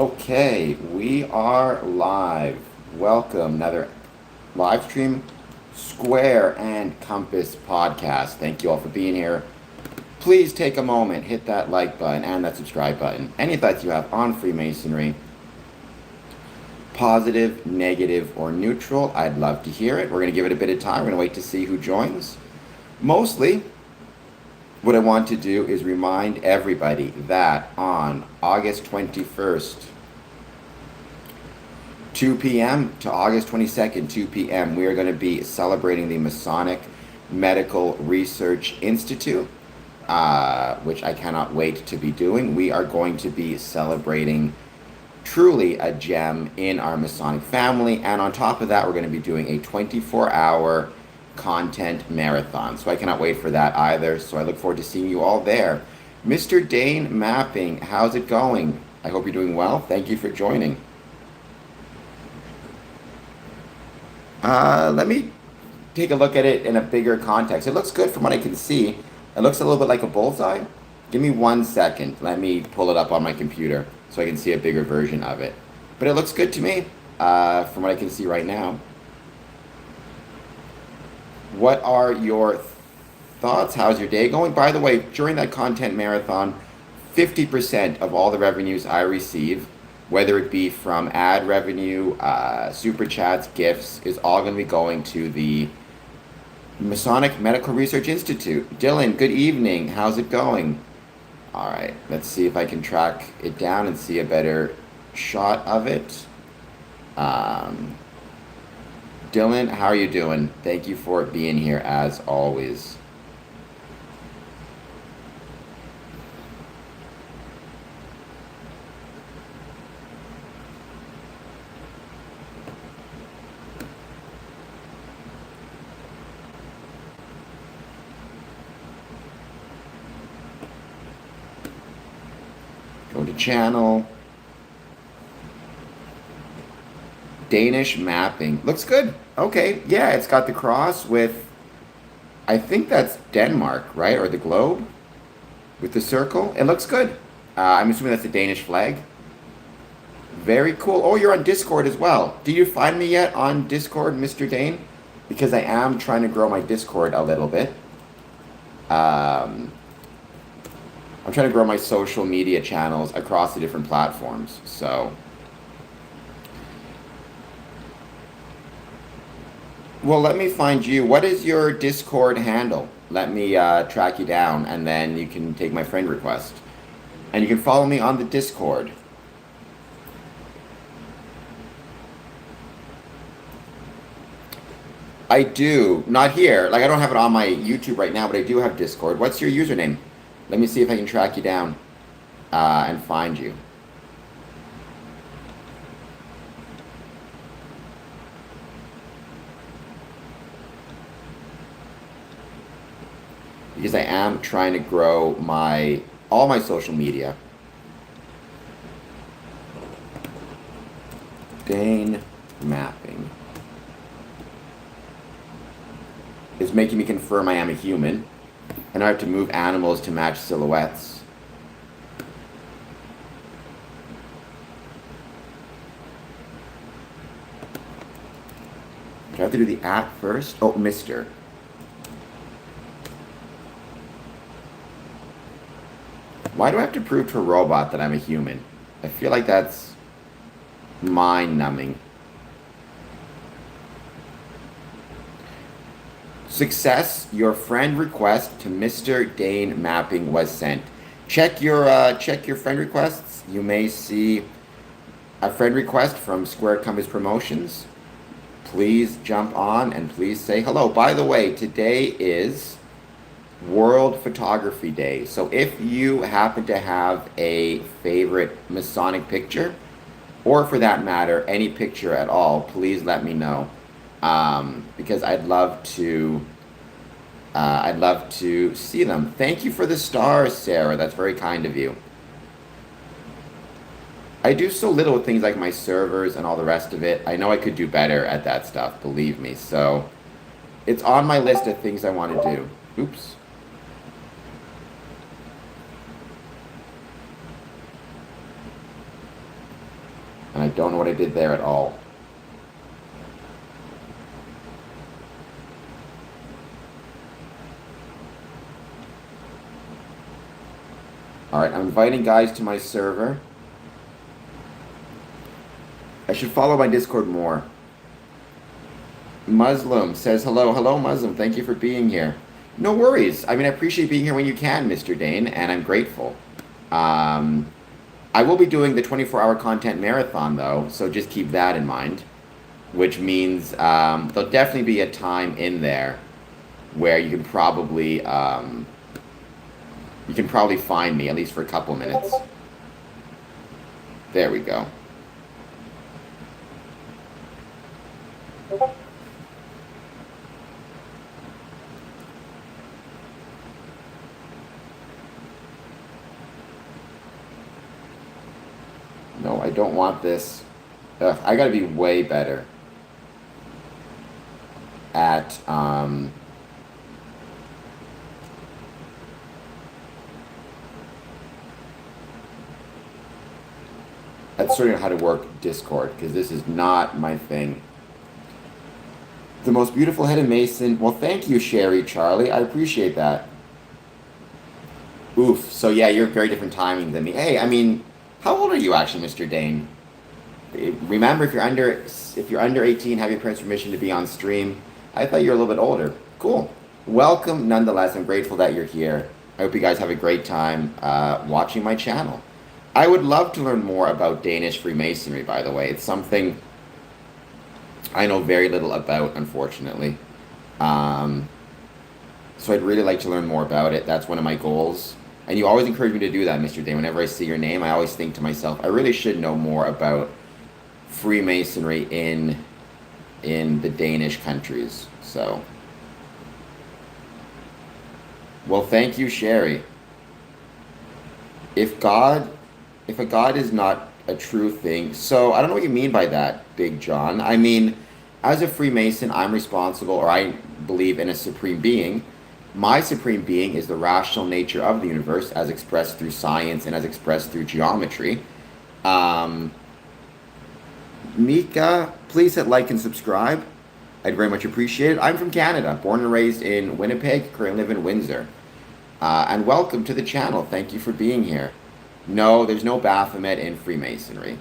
Okay, we are live. Welcome, another live stream, Square and Compass podcast. Thank you all for being here. Please take a moment, hit that like button and that subscribe button. Any thoughts you have on Freemasonry, positive, negative, or neutral, I'd love to hear it. We're going to give it a bit of time. We're going to wait to see who joins. Mostly, what I want to do is remind everybody that on August 21st, 2 p.m. to August 22nd, 2 p.m., we are going to be celebrating the Masonic Medical Research Institute, which I cannot wait to be doing. We are going to be celebrating truly a gem in our Masonic family, and on top of that, we're going to be doing a 24-hour content marathon. So I cannot wait for that either. So I look forward to seeing you all there. Mr. Dane Mapping, how's it going? I hope you're doing well. Thank you for joining. Let me take a look at it in a bigger context. It looks good from what I can see. It looks a little bit like a bullseye. Give me 1 second. Let me pull it up on my computer so I can see a bigger version of it. But it looks good to me from what I can see right now. What are your thoughts? How's your day going? By the way, during that content marathon, 50% of all the revenues I receive, whether it be from ad revenue, super chats, gifts, is all going to be going to the Masonic Medical Research Institute. Dylan, good evening. How's it going? All right, let's see if I can track it down and see a better shot of it. Dylan, how are you doing? Thank you for being here as always. Go to channel. Danish mapping. Looks good. Okay, yeah, it's got the cross with, I think that's Denmark, right? Or the globe with the circle. It looks good. I'm assuming that's the Danish flag. Very cool. Oh, you're on Discord as well. Do you find me yet on Discord, Mr. Dane? Because I am trying to grow my Discord a little bit. I'm trying to grow my social media channels across the different platforms. So, well, let me find you. What is your Discord handle? Let me track you down, and then you can take my friend request. And you can follow me on the Discord. I do. Not here. Like, I don't have it on my YouTube right now, but I do have Discord. What's your username? Let me see if I can track you down and find you. Because I am trying to grow all my social media. Dane mapping is making me confirm I am a human, and I have to move animals to match silhouettes. Do I have to do the at first? Oh, Mr. Why do I have to prove to a robot that I'm a human? I feel like that's mind-numbing. Success, your friend request to Mr. Dane Mapping was sent. Check your friend requests. You may see a friend request from Square Compass Promotions. Please jump on and please say hello. By the way, today is World Photography Day. So if you happen to have a favorite Masonic picture, or for that matter, any picture at all, please let me know. Because I'd love to see them. Thank you for the stars, Sarah. That's very kind of you. I do so little with things like my servers and all the rest of it. I know I could do better at that stuff, believe me. So it's on my list of things I want to do. Oops. don't know what I did there at all. All right, I'm inviting guys to my server. I should follow my Discord more. Muslim says hello. Hello, Muslim. Thank you for being here. No worries. I mean, I appreciate being here when you can, Mr. Dane, and I'm grateful. I will be doing the 24-hour content marathon, though, so just keep that in mind, which means there'll definitely be a time in there where you can probably find me, at least for a couple minutes. There we go. No, I don't want this. Ugh, I gotta be way better at sorting out how to work Discord, because this is not my thing. The most beautiful head of Mason. Well, thank you, Sherry Charlie. I appreciate that. Oof. So yeah, you're very different timing than me. Hey, I mean, how old are you actually, Mr. Dane? Remember, if you're under 18, have your parents' permission to be on stream. I thought you were a little bit older. Cool. Welcome, nonetheless. I'm grateful that you're here. I hope you guys have a great time watching my channel. I would love to learn more about Danish Freemasonry, by the way. It's something I know very little about, unfortunately. So I'd really like to learn more about it. That's one of my goals. And you always encourage me to do that, Mr. Dane. Whenever I see your name, I always think to myself, I really should know more about Freemasonry in the Danish countries. So, well, thank you, Sherry. If a God is not a true thing, so I don't know what you mean by that, Big John. I mean, as a Freemason, I'm responsible, or I believe in a supreme being. My supreme being is the rational nature of the universe as expressed through science and as expressed through geometry. Mika, please hit like and subscribe. I'd very much appreciate it. I'm from Canada, born and raised in Winnipeg, currently live in Windsor. And welcome to the channel. Thank you for being here. No, there's no Baphomet in Freemasonry.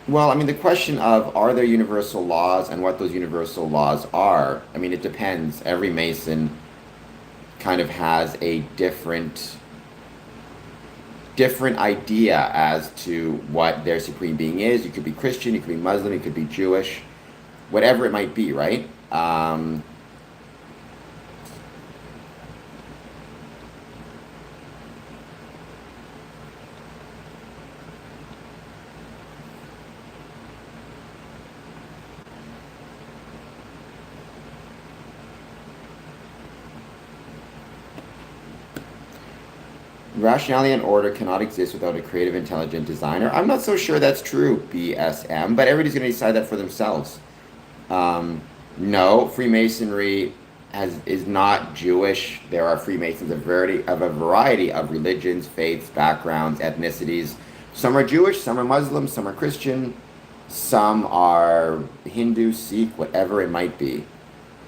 Well, I mean, the question of are there universal laws and what those universal laws are, I mean, it depends. Every Mason kind of has a different idea as to what their supreme being is. You could be Christian, you could be Muslim, you could be Jewish, whatever it might be, right? Rationality and order cannot exist without a creative, intelligent designer. I'm not so sure that's true, BSM, but everybody's going to decide that for themselves. No, Freemasonry is not Jewish. There are Freemasons of a variety of religions, faiths, backgrounds, ethnicities. Some are Jewish, some are Muslim, some are Christian, some are Hindu, Sikh, whatever it might be.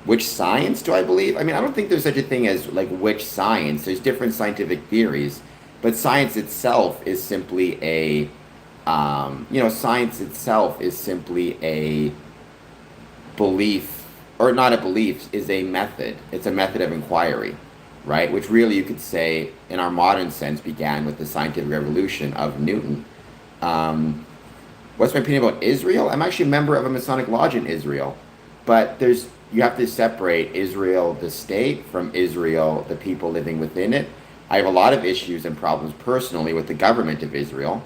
Which science do I believe? I mean, I don't think there's such a thing as like which science. There's different scientific theories, but science itself is simply science itself is simply a belief, or not a belief, is a method. It's a method of inquiry, right? Which really you could say, in our modern sense, began with the scientific revolution of Newton. What's my opinion about Israel? I'm actually a member of a Masonic lodge in Israel, but you have to separate Israel, the state, from Israel, the people living within it. I have a lot of issues and problems personally with the government of Israel.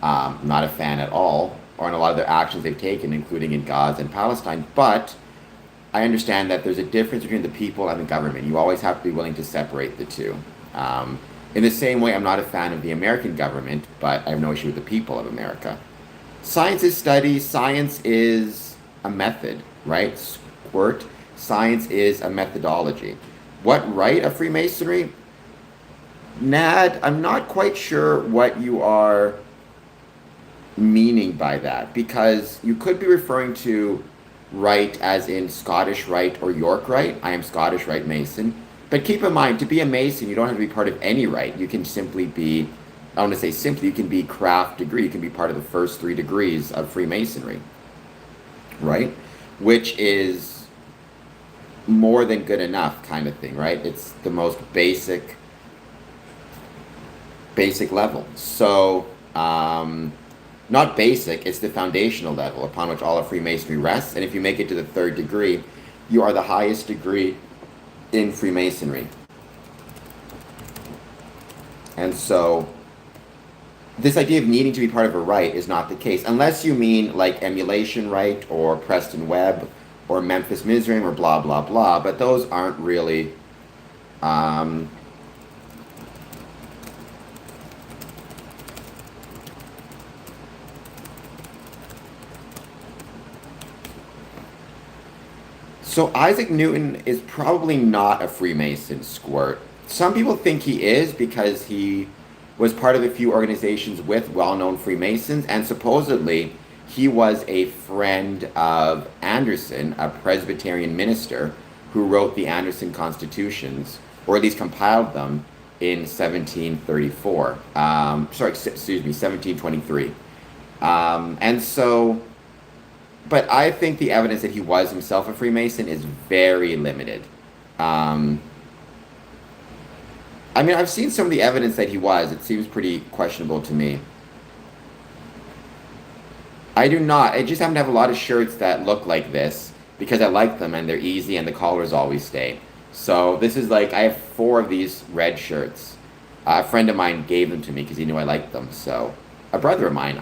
Not a fan at all, or in a lot of their actions they've taken, including in Gaza and Palestine. But I understand that there's a difference between the people and the government. You always have to be willing to separate the two. In the same way, I'm not a fan of the American government, but I have no issue with the people of America. Science is study. Science is a method, right? Science is a methodology. What rite of Freemasonry? Nad, I'm not quite sure what you are meaning by that, because you could be referring to rite as in Scottish rite or York rite. I am Scottish Rite Mason. But keep in mind, to be a Mason, you don't have to be part of any rite. You can simply be, I want to say simply, you can be craft degree. You can be part of the first 3 degrees of Freemasonry, right? Which is more than good enough kind of thing, right? It's the most basic level. So, not basic, it's the foundational level upon which all of Freemasonry rests. And if you make it to the 3rd degree, you are the highest degree in Freemasonry. And so, this idea of needing to be part of a rite is not the case, unless you mean like Emulation Rite or Preston Webb or Memphis Mizraim or blah, blah, blah. But those aren't really... So Isaac Newton is probably not a Freemason, Squirt. Some people think he is because he was part of a few organizations with well-known Freemasons, and supposedly he was a friend of Anderson, a Presbyterian minister who wrote the Anderson Constitutions, or at least compiled them in 1734. 1723. And so... But I think the evidence that he was himself a Freemason is very limited. I mean, I've seen some of the evidence that he was. It seems pretty questionable to me. I do not. I just happen to have a lot of shirts that look like this because I like them and they're easy and the collars always stay. So this is like, I have 4 of these red shirts. A friend of mine gave them to me because he knew I liked them. So a brother of mine...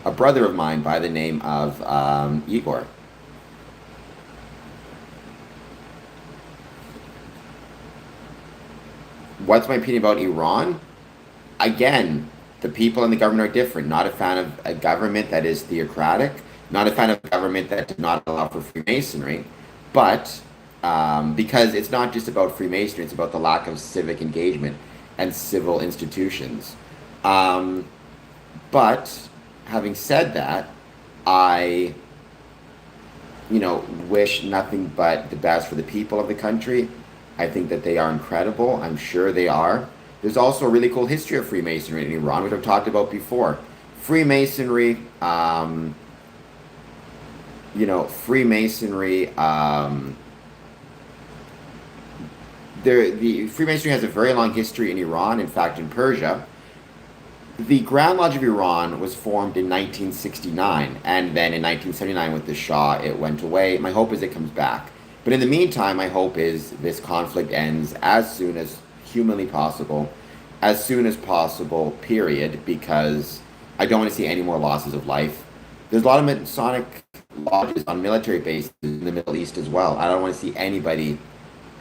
a brother of mine by the name of Igor. What's my opinion about Iran? Again, the people and the government are different. Not a fan of a government that is theocratic. Not a fan of a government that does not allow for Freemasonry. But because it's not just about Freemasonry, it's about the lack of civic engagement and civil institutions. But... having said that, I, wish nothing but the best for the people of the country. I think that they are incredible. I'm sure they are. There's also a really cool history of Freemasonry in Iran, which I've talked about before. Freemasonry, the Freemasonry has a very long history in Iran, in fact, in Persia. The Grand Lodge of Iran was formed in 1969, and then in 1979 with the Shah, it went away. My hope is it comes back. But in the meantime, my hope is this conflict ends as soon as humanly possible, period, because I don't want to see any more losses of life. There's a lot of Masonic lodges on military bases in the Middle East as well. I don't want to see anybody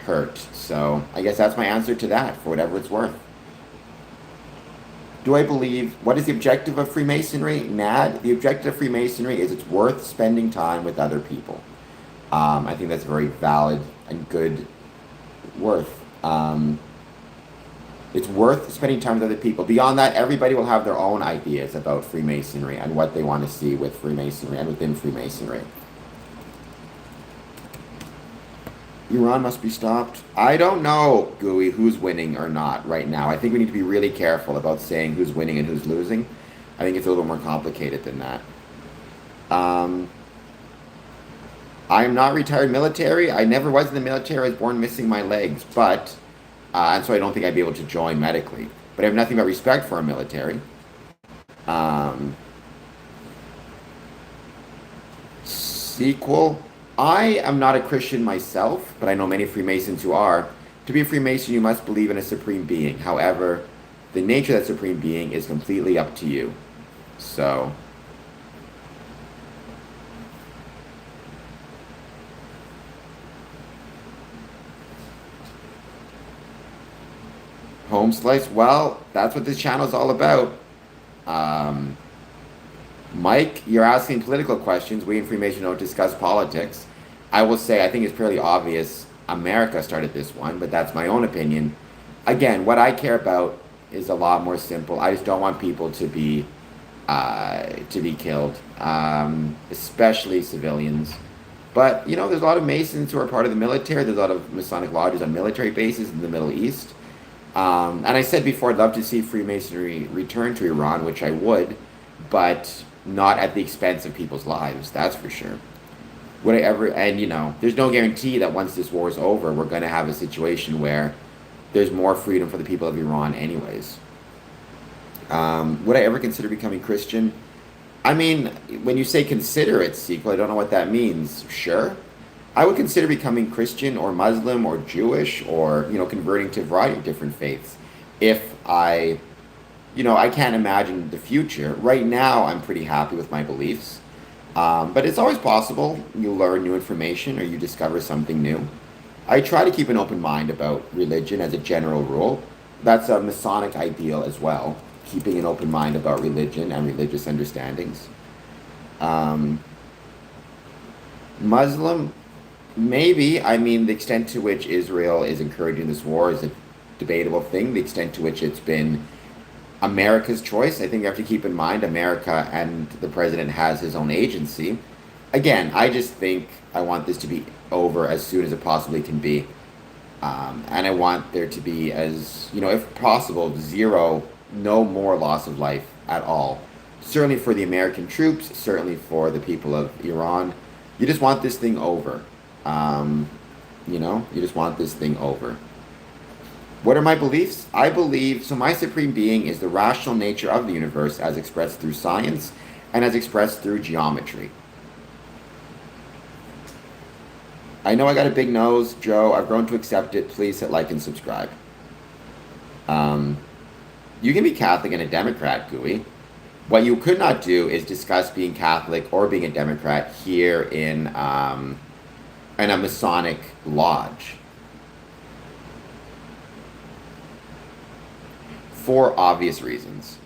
hurt. So I guess that's my answer to that, for whatever it's worth. Do I believe, what is the objective of Freemasonry? Nad, the objective of Freemasonry is it's worth spending time with other people. I think that's very valid and good worth. It's worth spending time with other people. Beyond that, everybody will have their own ideas about Freemasonry and what they want to see with Freemasonry and within Freemasonry. Iran must be stopped. I don't know, Gooey, who's winning or not right now. I think we need to be really careful about saying who's winning and who's losing. I think it's a little more complicated than that. I am not retired military. I never was in the military. I was born missing my legs, but and so I don't think I'd be able to join medically. But I have nothing but respect for our military. Sequel. I am not a Christian myself, but I know many Freemasons who are. To be a Freemason, you must believe in a supreme being. However, the nature of that supreme being is completely up to you. So, home slice, well, that's what this channel is all about. Mike, you're asking political questions. We in Freemasonry don't discuss politics. I will say I think it's fairly obvious America started this one, but that's my own opinion. Again, what I care about is a lot more simple. I just don't want people to be killed, especially civilians. But you know, there's a lot of Masons who are part of the military. There's a lot of Masonic lodges on military bases in the Middle East. And I said before, I'd love to see Freemasonry return to Iran, which I would, but not at the expense of people's lives. That's for sure. Would I ever? And you know, there's no guarantee that once this war is over, we're going to have a situation where there's more freedom for the people of Iran, anyways. Would I ever consider becoming Christian? I mean, when you say consider it sequel, I don't know what that means. Sure. I would consider becoming Christian or Muslim or Jewish or, you know, converting to a variety of different faiths. If I, you know, I can't imagine the future. Right now, I'm pretty happy with my beliefs. But it's always possible you learn new information or you discover something new. I try to keep an open mind about religion as a general rule. That's a Masonic ideal as well, keeping an open mind about religion and religious understandings. Muslim, maybe. I mean, the extent to which Israel is encouraging this war is a debatable thing. The extent to which it's been America's choice, I think you have to keep in mind America and the president has his own agency. Again, I just think I want this to be over as soon as it possibly can be. And I want there to be, as, you know, if possible, zero, no more loss of life at all. Certainly for the American troops, certainly for the people of Iran. You just want this thing over. You know, you just want this thing over. What are my beliefs? I believe, so my supreme being is the rational nature of the universe as expressed through science and as expressed through geometry. I know I got a big nose, Joe. I've grown to accept it. Please hit like and subscribe. You can be Catholic and a Democrat, Gooey. What you could not do is discuss being Catholic or being a Democrat here in a Masonic lodge. For obvious reasons.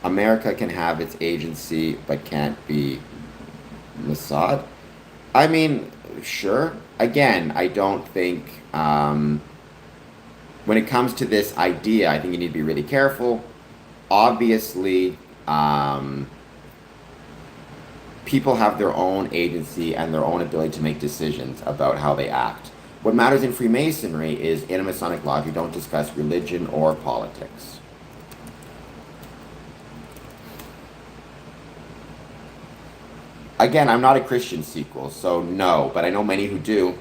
America can have its agency, but can't be Mossad. I mean, sure. Again, I don't think, when it comes to this idea, I think you need to be really careful. Obviously, people have their own agency and their own ability to make decisions about how they act. What matters in Freemasonry is, in a Masonic lodge, you don't discuss religion or politics. Again, I'm not a Christian sequel, so no, but I know many who do.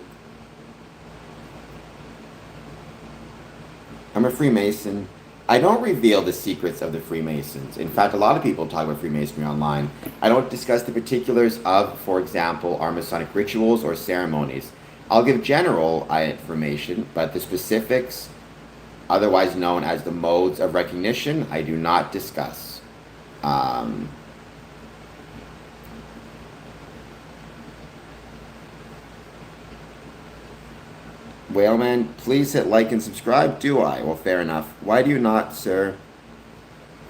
I'm a Freemason. I don't reveal the secrets of the Freemasons. In fact, a lot of people talk about Freemasonry online. I don't discuss the particulars of, for example, our Masonic rituals or ceremonies. I'll give general information, but the specifics, otherwise known as the modes of recognition, I do not discuss. Whaleman, please hit like and subscribe. Do I? Well, fair enough. Why do you not, sir?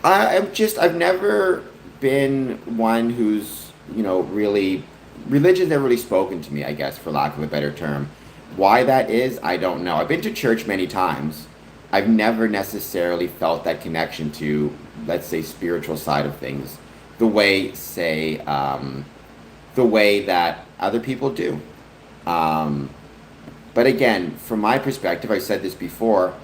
I've never been one who's, you know, really, religion's never really spoken to me, I guess, for lack of a better term. Why that is, I don't know. I've been to church many times. I've never necessarily felt that connection to, let's say, spiritual side of things, the way, say, the way that other people do. But again, from my perspective, I said this before,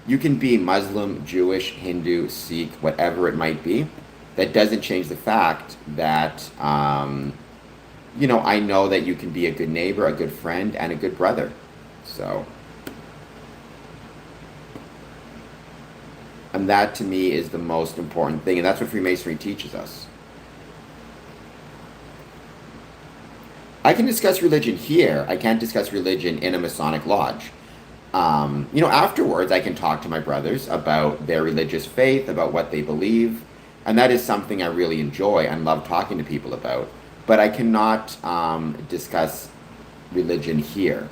you can be Muslim, Jewish, Hindu, Sikh, whatever it might be. That doesn't change the fact that, you know, I know that you can be a good neighbor, a good friend, and a good brother. So, and that to me is the most important thing, and that's what Freemasonry teaches us. I can discuss religion here. I can't discuss religion in a Masonic lodge. You know, afterwards, I can talk to my brothers about their religious faith, about what they believe, and that is something I really enjoy and love talking to people about. But I cannot discuss religion here.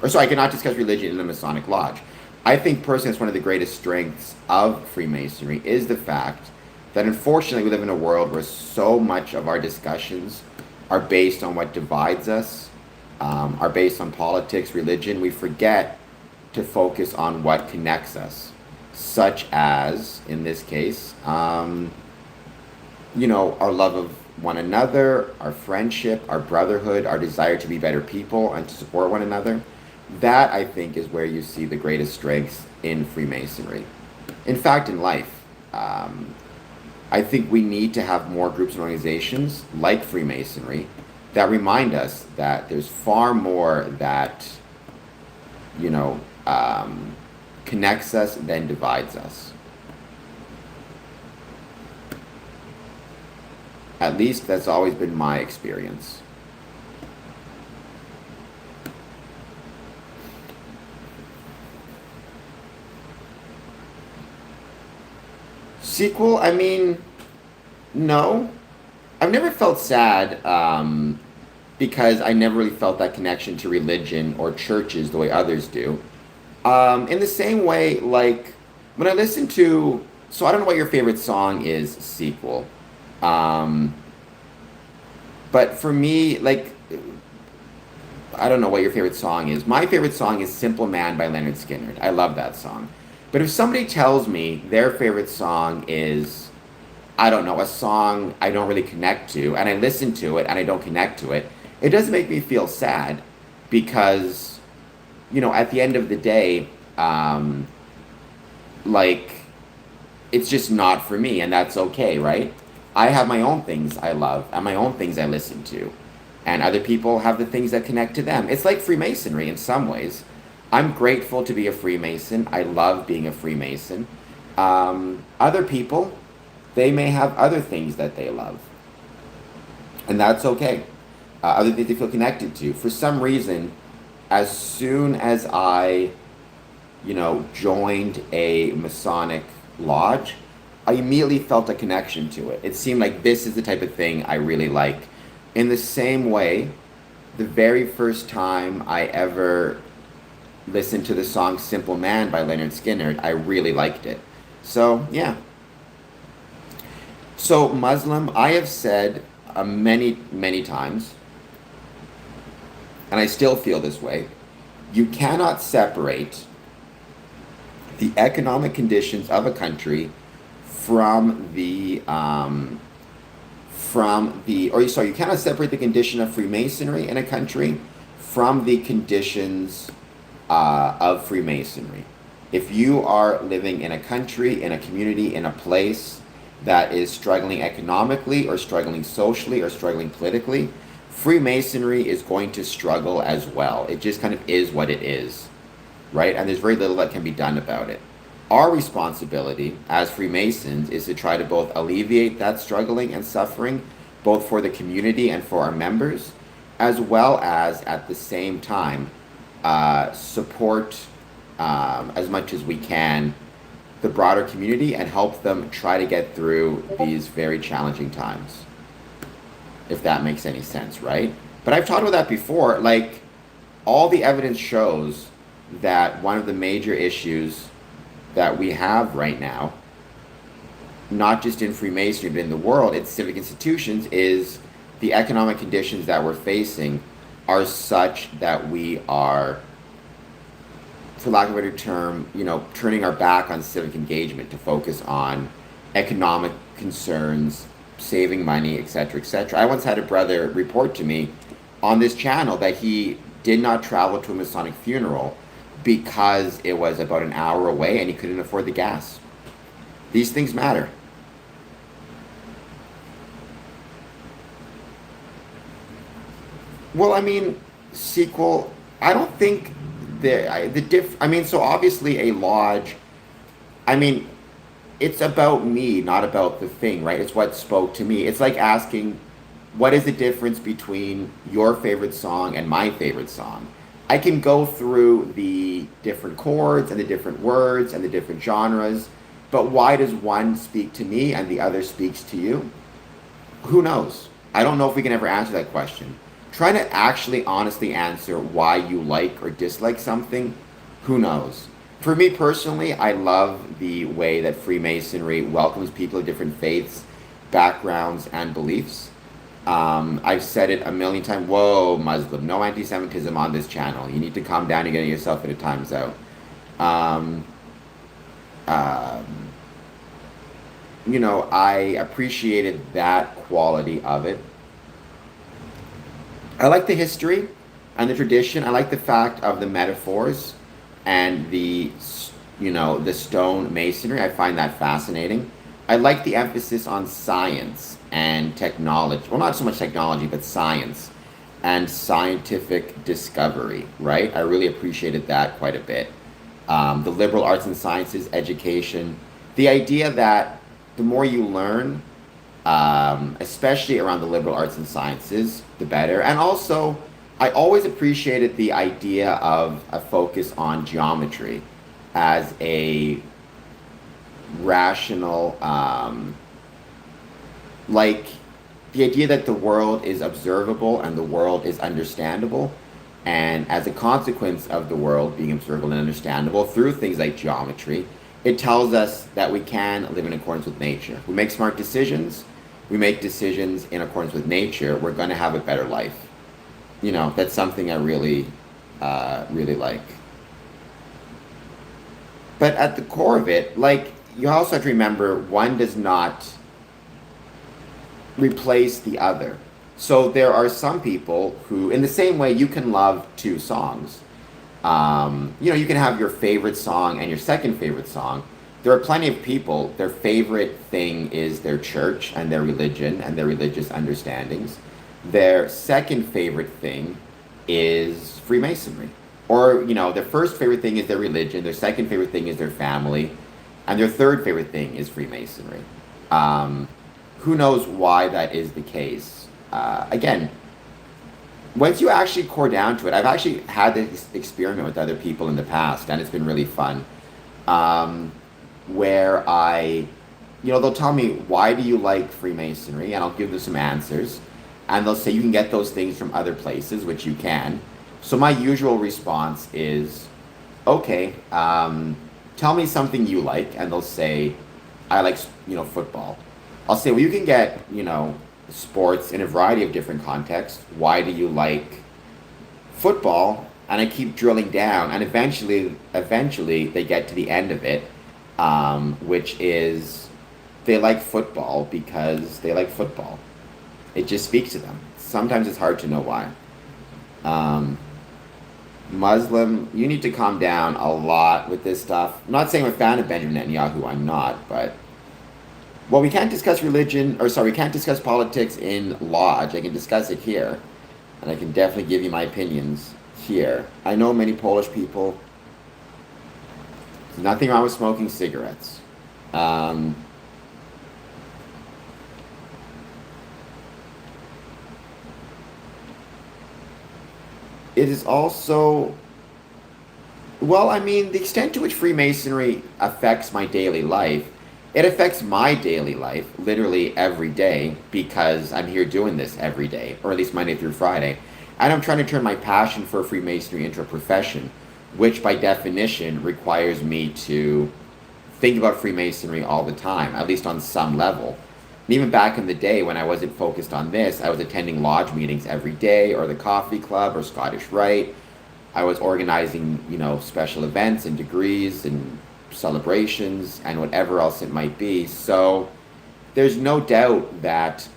I cannot discuss religion in a Masonic lodge. I think personally it's one of the greatest strengths of Freemasonry is the fact that unfortunately we live in a world where so much of our discussions are based on what divides us, are based on politics, religion, we forget to focus on what connects us, such as, in this case, our love of one another, our friendship, our brotherhood, our desire to be better people and to support one another. That, I think, is where you see the greatest strengths in Freemasonry. In fact, in life, I think we need to have more groups and organizations like Freemasonry that remind us that there's far more that, you know, connects us than divides us. At least that's always been my experience. Sequel, I mean, no. I've never felt sad because I never really felt that connection to religion or churches the way others do. In the same way, like, when I listen to, so I don't know what your favorite song is, Sequel. Um, but for me, like, I don't know what your favorite song is. My favorite song is Simple Man by Leonard Skinner. I love that song. But if somebody tells me their favorite song is, I don't know, a song I don't really connect to, and I listen to it and I don't connect to it, it doesn't make me feel sad because, at the end of the day, like, it's just not for me, and that's okay, right? I have my own things I love and my own things I listen to, and other people have the things that connect to them. It's like Freemasonry in some ways. I'm grateful to be a Freemason. I love being a Freemason. Other people, they may have other things that they love, and that's okay. Other things they feel connected to. For some reason, as soon as I, joined a Masonic lodge, I immediately felt a connection to it. It seemed like this is the type of thing I really like. In the same way, the very first time I ever listened to the song Simple Man by Leonard Skinner, I really liked it. So, yeah. So, Muslim, I have said many, many times, and I still feel this way, you cannot separate the economic conditions of a country from you cannot separate the condition of Freemasonry in a country from the conditions of Freemasonry. If you are living in a country, in a community, in a place that is struggling economically or struggling socially or struggling politically, Freemasonry is going to struggle as well. It just kind of is what it is, right? And there's very little that can be done about it. Our responsibility as Freemasons is to try to both alleviate that struggling and suffering, both for the community and for our members, as well as at the same time support as much as we can the broader community and help them try to get through these very challenging times, if that makes any sense, right? But I've talked about that before. Like, all the evidence shows that one of the major issues that we have right now, not just in Freemasonry but in the world, in civic institutions, is the economic conditions that we're facing are such that we are, for lack of a better term, turning our back on civic engagement to focus on economic concerns, saving money, etc., etc. I once had a brother report to me on this channel that he did not travel to a Masonic funeral because it was about an hour away and he couldn't afford the gas. These things matter. Well, I mean, sequel, I don't think so obviously a lodge, I mean, it's about me, not about the thing, right? It's what spoke to me. It's like asking, what is the difference between your favorite song and my favorite song? I can go through the different chords and the different words and the different genres, but why does one speak to me and the other speaks to you? Who knows? I don't know if we can ever answer that question. Trying to actually honestly answer why you like or dislike something, who knows? For me personally, I love the way that Freemasonry welcomes people of different faiths, backgrounds, and beliefs. I've said it a million times. Whoa, Muslim, no anti-Semitism on this channel. You need to calm down. You're getting yourself into times out. Um, um, I appreciated that quality of it. I like the history and the tradition. I like the fact of the metaphors and the stone masonry. I find that fascinating. I like the emphasis on science and technology. Well, not so much technology, but science and scientific discovery, right? I really appreciated that quite a bit. The liberal arts and sciences education, the idea that the more you learn, especially around the liberal arts and sciences, the better. And also, I always appreciated the idea of a focus on geometry as a rational, like the idea that the world is observable and the world is understandable. And as a consequence of the world being observable and understandable through things like geometry, it tells us that we can live in accordance with nature. We make smart decisions, we make decisions in accordance with nature, we're going to have a better life. That's something I really, really like. But at the core of it, like, you also have to remember one does not replace the other. So there are some people who, in the same way, you can love two songs. You can have your favorite song and your second favorite song. There are plenty of people, their favorite thing is their church and their religion and their religious understandings. Their second favorite thing is Freemasonry. Or, their first favorite thing is their religion, their second favorite thing is their family, and their third favorite thing is Freemasonry. Who knows why that is the case? Again, once you actually core down to it, I've actually had this experiment with other people in the past, and it's been really fun. Where they'll tell me, why do you like Freemasonry? And I'll give them some answers. And they'll say, you can get those things from other places, which you can. So my usual response is, okay, tell me something you like. And they'll say, I like, football. I'll say, well, you can get, sports in a variety of different contexts. Why do you like football? And I keep drilling down, and eventually they get to the end of it, which is they like football because they like football. It just speaks to them. Sometimes it's hard to know why. Muslim, you need to calm down a lot with this stuff. I'm not saying I'm a fan of Benjamin Netanyahu, I'm not, but we can't discuss we can't discuss politics in Lodge. I can discuss it here, and I can definitely give you my opinions here. I know many Polish people. There's nothing wrong with smoking cigarettes. It is also, the extent to which Freemasonry affects my daily life, it affects my daily life literally every day because I'm here doing this every day, or at least Monday through Friday. And I'm trying to turn my passion for Freemasonry into a profession, which by definition requires me to think about Freemasonry all the time, at least on some level. And even back in the day when I wasn't focused on this, I was attending lodge meetings every day, or the coffee club, or Scottish Rite. I was organizing, special events and degrees and celebrations and whatever else it might be. So there's no doubt that,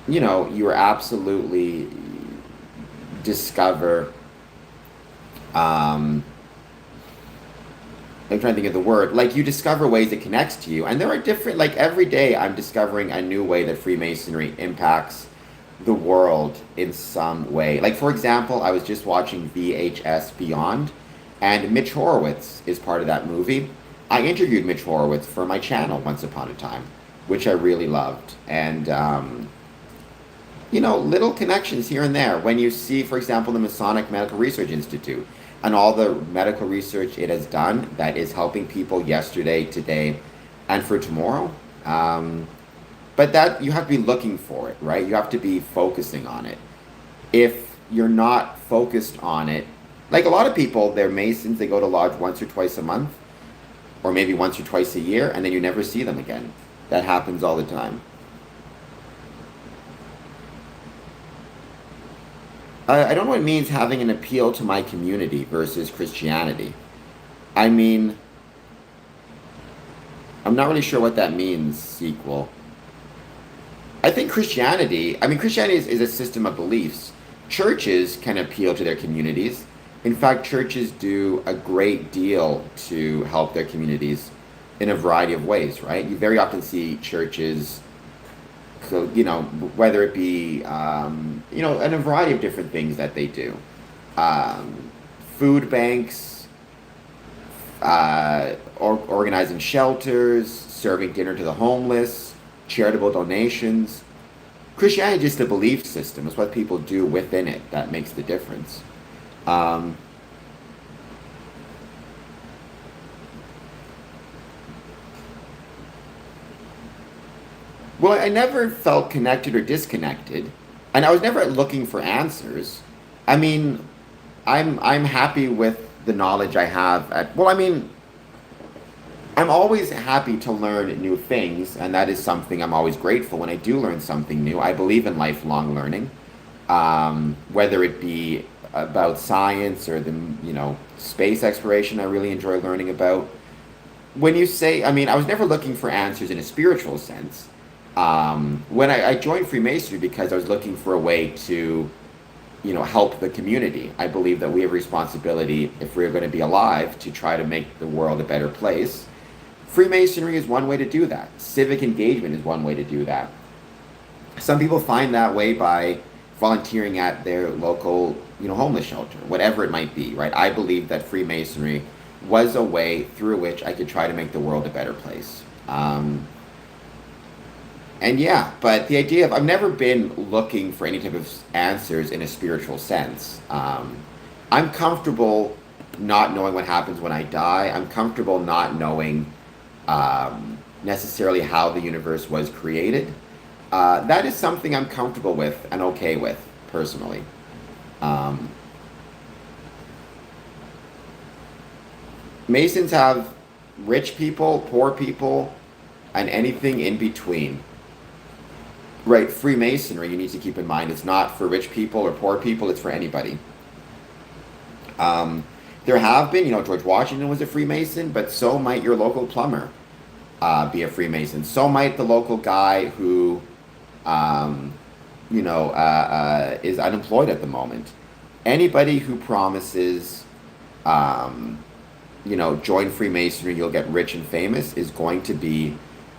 you absolutely discover, I'm trying to think of the word, like you discover ways it connects to you. And there are different, like every day I'm discovering a new way that Freemasonry impacts the world in some way. Like, for example, I was just watching VHS Beyond, and Mitch Horowitz is part of that movie. I interviewed Mitch Horowitz for my channel once upon a time, which I really loved. And, little connections here and there. When you see, for example, the Masonic Medical Research Institute and all the medical research it has done that is helping people yesterday, today, and for tomorrow. But that, you have to be looking for it, right? You have to be focusing on it. If you're not focused on it, like a lot of people, they're Masons, they go to lodge once or twice a month, or maybe once or twice a year, and then you never see them again. That happens all the time. I don't know what it means having an appeal to my community versus Christianity. I mean, I'm not really sure what that means, sequel. I think Christianity is a system of beliefs. Churches can appeal to their communities. In fact, churches do a great deal to help their communities in a variety of ways, right? You very often see churches, so, whether it be, in a variety of different things that they do. Um, Food banks, organizing shelters, serving dinner to the homeless, charitable donations. Christianity is just a belief system. It's what people do within it that makes the difference. Um, well, I never felt connected or disconnected, and I was never looking for answers. I mean, I'm happy with the knowledge I have at. Well, I mean, I'm always happy to learn new things, and that is something I'm always grateful when I do learn something new. I believe in lifelong learning, whether it be about science or space exploration. I really enjoy learning about. When you say, I mean, I was never looking for answers in a spiritual sense. When I joined Freemasonry because I was looking for a way to, help the community. I believe that we have a responsibility, if we're going to be alive, to try to make the world a better place. Freemasonry is one way to do that. Civic engagement is one way to do that. Some people find that way by volunteering at their local, homeless shelter, whatever it might be, right? I believe that Freemasonry was a way through which I could try to make the world a better place. And yeah, but the idea of I've never been looking for any type of answers in a spiritual sense. I'm comfortable not knowing what happens when I die. I'm comfortable not knowing necessarily how the universe was created. That is something I'm comfortable with and okay with personally. Um, Masons have rich people, poor people, and anything in between. Right, Freemasonry, you need to keep in mind, it's not for rich people or poor people, it's for anybody. Um, there have been, George Washington was a Freemason, but so might your local plumber be a Freemason. So might the local guy who, um, is unemployed at the moment. Anybody who promises, um, join Freemasonry, you'll get rich and famous, is going to be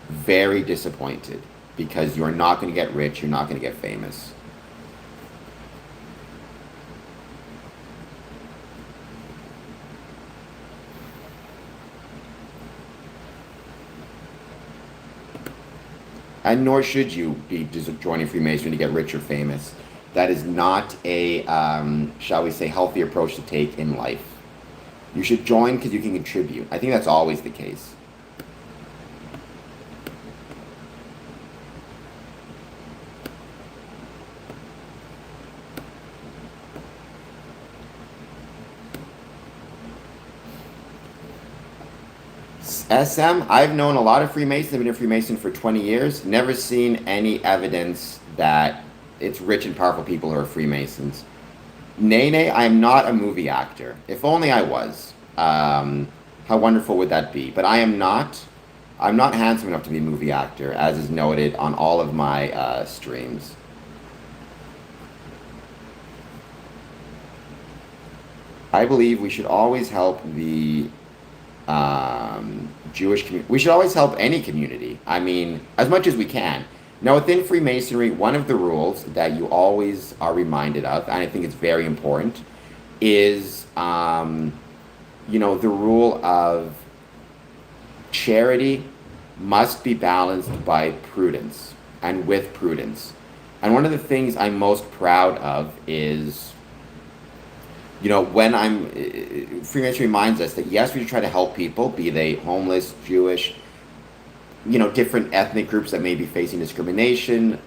very disappointed because you're not going to get rich, you're not going to get famous. And nor should you be just joining Freemasonry to get rich or famous. That is not a, shall we say, healthy approach to take in life. You should join because you can contribute. I think that's always the case. SM, I've known a lot of Freemasons. I've been a Freemason for 20 years. Never seen any evidence that it's rich and powerful people who are Freemasons. Nene, I am not a movie actor. If only I was. How wonderful would that be? But I am not. I'm not handsome enough to be a movie actor, as is noted on all of my streams. I believe we should always help the Jewish community. We should always help any community. I mean, as much as we can. Now, within Freemasonry, one of the rules that you always are reminded of, and I think it's very important, is, the rule of charity must be balanced by prudence and with prudence. And one of the things I'm most proud of is, when Freemasonry reminds us that yes, we should try to help people, be they homeless, Jewish, different ethnic groups that may be facing discrimination,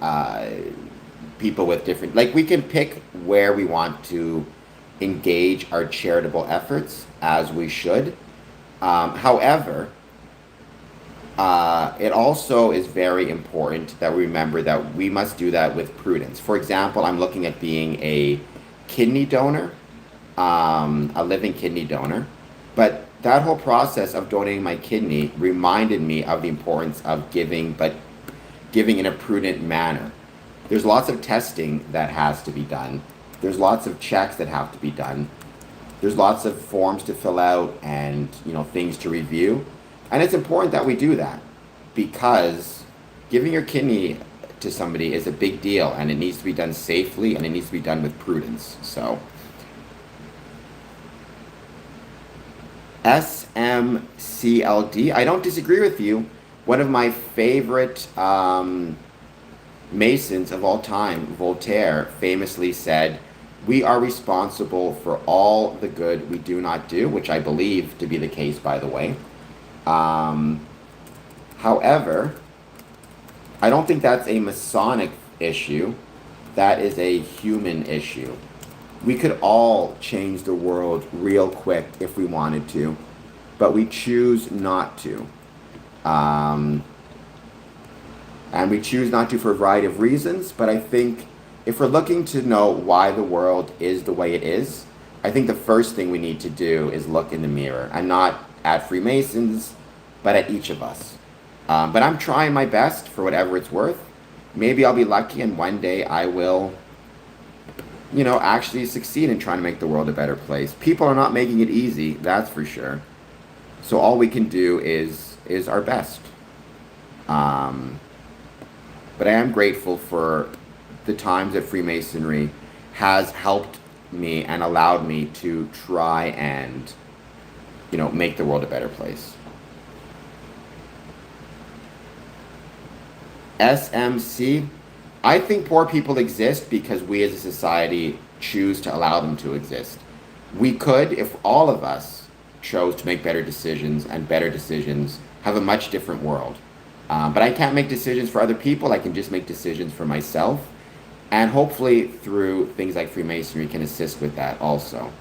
people with different, like we can pick where we want to engage our charitable efforts as we should. However, it also is very important that we remember that we must do that with prudence. For example, I'm looking at being a kidney donor, a living kidney donor. But that whole process of donating my kidney reminded me of the importance of giving, but giving in a prudent manner. There's lots of testing that has to be done. There's lots of checks that have to be done. There's lots of forms to fill out and, things to review. And it's important that we do that because giving your kidney to somebody is a big deal and it needs to be done safely and it needs to be done with prudence. So SMCLD, I don't disagree with you. One of my favorite Masons of all time, Voltaire, famously said, "We are responsible for all the good we do not do," which I believe to be the case, by the way. However, I don't think that's a Masonic issue. That is a human issue. We could all change the world real quick if we wanted to, but we choose not to. And we choose not to for a variety of reasons, but I think if we're looking to know why the world is the way it is, I think the first thing we need to do is look in the mirror, and not at Freemasons, but at each of us. But I'm trying my best for whatever it's worth. Maybe I'll be lucky and one day I will, actually succeed in trying to make the world a better place. People are not making it easy, that's for sure. So all we can do is our best. But I am grateful for the times that Freemasonry has helped me and allowed me to try and, make the world a better place. SMC, I think poor people exist because we as a society choose to allow them to exist. We could, if all of us chose to make better decisions, and better decisions, have a much different world. But I can't make decisions for other people. I can just make decisions for myself. And hopefully through things like Freemasonry can assist with that also.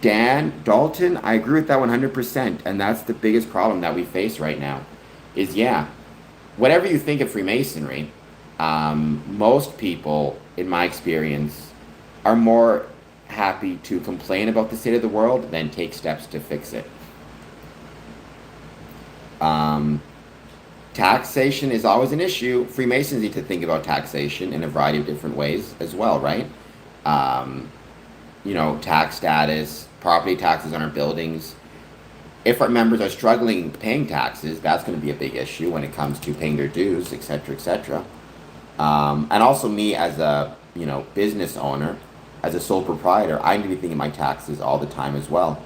Dalton, I agree with that 100%. And that's the biggest problem that we face right now is, whatever you think of Freemasonry, most people, in my experience, are more happy to complain about the state of the world than take steps to fix it. Taxation is always an issue. Freemasons need to think about taxation in a variety of different ways as well, right? Tax status, property taxes on our buildings. If our members are struggling paying taxes, that's going to be a big issue when it comes to paying their dues, etc., etc. And also me as a, business owner, as a sole proprietor, I need to be thinking my taxes all the time as well.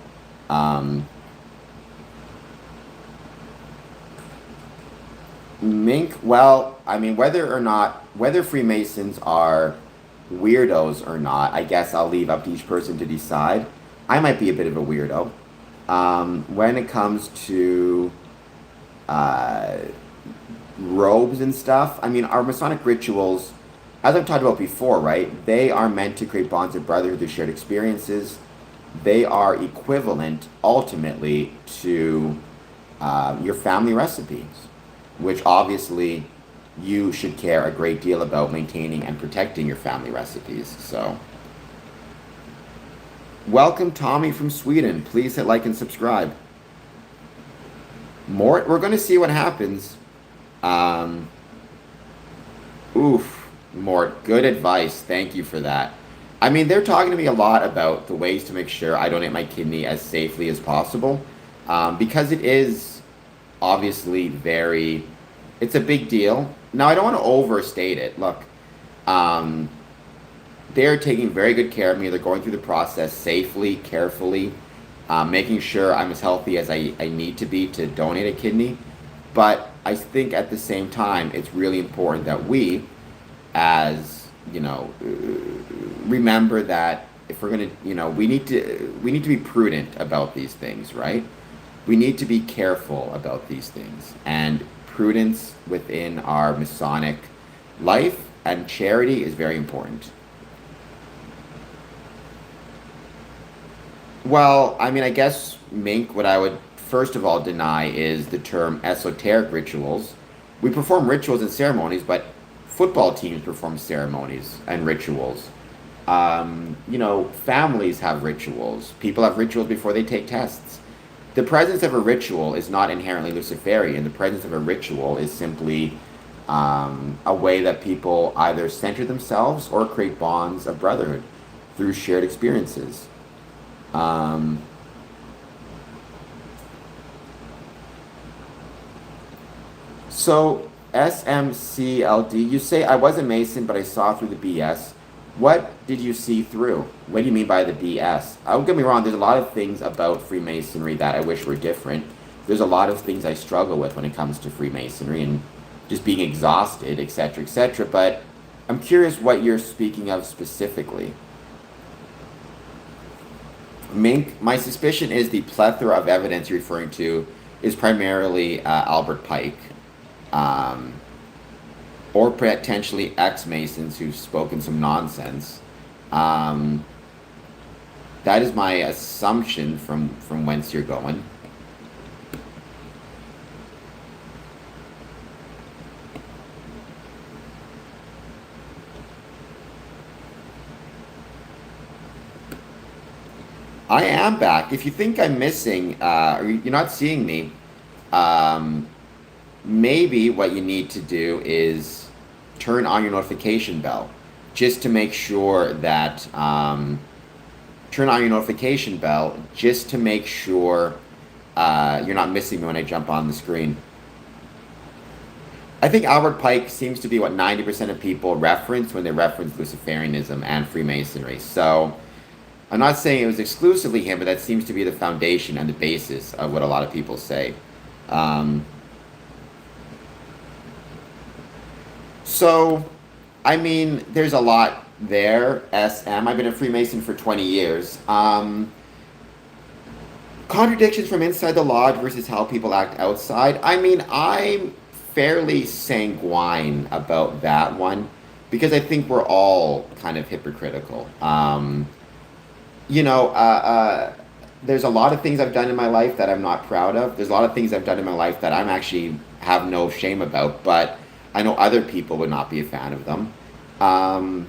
Mink, well, whether Freemasons are weirdos or not, I guess I'll leave up to each person to decide. I might be a bit of a weirdo. When it comes to robes and stuff, our Masonic rituals, as I've talked about before, right, they are meant to create bonds of brotherhood through shared experiences. They are equivalent, ultimately, to your family recipes, which obviously you should care a great deal about maintaining and protecting your family recipes. So, welcome Tommy from Sweden. Please hit like and subscribe. Mort, we're going to see what happens. Mort, good advice. Thank you for that. They're talking to me a lot about the ways to make sure I donate my kidney as safely as possible, because it is obviously it's a big deal. Now, I don't want to overstate it. Look, they're taking very good care of me. They're going through the process safely, carefully, making sure I'm as healthy as I need to be to donate a kidney. But I think at the same time, it's really important that we, as, remember that if we're going to, we need to be prudent about these things, right? We need to be careful about these things. And prudence within our Masonic life and charity is very important. Well, I guess, Mink, what I would first of all deny is the term esoteric rituals. We perform rituals and ceremonies, but football teams perform ceremonies and rituals. Families have rituals. People have rituals before they take tests. The presence of a ritual is not inherently Luciferian. The presence of a ritual is simply a way that people either center themselves or create bonds of brotherhood through shared experiences. So, SMCLD, you say I was a Mason, but I saw through the BS. What did you see through? What do you mean by the BS? Don't get me wrong, there's a lot of things about Freemasonry that I wish were different. There's a lot of things I struggle with when it comes to Freemasonry and just being exhausted, etc., etc. But I'm curious what you're speaking of specifically. Mink, my suspicion is the plethora of evidence you're referring to is primarily Albert Pike. Or potentially ex-Masons who've spoken some nonsense. That is my assumption from whence you're going. I am back. If you think I'm missing, or you're not seeing me, maybe what you need to do is turn on your notification bell just to make sure that turn on your notification bell just to make sure you're not missing me when I jump on the screen. I think Albert Pike seems to be what 90% of people reference when they reference Luciferianism and Freemasonry. So I'm not saying it was exclusively him, but that seems to be the foundation and the basis of what a lot of people say. So, I mean, there's a lot there. SM, I've been a Freemason for 20 years. Contradictions from inside the lodge versus how people act outside. I mean, I'm fairly sanguine about that one because I think we're all kind of hypocritical. There's a lot of things I've done in my life that I'm not proud of. There's a lot of things I've done in my life that I'm actually have no shame about, but I know other people would not be a fan of them. I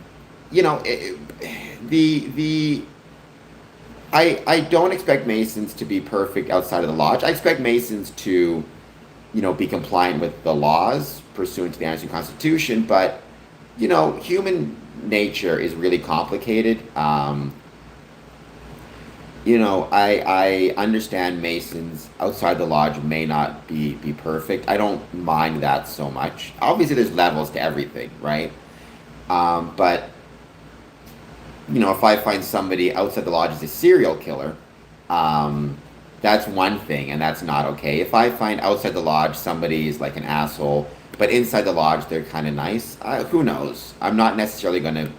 don't expect Masons to be perfect outside of the lodge. I expect Masons to, be compliant with the laws pursuant to the Anderson Constitution, but, human nature is really complicated. I understand Masons outside the lodge may not be perfect. I don't mind that so much. Obviously, there's levels to everything, right? But, if I find somebody outside the lodge is a serial killer, that's one thing, and that's not okay. If I find outside the lodge somebody is like an asshole, but inside the lodge they're kind of nice, who knows? I'm not necessarily going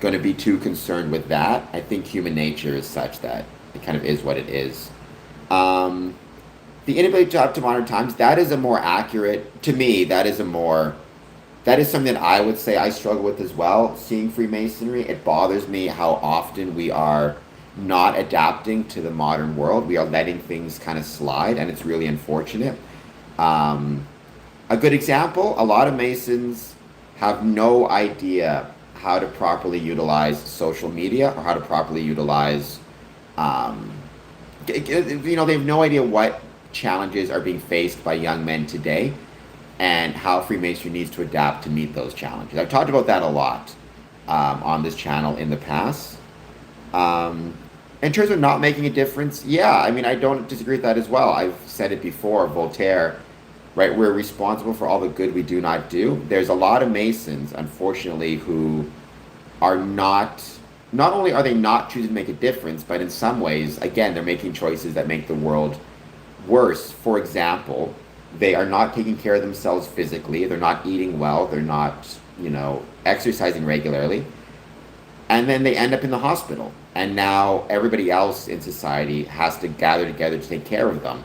to be too concerned with that. I think human nature is such that it kind of is what it is. The inability to adapt to modern times, that is a more accurate, to me, that is something that I would say I struggle with as well, seeing Freemasonry. It bothers me how often we are not adapting to the modern world. We are letting things kind of slide, and it's really unfortunate. A good example, a lot of Masons have no idea how to properly utilize social media or how to properly utilize, they have no idea what challenges are being faced by young men today and how Freemasonry needs to adapt to meet those challenges. I've talked about that a lot on this channel in the past. In terms of not making a difference, yeah, I mean, I don't disagree with that as well. I've said it before, Voltaire, right? We're responsible for all the good we do not do. There's a lot of Masons, unfortunately, who are not only are they not choosing to make a difference, but in some ways, again, they're making choices that make the world worse. For example, they are not taking care of themselves physically. They're not eating well. They're not, exercising regularly. And then they end up in the hospital. And now everybody else in society has to gather together to take care of them.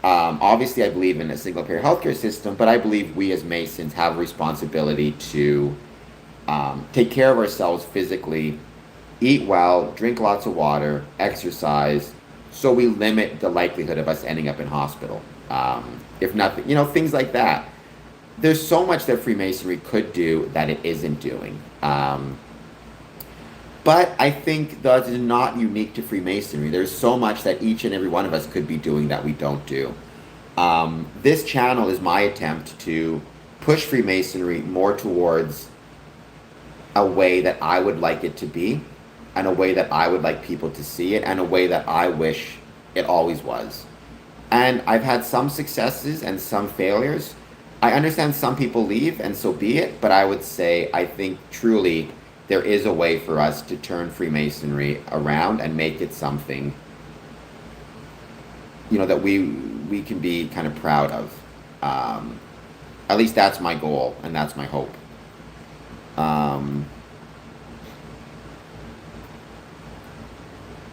Obviously, I believe in a single-payer healthcare system, but I believe we as Masons have a responsibility to take care of ourselves physically, eat well, drink lots of water, exercise, so we limit the likelihood of us ending up in hospital. If nothing, things like that. there's so much that Freemasonry could do that it isn't doing. But I think that is not unique to Freemasonry. There's so much that each and every one of us could be doing that we don't do. This channel is my attempt to push Freemasonry more towards a way that I would like it to be, and a way that I would like people to see it, and a way that I wish it always was. And I've had some successes and some failures. I understand some people leave, and so be it, but I would say I think truly there is a way for us to turn Freemasonry around and make it something, that we can be kind of proud of. At least that's my goal, and that's my hope.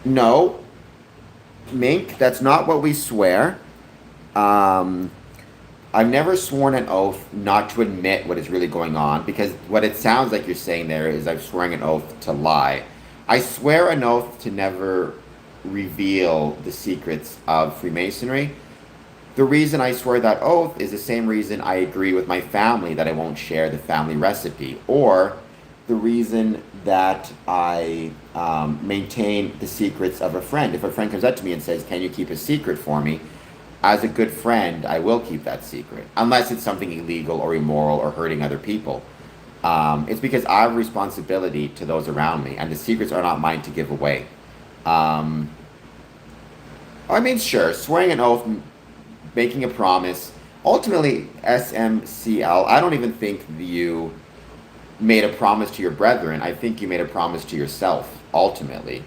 No, Mink, that's not what we swear. I've never sworn an oath not to admit what is really going on, because what it sounds like you're saying there is I've sworn an oath to lie. I swear an oath to never reveal the secrets of Freemasonry. The reason I swear that oath is the same reason I agree with my family that I won't share the family recipe, or the reason that I maintain the secrets of a friend. If a friend comes up to me and says, "Can you keep a secret for me?" As a good friend, I will keep that secret, unless it's something illegal or immoral or hurting other people. It's because I have a responsibility to those around me, and the secrets are not mine to give away. Sure, swearing an oath, making a promise. Ultimately, SMCL, I don't even think you made a promise to your brethren. I think you made a promise to yourself, ultimately,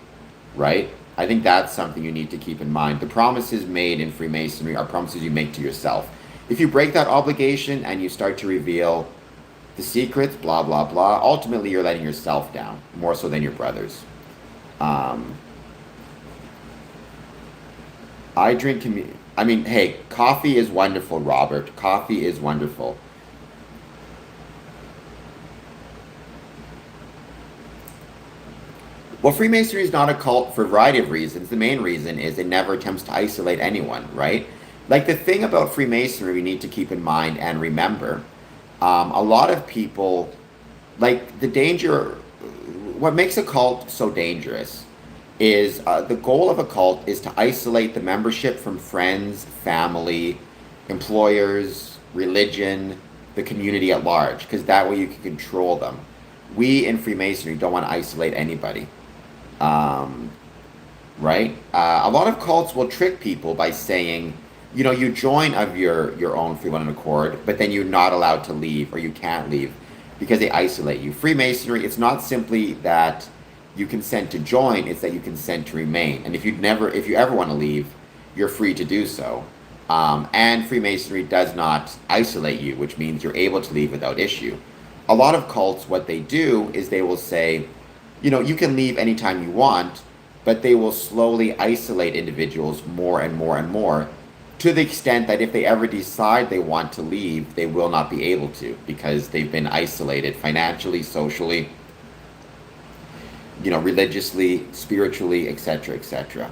right? I think that's something you need to keep in mind. The promises made in Freemasonry are promises you make to yourself. If you break that obligation and you start to reveal the secrets, blah, blah, blah, ultimately you're letting yourself down, more so than your brothers. Hey, coffee is wonderful, Robert. Coffee is wonderful. Well, Freemasonry is not a cult for a variety of reasons. The main reason is it never attempts to isolate anyone, right? Like, the thing about Freemasonry we need to keep in mind and remember, a lot of people, like, what makes a cult so dangerous is the goal of a cult is to isolate the membership from friends, family, employers, religion, the community at large, because that way you can control them. We in Freemasonry don't want to isolate anybody. Right? A lot of cults will trick people by saying, you join of your own free will and accord, but then you're not allowed to leave, or you can't leave because they isolate you. Freemasonry, it's not simply that you consent to join, it's that you consent to remain. And if you ever want to leave, you're free to do so. And Freemasonry does not isolate you, which means you're able to leave without issue. A lot of cults, what they do is they will say, you can leave anytime you want, but they will slowly isolate individuals more and more and more, to the extent that if they ever decide they want to leave, they will not be able to, because they've been isolated financially, socially, religiously, spiritually, etc., etc.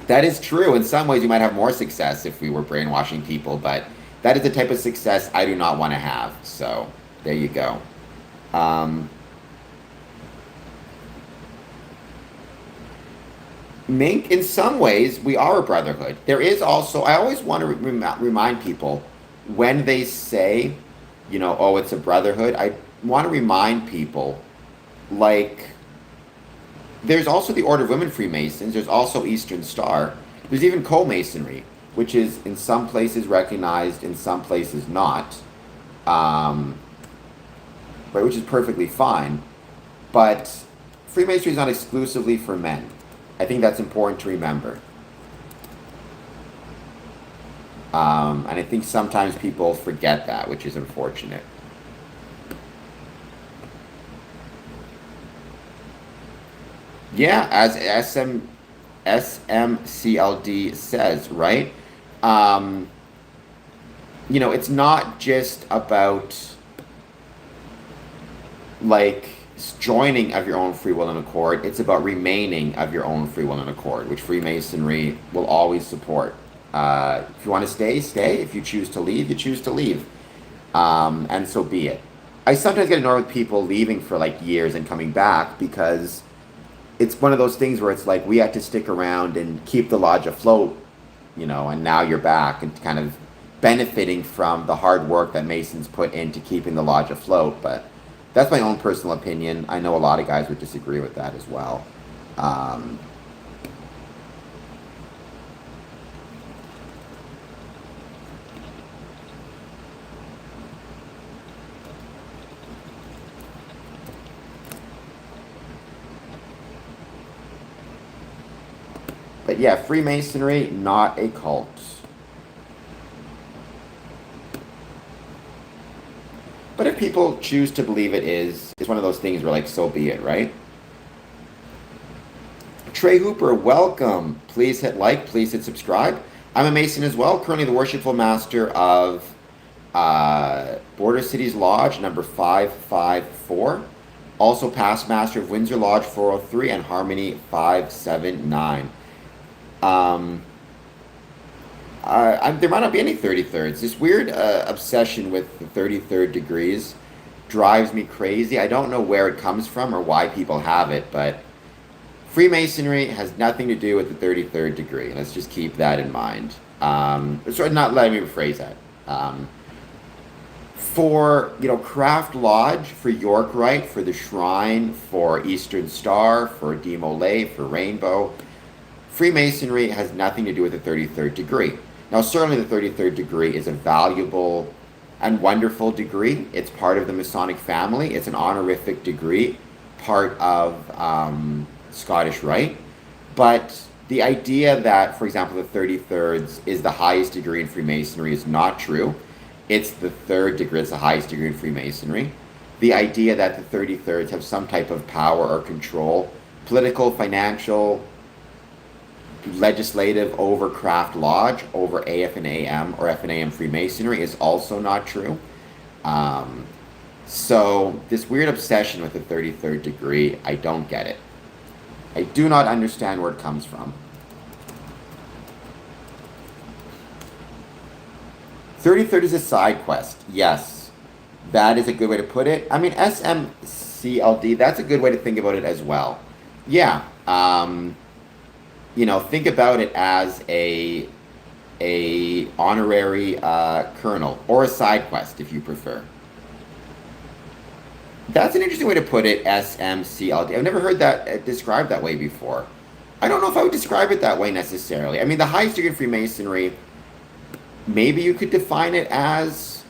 That is true. In some ways, you might have more success if we were brainwashing people, but that is the type of success I do not want to have. So, there you go. Mink, in some ways, we are a brotherhood. There is also, I always want to remind people, when they say, oh, it's a brotherhood, I want to remind people, like, there's also the Order of Women Freemasons, there's also Eastern Star, there's even co-masonry, which is in some places recognized, in some places not, which is perfectly fine. But Freemasonry is not exclusively for men. I think that's important to remember. And I think sometimes people forget that, which is unfortunate. Yeah, as SMCLD says, right? It's not just about, like, joining of your own free will and accord. It's about remaining of your own free will and accord, which Freemasonry will always support. If you want to stay, stay. If you choose to leave, you choose to leave. And so be it. I sometimes get annoyed with people leaving for like years and coming back because it's one of those things where it's like we had to stick around and keep the lodge afloat, and now you're back and kind of benefiting from the hard work that Masons put into keeping the lodge afloat. But that's my own personal opinion. I know a lot of guys would disagree with that as well. Um, but yeah, Freemasonry, not a cult. But if people choose to believe it is, it's one of those things where like, so be it, right? Trey Hooper, welcome. Please hit like, please hit subscribe. I'm a Mason as well, currently the Worshipful Master of Border Cities Lodge, number 554. Also past master of Windsor Lodge 403 and Harmony 579. There might not be any 33rds. This weird obsession with the 33rd degrees drives me crazy. I don't know where it comes from or why people have it, but Freemasonry has nothing to do with the 33rd degree. Let's just keep that in mind. Not letting me rephrase that. For Craft Lodge, for York Rite, for the Shrine, for Eastern Star, for Demolay, for Rainbow, Freemasonry has nothing to do with the 33rd degree. Now, certainly the 33rd degree is a valuable and wonderful degree. It's part of the Masonic family. It's an honorific degree, part of Scottish Rite. But the idea that, for example, the 33rds is the highest degree in Freemasonry is not true. It's the third degree, it's the highest degree in Freemasonry. The idea that the 33rds have some type of power or control, political, financial, legislative, over Craft Lodge, over AF and AM or F and AM Freemasonry is also not true. So this weird obsession with the 33rd degree, I don't get it. I do not understand where it comes from. 33rd is a side quest. Yes, that is a good way to put it. I mean, SMCLD, that's a good way to think about it as well. Yeah, think about it as a honorary colonel or a side quest if you prefer. That's an interesting way to put it, SMCLD. I've never heard that described that way before. I don't know if I would describe it that way necessarily. I mean, the highest degree in Freemasonry, maybe you could define it as,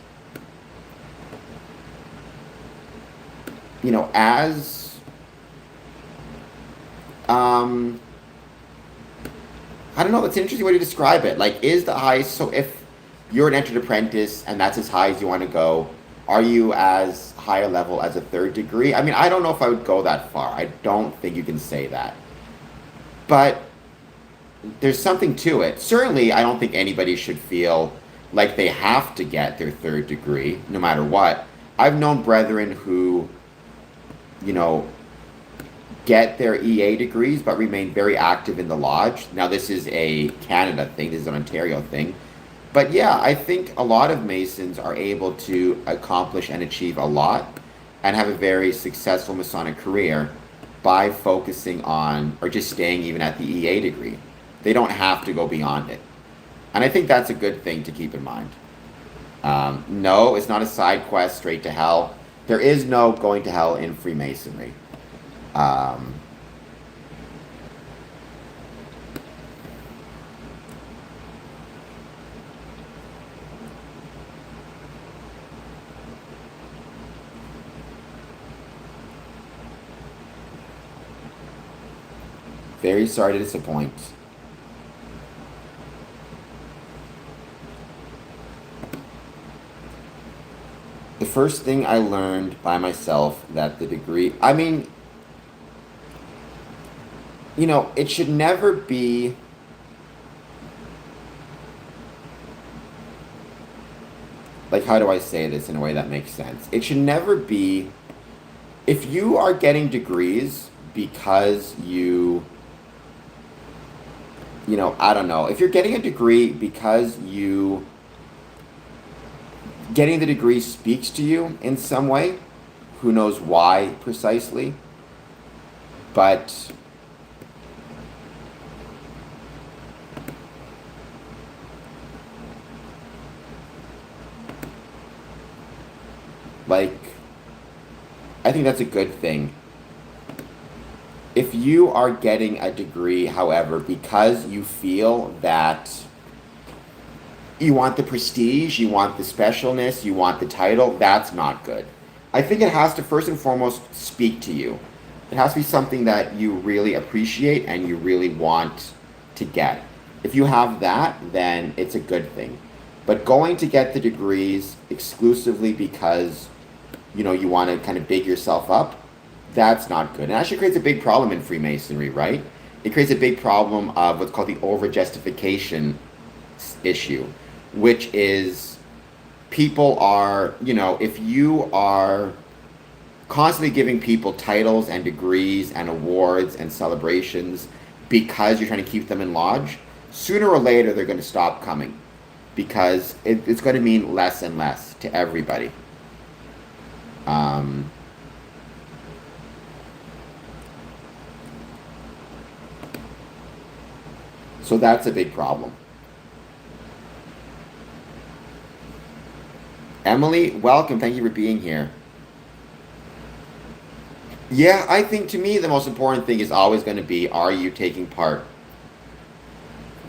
I don't know, that's an interesting way to describe it. Like, is the highest, so if you're an entered apprentice and that's as high as you want to go, are you as higher level as a third degree? I mean, I don't know if I would go that far. I don't think you can say that. But there's something to it. Certainly, I don't think anybody should feel like they have to get their third degree, no matter what. I've known brethren who, get their EA degrees, but remain very active in the lodge. Now, this is a Canada thing. This is an Ontario thing. But yeah, I think a lot of Masons are able to accomplish and achieve a lot and have a very successful Masonic career by focusing on, or just staying even at the EA degree. They don't have to go beyond it. And I think that's a good thing to keep in mind. No, it's not a side quest straight to hell. There is no going to hell in Freemasonry. Very sorry to disappoint. The first thing I learned by myself that the degree, I mean, it should never be, like, how do I say this in a way that makes sense? It should never be, if you are getting degrees because you I don't know. If you're getting a degree because getting the degree speaks to you in some way, who knows why precisely, but like, I think that's a good thing. If you are getting a degree, however, because you feel that you want the prestige, you want the specialness, you want the title, that's not good. I think it has to first and foremost speak to you. It has to be something that you really appreciate and you really want to get. If you have that, then it's a good thing. But going to get the degrees exclusively because you want to kind of big yourself up, that's not good. It actually creates a big problem in Freemasonry, right? It creates a big problem of what's called the over-justification issue, which is people are, if you are constantly giving people titles and degrees and awards and celebrations because you're trying to keep them in lodge, sooner or later they're going to stop coming because it's going to mean less and less to everybody. So that's a big problem. Emily, welcome. Thank you for being here. Yeah, I think to me the most important thing is always going to be, are you taking part?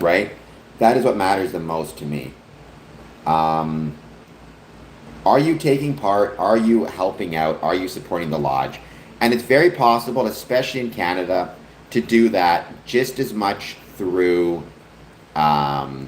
Right? That is what matters the most to me. Are you taking part? Are you helping out? Are you supporting the lodge? And it's very possible, especially in Canada, to do that just as much through, the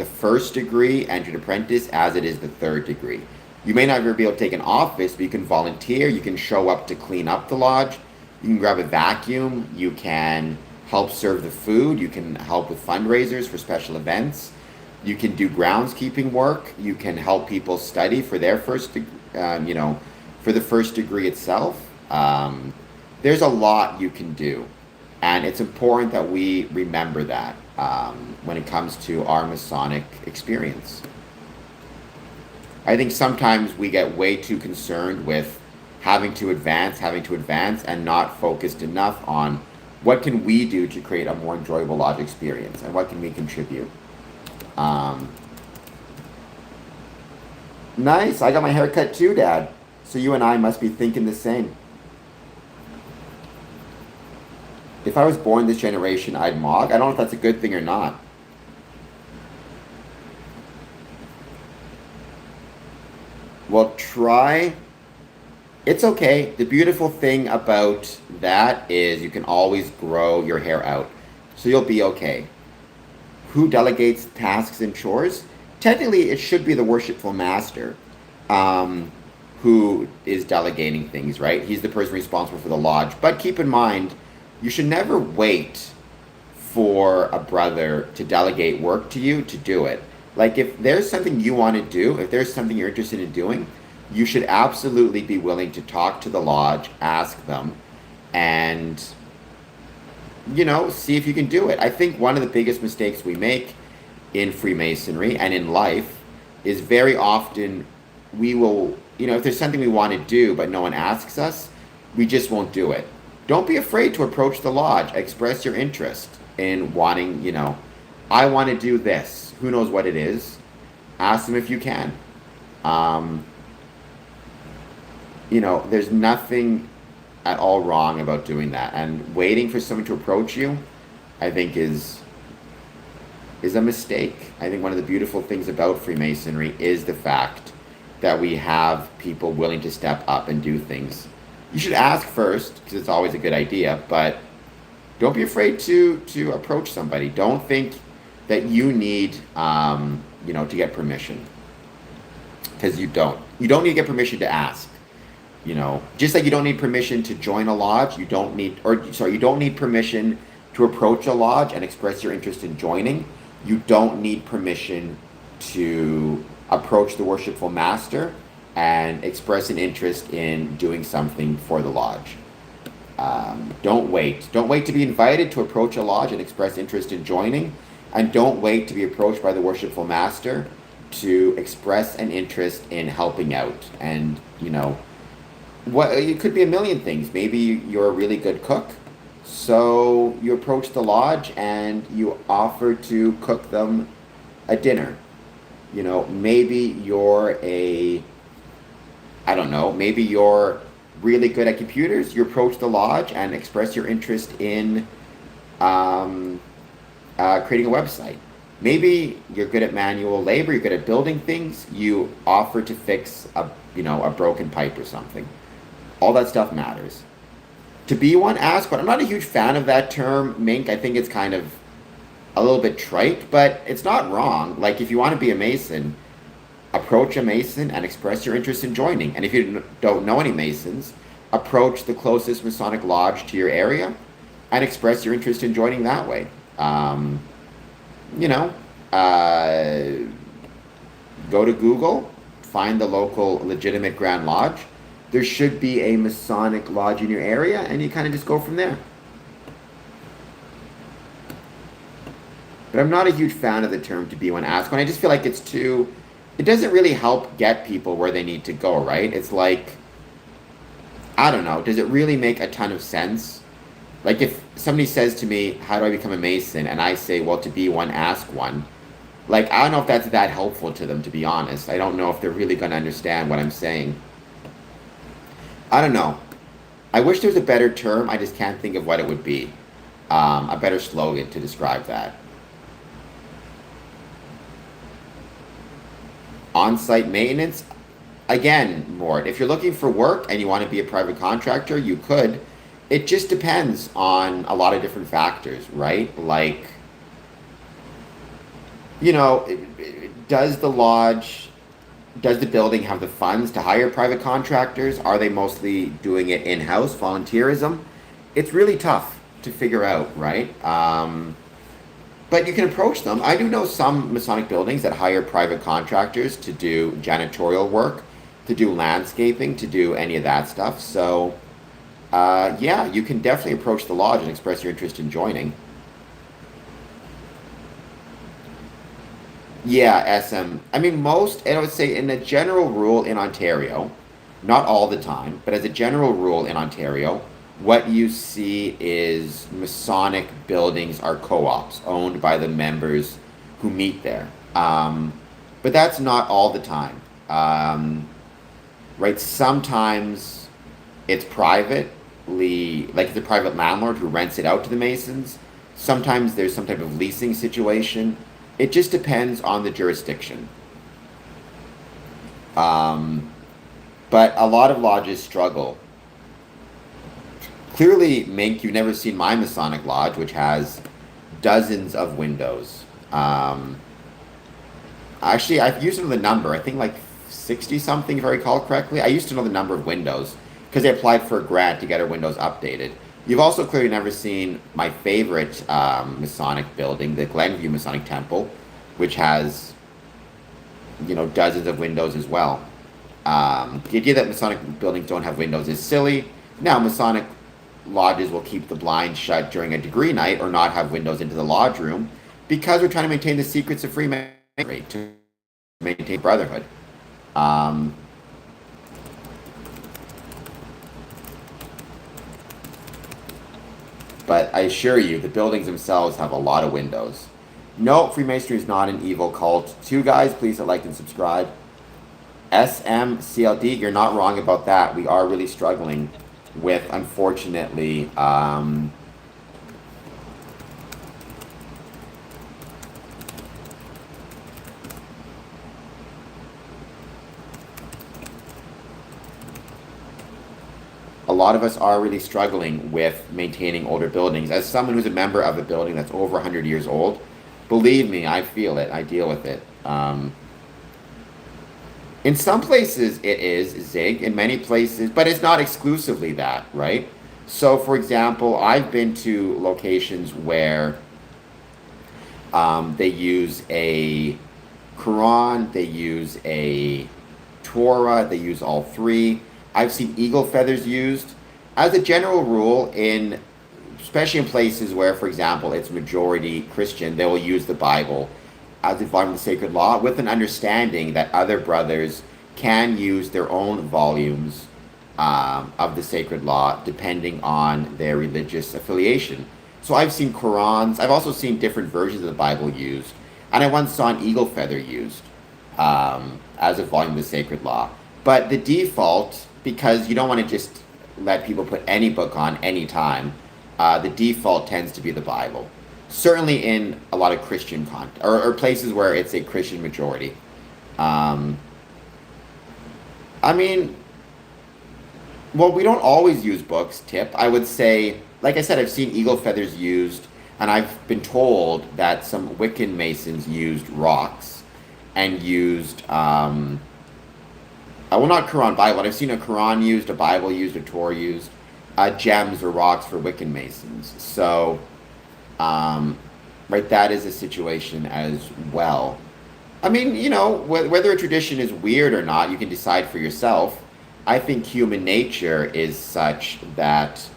first degree, entered apprentice, as it is the third degree. You may not ever be able to take an office, but you can volunteer. You can show up to clean up the lodge. You can grab a vacuum. You can help serve the food. You can help with fundraisers for special events. You can do groundskeeping work. You can help people study for their for the first degree itself. There's a lot you can do. And it's important that we remember that when it comes to our Masonic experience. I think sometimes we get way too concerned with having to advance, and not focused enough on what can we do to create a more enjoyable lodge experience and what can we contribute. Nice. I got my hair cut too, Dad. So you and I must be thinking the same. If I was born this generation, I'd mog. I don't know if that's a good thing or not. Well, try. It's okay. The beautiful thing about that is you can always grow your hair out. So you'll be okay. Who delegates tasks and chores? Technically, it should be the worshipful master who is delegating things, right? He's the person responsible for the lodge. But keep in mind, you should never wait for a brother to delegate work to you to do it. Like, if there's something you want to do, if there's something you're interested in doing, you should absolutely be willing to talk to the lodge, ask them, and, see if you can do it. I think one of the biggest mistakes we make in Freemasonry and in life is very often we will, if there's something we want to do but no one asks us, we just won't do it. Don't be afraid to approach the lodge. Express your interest in wanting, I want to do this. Who knows what it is? Ask them if you can. There's nothing at all wrong about doing that. And waiting for someone to approach you, I think is a mistake. I think one of the beautiful things about Freemasonry is the fact that we have people willing to step up and do things. You should ask first, because it's always a good idea, but don't be afraid to approach somebody. Don't think that you need, to get permission, because you don't. You don't need to get permission to ask. Just like you don't need permission to join a lodge, you don't need permission to approach a lodge and express your interest in joining. You don't need permission to approach the worshipful master and express an interest in doing something for the lodge. Don't wait. Don't wait to be invited to approach a lodge and express interest in joining. And don't wait to be approached by the worshipful master to express an interest in helping out. And, what it could be a million things. Maybe you're a really good cook. So you approach the lodge and you offer to cook them a dinner. Maybe I don't know, maybe you're really good at computers. You approach the lodge and express your interest in um, creating a website. Maybe you're good at manual labor. You're good at building things. You offer to fix a broken pipe or something. All that stuff matters. To be one, ask one. I'm not a huge fan of that term, Mink. I think it's kind of a little bit trite, but it's not wrong. Like, if you want to be a Mason, approach a Mason and express your interest in joining. And if you don't know any Masons, approach the closest Masonic lodge to your area and express your interest in joining that way. Um, you know, uh, Go to Google, find the local legitimate Grand Lodge. There should be a Masonic lodge in your area, and you kind of just go from there. But I'm not a huge fan of the term to be one ask one. I just feel like it doesn't really help get people where they need to go, right? It's like, I don't know, does it really make a ton of sense? Like, if somebody says to me, how do I become a Mason? And I say, well, to be one, ask one. Like, I don't know if that's that helpful to them, to be honest. I don't know if they're really going to understand what I'm saying. I don't know. I wish there was a better term. I just can't think of what it would be. A better slogan to describe that. On-site maintenance. Again, Mort, if you're looking for work and you want to be a private contractor, you could. It just depends on a lot of different factors, right? Like, does the lodge, does the building have the funds to hire private contractors? Are they mostly doing it in-house, volunteerism? It's really tough to figure out, right? But you can approach them. I do know some Masonic buildings that hire private contractors to do janitorial work, to do landscaping, to do any of that stuff. So, yeah, you can definitely approach the lodge and express your interest in joining. Yeah, SM. I mean, and I would say in a general rule in Ontario, not all the time, but as a general rule in Ontario, what you see is Masonic buildings are co-ops owned by the members who meet there. But that's not all the time. Right? Sometimes it's privately, like it's a private landlord who rents it out to the Masons. Sometimes there's some type of leasing situation. It just depends on the jurisdiction. Um, but a lot of lodges struggle. Clearly, Mink, you've never seen my Masonic lodge, which has dozens of windows. Actually, I've used to know the number. I think like 60 something, if I recall correctly. I used to know the number of windows because I applied for a grant to get our windows updated. You've also clearly never seen my favorite Masonic building, the Glenview Masonic Temple, which has, dozens of windows as well. The idea that Masonic buildings don't have windows is silly. Now, Masonic lodges will keep the blinds shut during a degree night or not have windows into the lodge room because we're trying to maintain the secrets of Freemasonry, to maintain brotherhood. Um, but I assure you, the buildings themselves have a lot of windows. No, Freemasonry is not an evil cult. Two guys, please hit like and subscribe. SMCLD, you're not wrong about that. We are really struggling with, unfortunately, a lot of us are really struggling with maintaining older buildings. As someone who's a member of a building that's over 100 years old, believe me, I feel it. I deal with it. In some places, it is Zig. In many places, but it's not exclusively that, right? So, for example, I've been to locations where they use a Quran, they use a Torah, they use all three. I've seen eagle feathers used. as a general rule, in especially in places where, for example, it's majority Christian, they will use the Bible as a volume of the sacred law with an understanding that other brothers can use their own volumes of the sacred law depending on their religious affiliation. So I've seen Qurans, I've also seen different versions of the Bible used, and I once saw an eagle feather used as a volume of the sacred law. But the default, because you don't want to just let people put any book on any time, the default tends to be the Bible. Certainly in a lot of Christian content, or places where it's a Christian majority. Um, I mean, well, we don't always use books, Tip. I would say, like I said, I've seen eagle feathers used, and I've been told that some Wiccan Masons used rocks and used, well, not Quran, Bible, but I've seen a Quran used, a Bible used, a Torah used, gems or rocks for Wiccan Masons. So, right, that is a situation as well. I mean, whether a tradition is weird or not, you can decide for yourself. I think human nature is such that,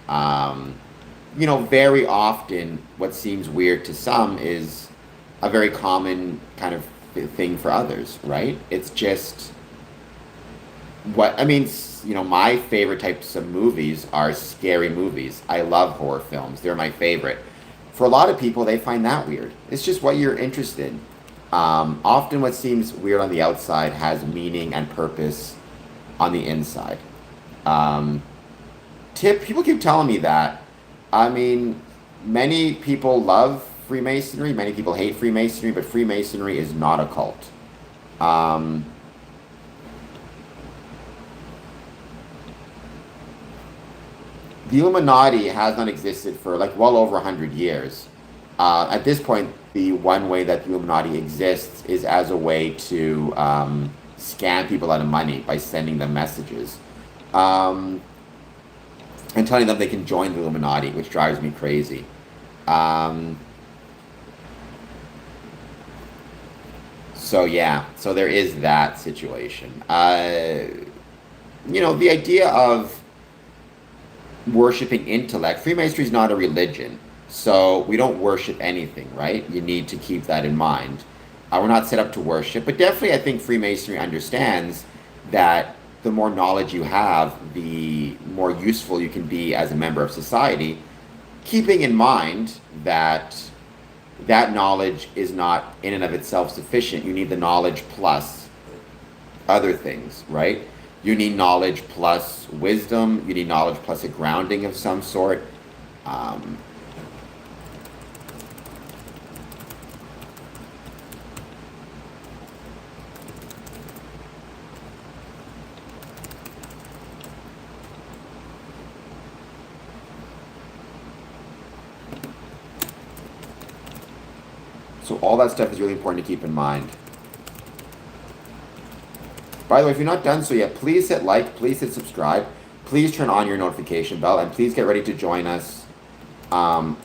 very often what seems weird to some is a very common kind of thing for others, right? It's just my favorite types of movies are scary movies. I love horror films. They're my favorite. For a lot of people, they find that weird. It's just what you're interested in. Often what seems weird on the outside has meaning and purpose on the inside. Um, People keep telling me that. I mean, many people love Freemasonry, many people hate Freemasonry, but Freemasonry is not a cult. Um, the Illuminati has not existed for like well over 100 years. At this point, the one way that the Illuminati exists is as a way to scam people out of money by sending them messages. Um, and telling them they can join the Illuminati, which drives me crazy. Um, so yeah, so there is that situation. The idea of worshiping intellect, Freemasonry is not a religion, so we don't worship anything, right? You need to keep that in mind. We're not set up to worship, but definitely I think Freemasonry understands that the more knowledge you have, the more useful you can be as a member of society, keeping in mind that that knowledge is not in and of itself sufficient. You need the knowledge plus other things, right? You need knowledge plus wisdom. You need knowledge plus a grounding of some sort. Um, so all that stuff is really important to keep in mind. By the way, if you're not done so yet, please hit like, please hit subscribe, please turn on your notification bell, and please get ready to join us on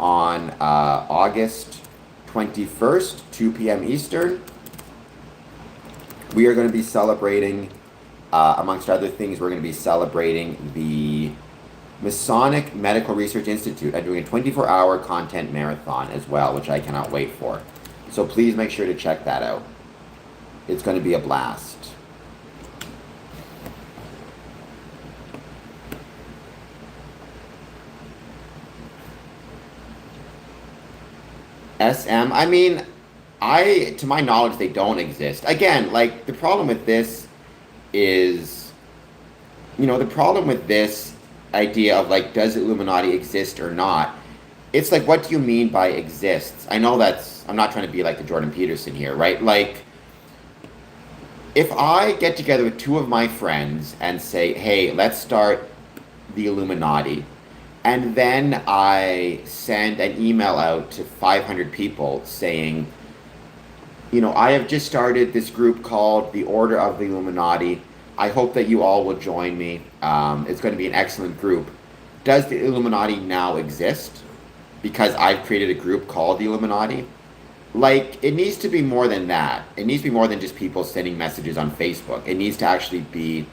August 21st, 2 p.m. Eastern. We are going to be celebrating, amongst other things, we're going to be celebrating the Masonic Medical Research Institute and doing a 24-hour content marathon as well, which I cannot wait for. So please make sure to check that out. It's going to be a blast. SM, I mean, to my knowledge, they don't exist. Again, like, the problem with this is, the problem with this idea of, like, does Illuminati exist or not? It's like, what do you mean by exists? I know I'm not trying to be like the Jordan Peterson here, right? Like, if I get together with two of my friends and say, hey, let's start the Illuminati, and then I send an email out to 500 people saying, I have just started this group called the Order of the Illuminati. I hope that you all will join me. It's going to be an excellent group. Does the Illuminati now exist? Because I've created a group called the Illuminati? Like, it needs to be more than that. It needs to be more than just people sending messages on Facebook. It needs to actually be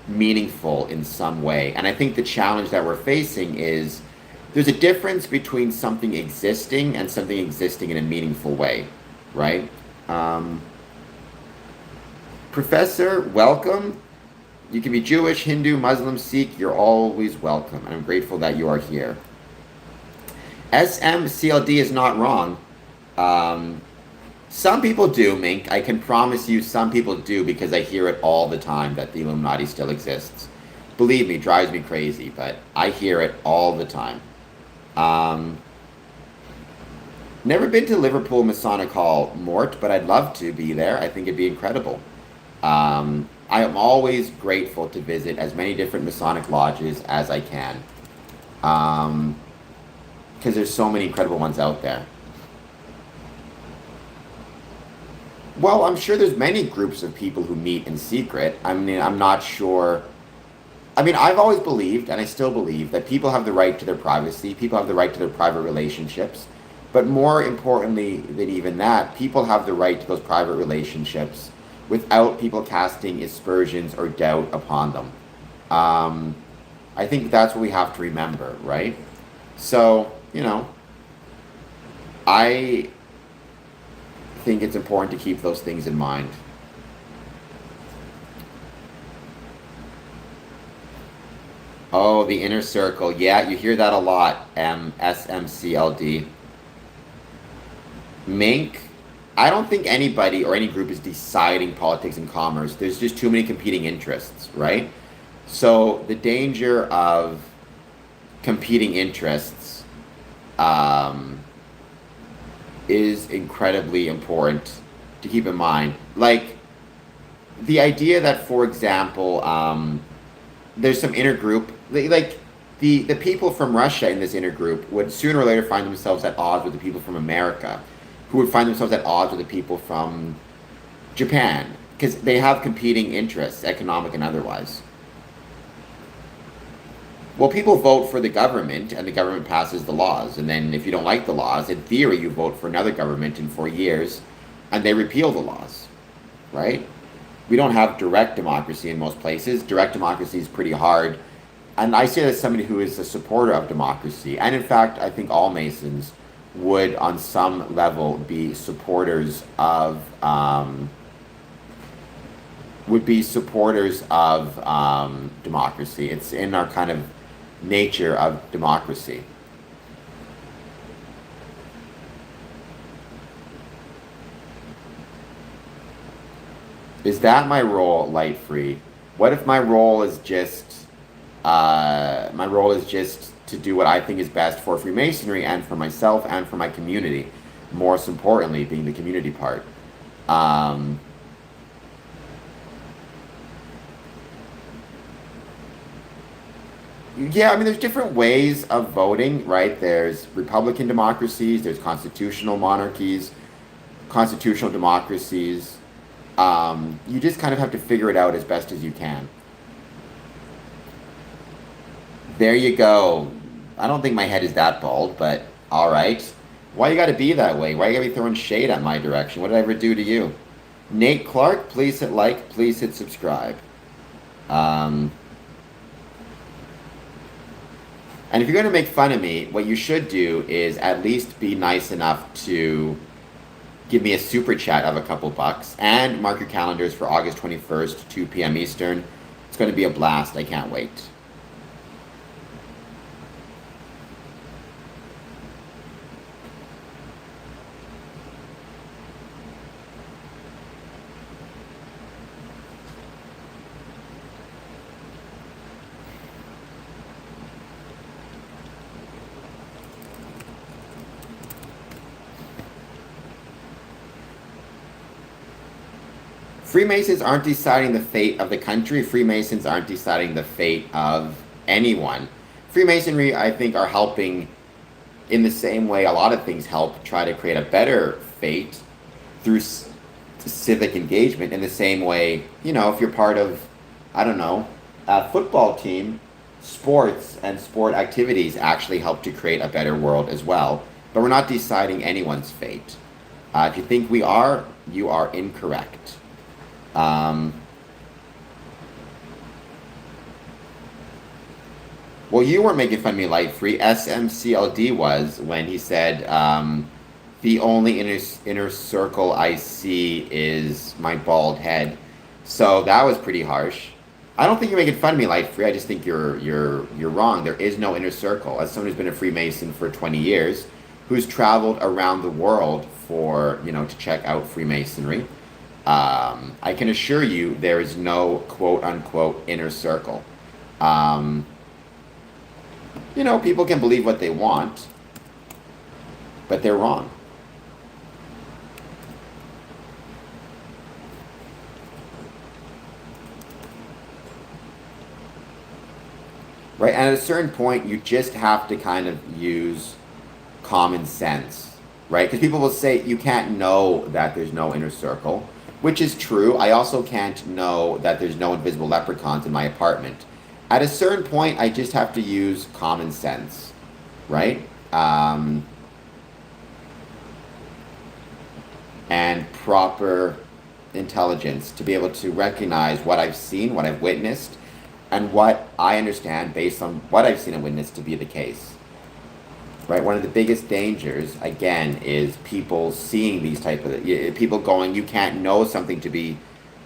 meaningful in some way. And I think the challenge that we're facing is there's a difference between something existing and something existing in a meaningful way, right? Um, Professor, welcome. You can be Jewish, Hindu, Muslim, Sikh. You're always welcome. And I'm grateful that you are here. SMCLD is not wrong. Um, some people do, Mink. I can promise you some people do because I hear it all the time that the Illuminati still exists. Believe me, it drives me crazy, but I hear it all the time. Um, Never been to Liverpool Masonic Hall, Mort, but I'd love to be there. I think it'd be incredible. I am always grateful to visit as many different Masonic lodges as I can. Because there's so many incredible ones out there. Well, I'm sure there's many groups of people who meet in secret. I mean, I'm not sure. I mean, I've always believed, and I still believe, that people have the right to their privacy, people have the right to their private relationships. But more importantly than even that, people have the right to those private relationships without people casting aspersions or doubt upon them. Um, I think that's what we have to remember, right? So, I think it's important to keep those things in mind. Oh, the inner circle. Yeah, you hear that a lot. SMCLD. Mink. I don't think anybody or any group is deciding politics and commerce. There's just too many competing interests, right? So the danger of competing interests um, is incredibly important to keep in mind. Like the idea that, for example, there's some inner group, like the people from Russia in this inner group would sooner or later find themselves at odds with the people from America, who would find themselves at odds with the people from Japan, because they have competing interests, economic and otherwise. Well, people vote for the government, and the government passes the laws. And then, if you don't like the laws, in theory, you vote for another government in 4 years, and they repeal the laws, right? We don't have direct democracy in most places. Direct democracy is pretty hard. And I say that as somebody who is a supporter of democracy. And in fact, I think all Masons would, on some level, be supporters of democracy. It's in our kind of nature of democracy. Is that my role, light free? What if my role is just to do what I think is best for Freemasonry and for myself and for my community. Most importantly, being the community part. Um, yeah, I mean, there's different ways of voting, right? There's Republican democracies, there's constitutional monarchies, constitutional democracies. You just kind of have to figure it out as best as you can. There you go. I don't think my head is that bald, but all right. Why you got to be that way? Why you got to be throwing shade at my direction? What did I ever do to you? Nate Clark, please hit like, please hit subscribe. Um, and if you're going to make fun of me, what you should do is at least be nice enough to give me a super chat of a couple bucks and mark your calendars for August 21st, 2 p.m. Eastern. It's going to be a blast. I can't wait. Freemasons aren't deciding the fate of the country. Freemasons aren't deciding the fate of anyone. Freemasonry, I think, are helping in the same way a lot of things help try to create a better fate through civic engagement. In the same way, if you're part of, I don't know, a football team, sports and sport activities actually help to create a better world as well. But we're not deciding anyone's fate. If you think we are, you are incorrect. Um, Well, you weren't making fun of me, Light Free. SMCLD was when he said, the only inner circle I see is my bald head. So that was pretty harsh. I don't think you're making fun of me, Light Free. I just think you're wrong. There is no inner circle. As someone who's been a Freemason for 20 years, who's traveled around the world for, to check out Freemasonry, I can assure you there is no quote unquote inner circle. Um, People can believe what they want, but they're wrong. Right? And at a certain point, you just have to kind of use common sense, right? Because people will say you can't know that there's no inner circle, which is true. I also can't know that there's no invisible leprechauns in my apartment. At a certain point, I just have to use common sense, right? And proper intelligence to be able to recognize what I've seen, what I've witnessed, and what I understand based on what I've seen and witnessed to be the case. Right? One of the biggest dangers, again, is people seeing these type of people going, you can't know something to be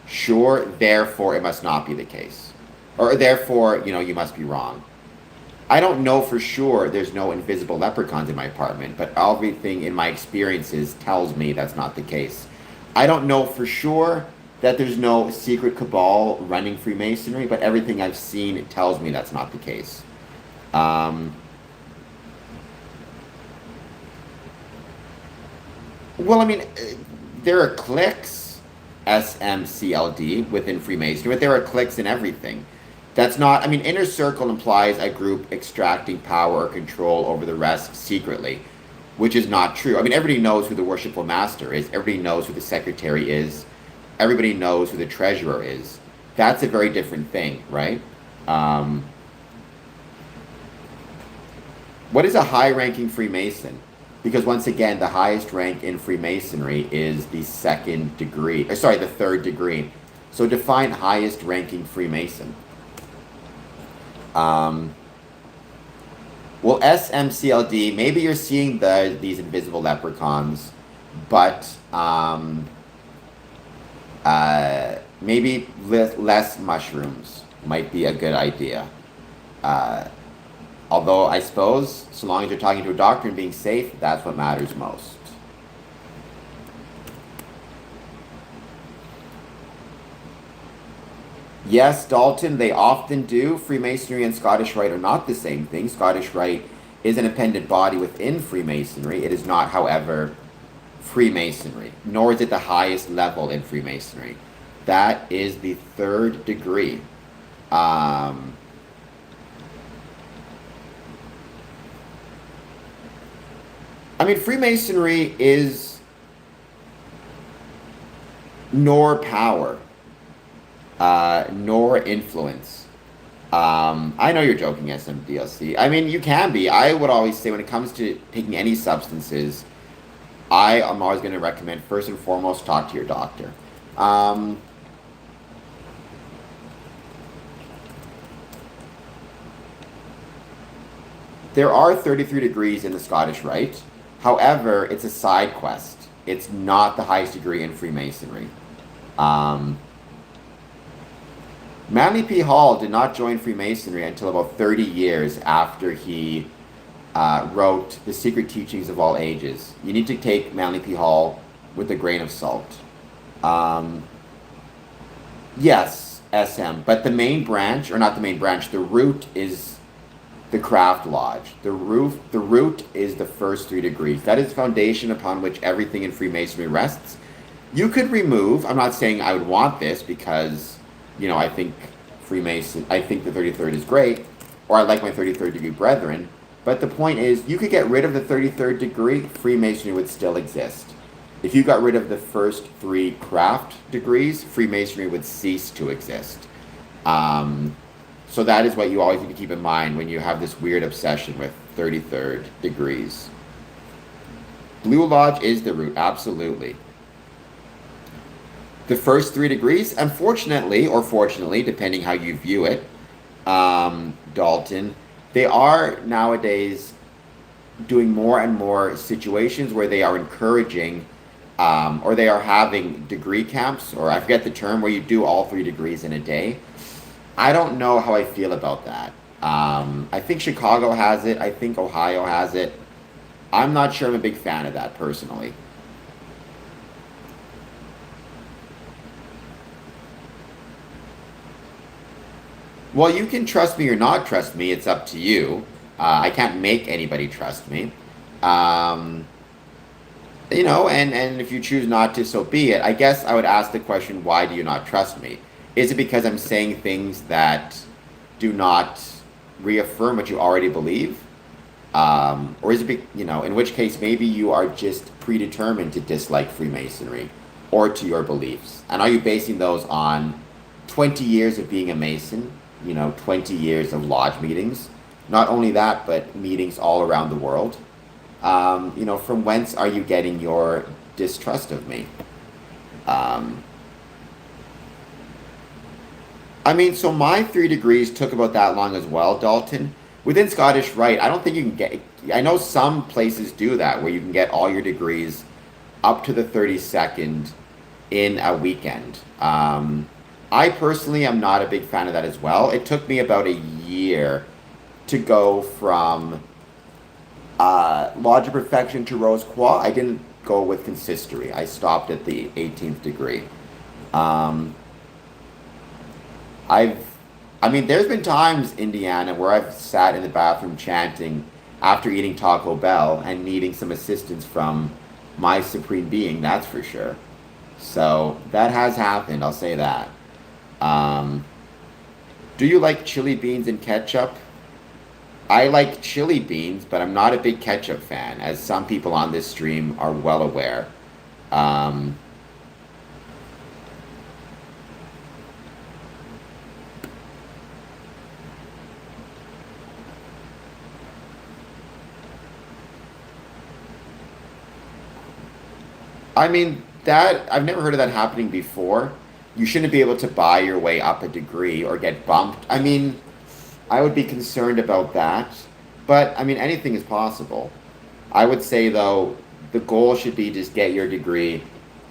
sure, therefore it must not be the case, or therefore you must be wrong. I don't know for sure there's no invisible leprechauns in my apartment, but everything in my experiences tells me that's not the case. I don't know for sure that there's no secret cabal running Freemasonry, but everything I've seen tells me that's not the case. Um, well, I mean, there are cliques, SMCLD, within Freemasonry, but there are cliques in everything. That's not, I mean, inner circle implies a group extracting power or control over the rest secretly, which is not true. I mean, everybody knows who the worshipful master is, everybody knows who the secretary is, everybody knows who the treasurer is. That's a very different thing, right? What is a high-ranking Freemason? Because once again, the highest rank in Freemasonry is the the third degree. So define highest ranking Freemason. Well, SMCLD, maybe you're seeing these invisible leprechauns, but maybe less mushrooms might be a good idea. Although I suppose, so long as you're talking to a doctor and being safe, that's what matters most. Yes, Dalton, they often do. Freemasonry and Scottish Rite are not the same thing. Scottish Rite is an independent body within Freemasonry. It is not, however, Freemasonry, nor is it the highest level in Freemasonry. That is the third degree. I mean, Freemasonry is nor power, nor influence. I know you're joking, SMDLC. I mean, you can be. I would always say when it comes to taking any substances, I am always going to recommend, first and foremost, talk to your doctor. There are 33 degrees in the Scottish Rite. However, it's a side quest. It's not the highest degree in Freemasonry. Manly P. Hall did not join Freemasonry until about 30 years after he wrote The Secret Teachings of All Ages. You need to take Manly P. Hall with a grain of salt. Yes, SM, but the main branch, or not the main branch, the root is the Craft Lodge. The root is the first 3 degrees. That is the foundation upon which everything in Freemasonry rests. You could remove, I'm not saying I would want this because, I think I think the 33rd is great, or I like my 33rd degree brethren, but the point is, you could get rid of the 33rd degree, Freemasonry would still exist. If you got rid of the first 3 craft degrees, Freemasonry would cease to exist. So that is what you always need to keep in mind when you have this weird obsession with 33rd degrees. Blue Lodge is the root, absolutely. The first 3 degrees, unfortunately, or fortunately, depending how you view it, Dalton, They are nowadays doing more and more situations where they are encouraging or they are having degree camps, or I forget the term, where you do all 3 degrees in a day. I don't know how I feel about that. I think Chicago has it. I think Ohio has it. I'm not sure I'm a big fan of that personally. Well, you can trust me or not trust me. It's up to you. I can't make anybody trust me. Um, and if you choose not to, so be it. I guess I would ask the question, why do you not trust me? Is it because I'm saying things that do not reaffirm what you already believe? Or is it, in which case maybe you are just predetermined to dislike Freemasonry or to your beliefs? And are you basing those on 20 years of being a Mason, 20 years of lodge meetings? Not only that, but meetings all around the world. From whence are you getting your distrust of me? Um, I mean, so my 3 degrees took about that long as well, Dalton. Within Scottish Rite, I don't think you can get. I know some places do that where you can get all your degrees up to the 32nd in a weekend. I personally am not a big fan of that as well. It took me about a year to go from Lodge of Perfection to Rose Croix. I didn't go with consistory. I stopped at the 18th degree. Um, I've, I mean, there's been times, Indiana, where I've sat in the bathroom chanting after eating Taco Bell and needing some assistance from my supreme being, that's for sure. So that has happened, I'll say that. Um, do you like chili beans and ketchup? I like chili beans, but I'm not a big ketchup fan, as some people on this stream are well aware. Um, I mean, that I've never heard of that happening before. You shouldn't be able to buy your way up a degree or get bumped. I mean, I would be concerned about that, but I mean, anything is possible. I would say though, the goal should be just get your degree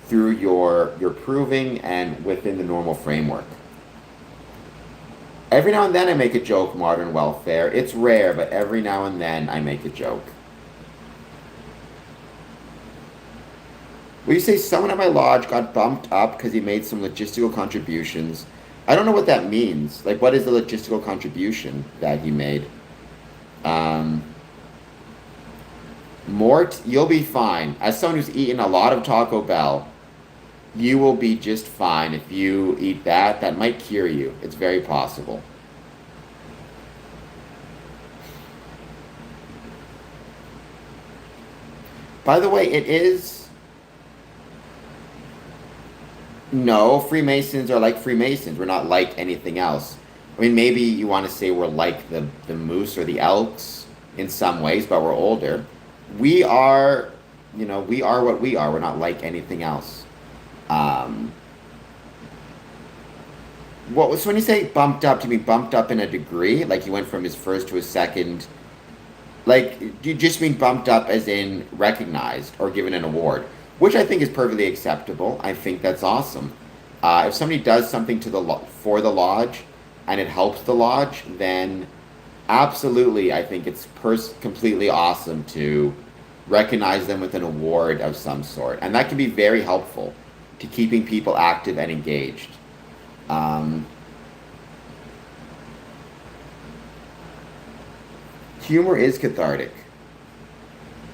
through your proving and within the normal framework. Every now and then I make a joke, modern welfare. It's rare, but every now and then I make a joke. Well, you say someone at my lodge got bumped up because he made some logistical contributions. I don't know what that means. Like, what is the logistical contribution that he made? Um, Mort, you'll be fine. As someone who's eaten a lot of Taco Bell, you will be just fine if you eat that. That might cure you. It's very possible. By the way, it is. No, Freemasons are like Freemasons. We're not like anything else. I mean, maybe you want to say we're like the moose or the elks in some ways, but we're older. We are, we are what we are. We're not like anything else. Um, what was when you say bumped up? Do you mean bumped up in a degree? Like he went from his first to his second? Like, do you just mean bumped up as in recognized or given an award? Which I think is perfectly acceptable. I think that's awesome. If somebody does something to for the lodge and it helps the lodge, then absolutely, I think it's completely awesome to recognize them with an award of some sort, and that can be very helpful to keeping people active and engaged. Um, Humor is cathartic.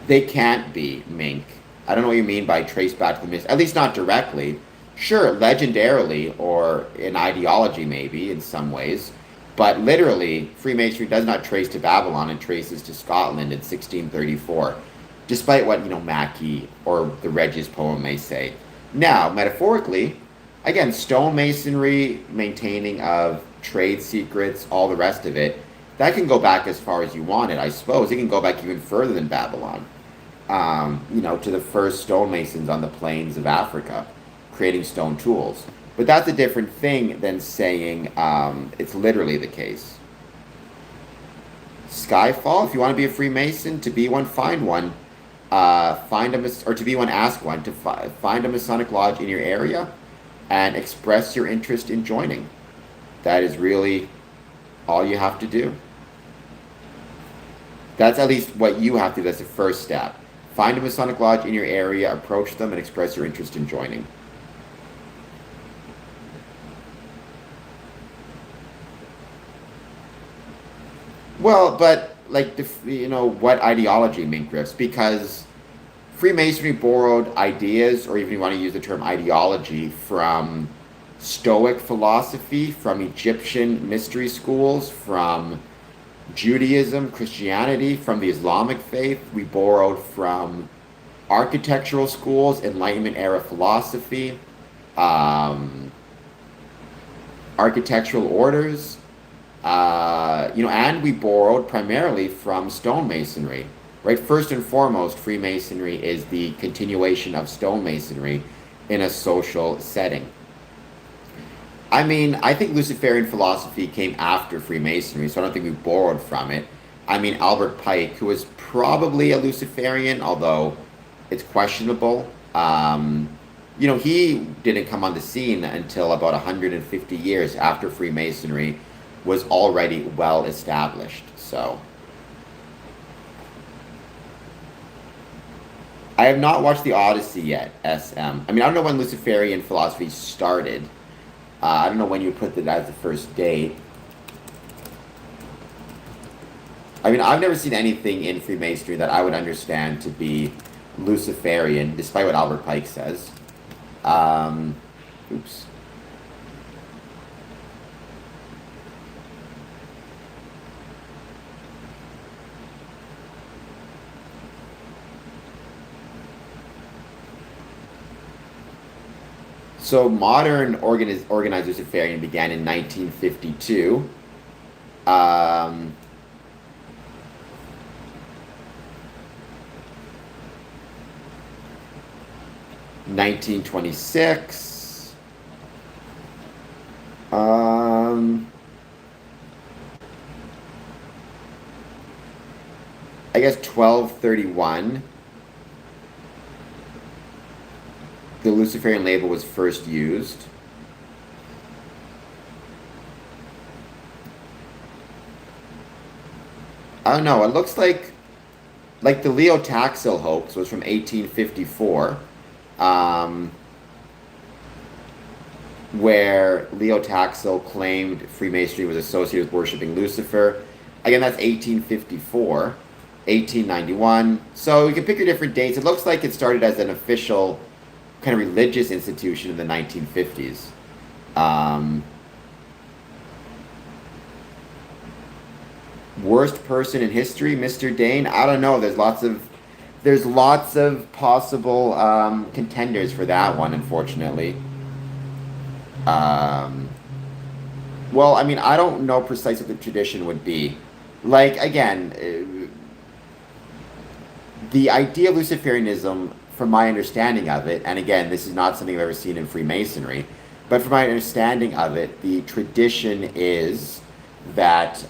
They can't be, Mink. I don't know what you mean by trace back to the myth. At least not directly. Sure, legendarily or in ideology maybe in some ways, but literally Freemasonry does not trace to Babylon and traces to Scotland in 1634, despite what Mackey or the Regis poem may say. Now, metaphorically, again, stonemasonry, maintaining of trade secrets, all the rest of it, that can go back as far as you want it, I suppose. It can go back even further than Babylon. To the first stonemasons on the plains of Africa, creating stone tools. But that's a different thing than saying it's literally the case. Skyfall. If you want to be a Freemason, to be one, find one. Or to be one, ask one. To find a Masonic lodge in your area and express your interest in joining. That is really all you have to do. That's at least what you have to do. That's the first step. Find a Masonic lodge in your area, approach them, and express your interest in joining. Well, but like, what ideology, Mink Griffs? Because Freemasonry borrowed ideas, or even you want to use the term ideology, from Stoic philosophy, from Egyptian mystery schools, from Judaism, Christianity, from the Islamic faith. We borrowed from architectural schools, Enlightenment era philosophy, um, architectural orders, and we borrowed primarily from stonemasonry. Right, first and foremost, Freemasonry is the continuation of stonemasonry in a social setting. I mean, I think Luciferian philosophy came after Freemasonry, so I don't think we borrowed from it. I mean, Albert Pike, who was probably a Luciferian, although it's questionable, he didn't come on the scene until about 150 years after Freemasonry was already well established. So, I have not watched the Odyssey yet, SM. I mean, I don't know when Luciferian philosophy started. I don't know when you put that as the first date. I mean, I've never seen anything in Freemasonry that I would understand to be Luciferian, despite what Albert Pike says. Oops. So modern organized Luciferian began in 1952. Um, 1926. I guess 1231. The Luciferian label was first used. I don't know. It looks like the Leo Taxil hoax was from 1854, where Leo Taxil claimed Freemasonry was associated with worshiping Lucifer. Again, that's 1854, 1891. So you can pick your different dates. It looks like it started as an official kind of religious institution in the 1950s. Worst person in history, Mr. Dane? I don't know. There's lots of possible contenders for that one, unfortunately. Um, well, I mean, I don't know precisely what the tradition would be. Like, again, the idea of Luciferianism, from my understanding of it, and again, this is not something I've ever seen in Freemasonry, but from my understanding of it, the tradition is that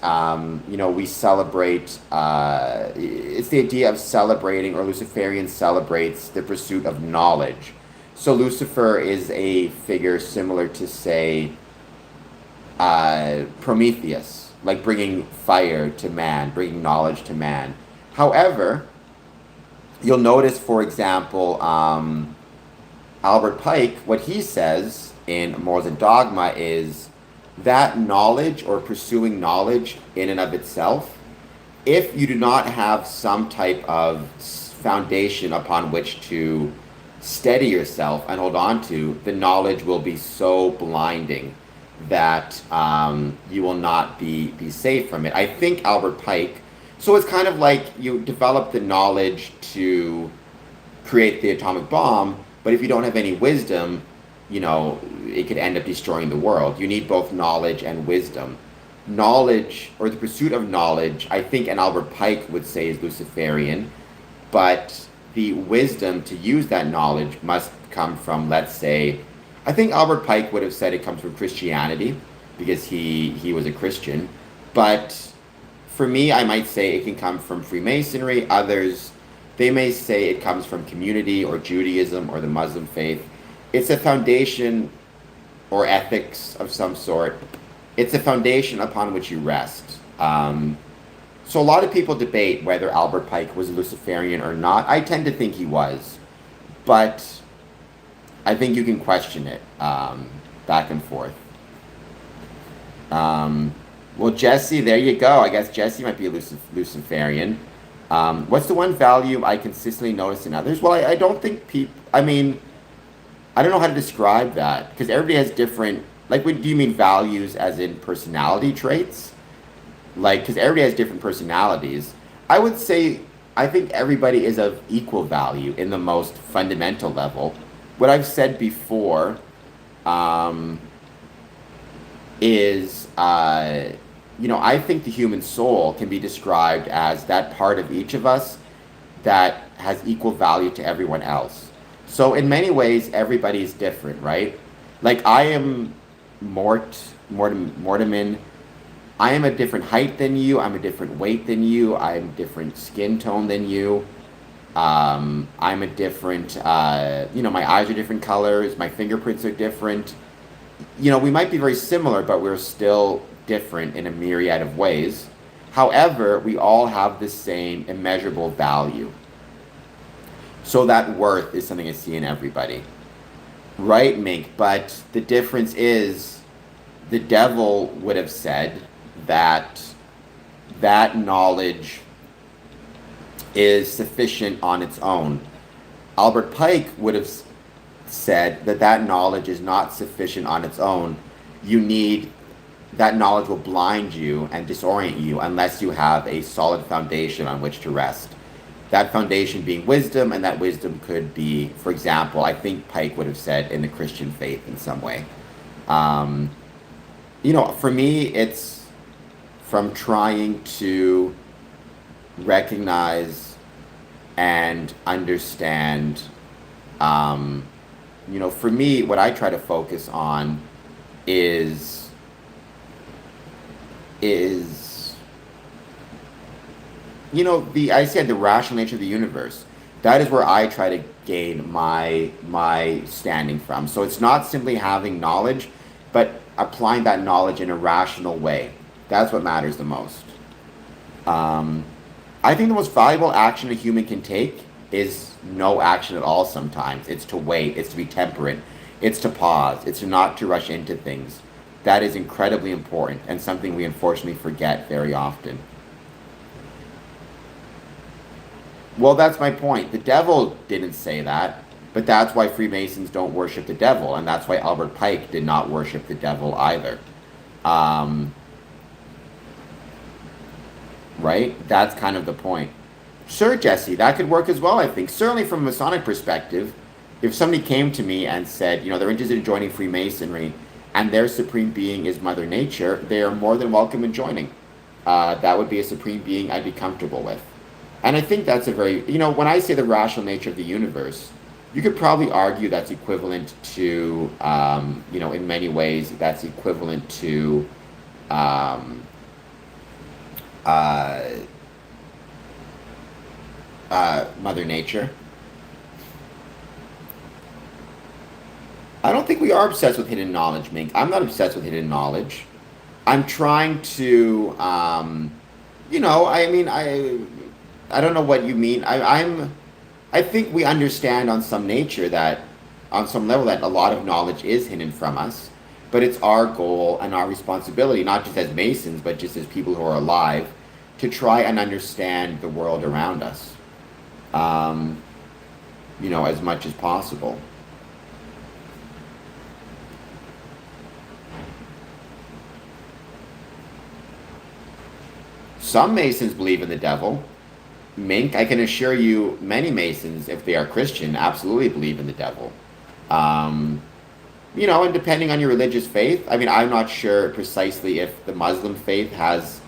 we celebrate. It's the idea of celebrating, or Luciferian celebrates the pursuit of knowledge. So Lucifer is a figure similar to, say, Prometheus, like bringing fire to man, bringing knowledge to man. However, you'll notice, for example, Albert Pike, what he says in Morals and Dogma is that knowledge, or pursuing knowledge in and of itself, if you do not have some type of foundation upon which to steady yourself and hold on to, the knowledge will be so blinding that you will not be safe from it. I think Albert Pike, so it's kind of like you develop the knowledge to create the atomic bomb, but if you don't have any wisdom, it could end up destroying the world. You need both knowledge and wisdom. Knowledge, or the pursuit of knowledge, I think, and Albert Pike would say, is Luciferian, but the wisdom to use that knowledge must come from, let's say, I think Albert Pike would have said it comes from Christianity, because he was a Christian, but For me, I might say it can come from Freemasonry. Others, they may say it comes from community or Judaism or the Muslim faith. It's a foundation or ethics of some sort. It's a foundation upon which you rest. So a lot of people debate whether Albert Pike was a Luciferian or not. I tend to think he was, but I think you can question it back and forth. Well, Jesse, there you go. I guess Jesse might be a Luciferian. What's the one value I consistently notice in others? Well, I don't think people, I mean, I don't know how to describe that because everybody has different, like, what do you mean values as in personality traits? Like, because everybody has different personalities. I would say, I think everybody is of equal value in the most fundamental level. What I've said before is, I think the human soul can be described as that part of each of us that has equal value to everyone else. So in many ways, everybody is different, right? Like I am Mortimer. I am a different height than you. I'm a different weight than you. I'm different skin tone than you. I'm a different, my eyes are different colors. My fingerprints are different. We might be very similar, but we're still different in a myriad of ways. However, we all have the same immeasurable value. So that worth is something I see in everybody. Right, Mink? But the difference is the devil would have said that knowledge is sufficient on its own. Albert Pike would have said that knowledge is not sufficient on its own. That knowledge will blind you and disorient you unless you have a solid foundation on which to rest. That foundation being wisdom, and that wisdom could be, for example, I think Pike would have said in the Christian faith in some way. For me, it's from trying to recognize and understand. For me, what I try to focus on is I said the rational nature of the universe. That is where I try to gain my standing from. So it's not simply having knowledge, but applying that knowledge in a rational way. That's what matters the most. I think the most valuable action a human can take is no action at all sometimes. It's to wait. It's to be temperate. It's to pause. It's not to rush into things. That is incredibly important and something we unfortunately forget very often. Well, that's my point. The devil didn't say that, but that's why Freemasons don't worship the devil, and that's why Albert Pike did not worship the devil either. Right? That's kind of the point. Sure, Jesse, that could work as well, I think. Certainly from a Masonic perspective, if somebody came to me and said, they're interested in joining Freemasonry, and their supreme being is Mother Nature, they are more than welcome in joining. That would be a supreme being I'd be comfortable with. And I think that's a very, when I say the rational nature of the universe, you could probably argue that's equivalent to, in many ways, that's equivalent to Mother Nature. I don't think we are obsessed with hidden knowledge, Mink. I'm not obsessed with hidden knowledge. I'm trying to, I don't know what you mean. I think we understand on some nature that, on some level, that a lot of knowledge is hidden from us, but it's our goal and our responsibility, not just as Masons, but just as people who are alive, to try and understand the world around us, as much as possible. Some Masons believe in the devil. Mink, I can assure you, many Masons, if they are Christian, absolutely believe in the devil. And depending on your religious faith, I'm not sure precisely if the Muslim faith has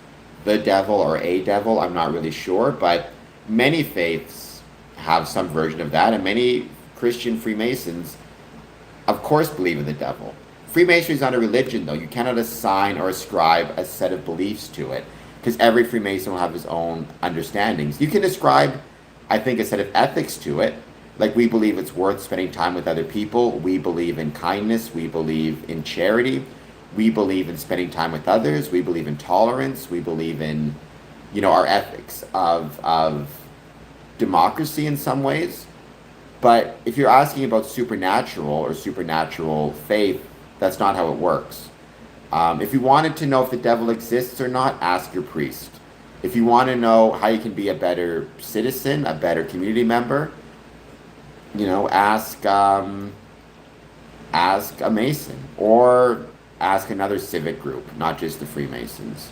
the devil or a devil. I'm not really sure, but many faiths have some version of that, and many Christian Freemasons, of course, believe in the devil. Freemasonry is not a religion, though. You cannot assign or ascribe a set of beliefs to it. because every Freemason will have his own understandings. You can describe, I think, a set of ethics to it. Like, we believe it's worth spending time with other people. We believe in kindness. We believe in charity. We believe in spending time with others. We believe in tolerance. We believe in, our ethics of democracy in some ways. But if you're asking about supernatural or supernatural faith, that's not how it works. If you wanted to know if the devil exists or not, ask your priest. If you want to know how you can be a better citizen, a better community member, ask a Mason, or ask another civic group, not just the Freemasons.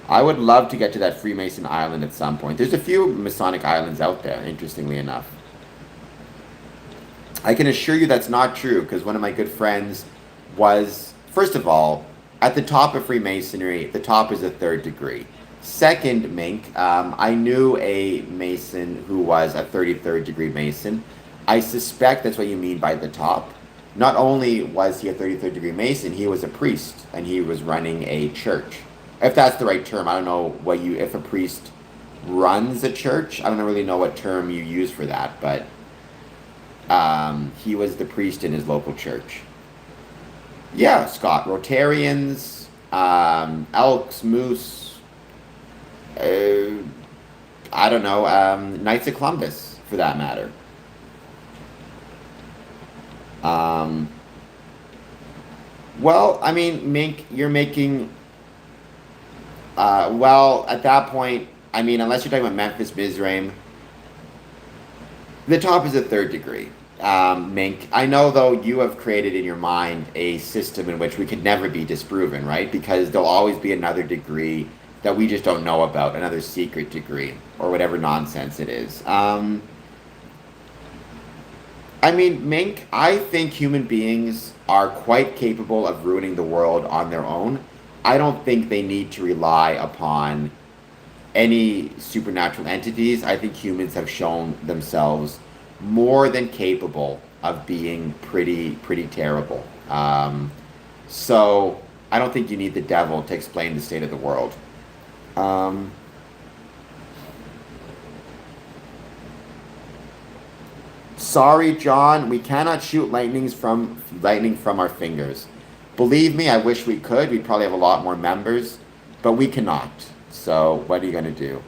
I would love to get to that Freemason island at some point. There's a few Masonic islands out there, interestingly enough. I can assure you that's not true, because one of my good friends was, first of all, at the top of Freemasonry, the top is a 3rd degree. Second, Mink, I knew a Mason who was a 33rd degree Mason. I suspect that's what you mean by the top. Not only was he a 33rd degree Mason, he was a priest, and he was running a church. If that's the right term, I don't know if a priest runs a church, I don't really know what term you use for that, but he was the priest in his local church. Yeah, Scott, Rotarians, Elks, Moose, I don't know, Knights of Columbus, for that matter. Well, I mean, Mink, you're making... at that point, I mean, unless you're talking about Memphis, Mizraim, the top is a 3rd degree. Mink, I know, though, you have created in your mind a system in which we could never be disproven, right? Because there'll always be another degree that we just don't know about, another secret degree, or whatever nonsense it is. I mean, Mink, I think human beings are quite capable of ruining the world on their own. I don't think they need to rely upon any supernatural entities. I think humans have shown themselves more than capable of being pretty terrible. So I don't think you need the devil to explain the state of the world. Sorry, John, we cannot shoot lightning from our fingers. Believe me, I wish we could. We'd probably have a lot more members, but we cannot. So what are you going to do?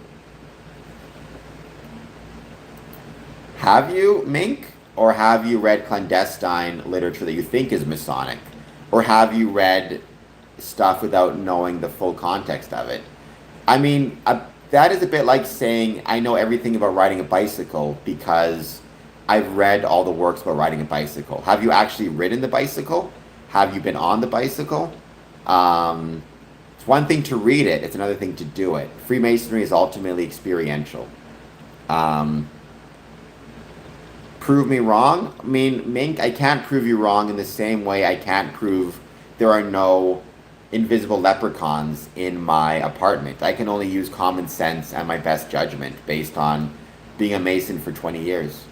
Have you, Mink? Or have you read clandestine literature that you think is Masonic? Or have you read stuff without knowing the full context of it? I mean, that is a bit like saying I know everything about riding a bicycle because I've read all the works about riding a bicycle. Have you actually ridden the bicycle? Have you been on the bicycle? It's one thing to read it, it's another thing to do it. Freemasonry is ultimately experiential. Prove me wrong? I mean, Mink, I can't prove you wrong in the same way I can't prove there are no invisible leprechauns in my apartment. I can only use common sense and my best judgment based on being a Mason for 20 years.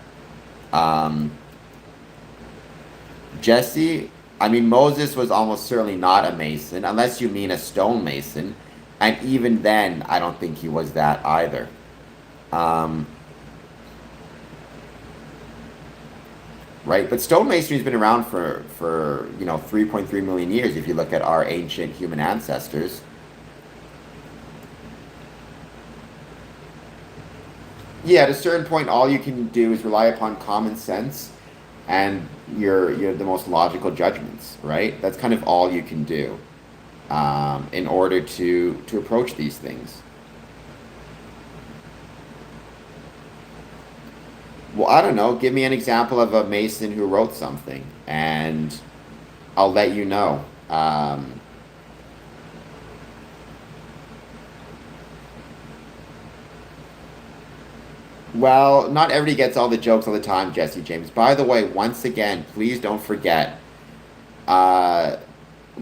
Jesse, I mean, Moses was almost certainly not a Mason, unless you mean a stonemason, and even then, I don't think he was that either. Right, but stonemasonry has been around for 3.3 million years if you look at our ancient human ancestors. Yeah, at a certain point, all you can do is rely upon common sense and your the most logical judgments, right? That's kind of all you can do in order to approach these things. Well, I don't know. Give me an example of a Mason who wrote something, and I'll let you know. Well, not everybody gets all the jokes all the time, Jesse James. By the way, once again, please don't forget. Well,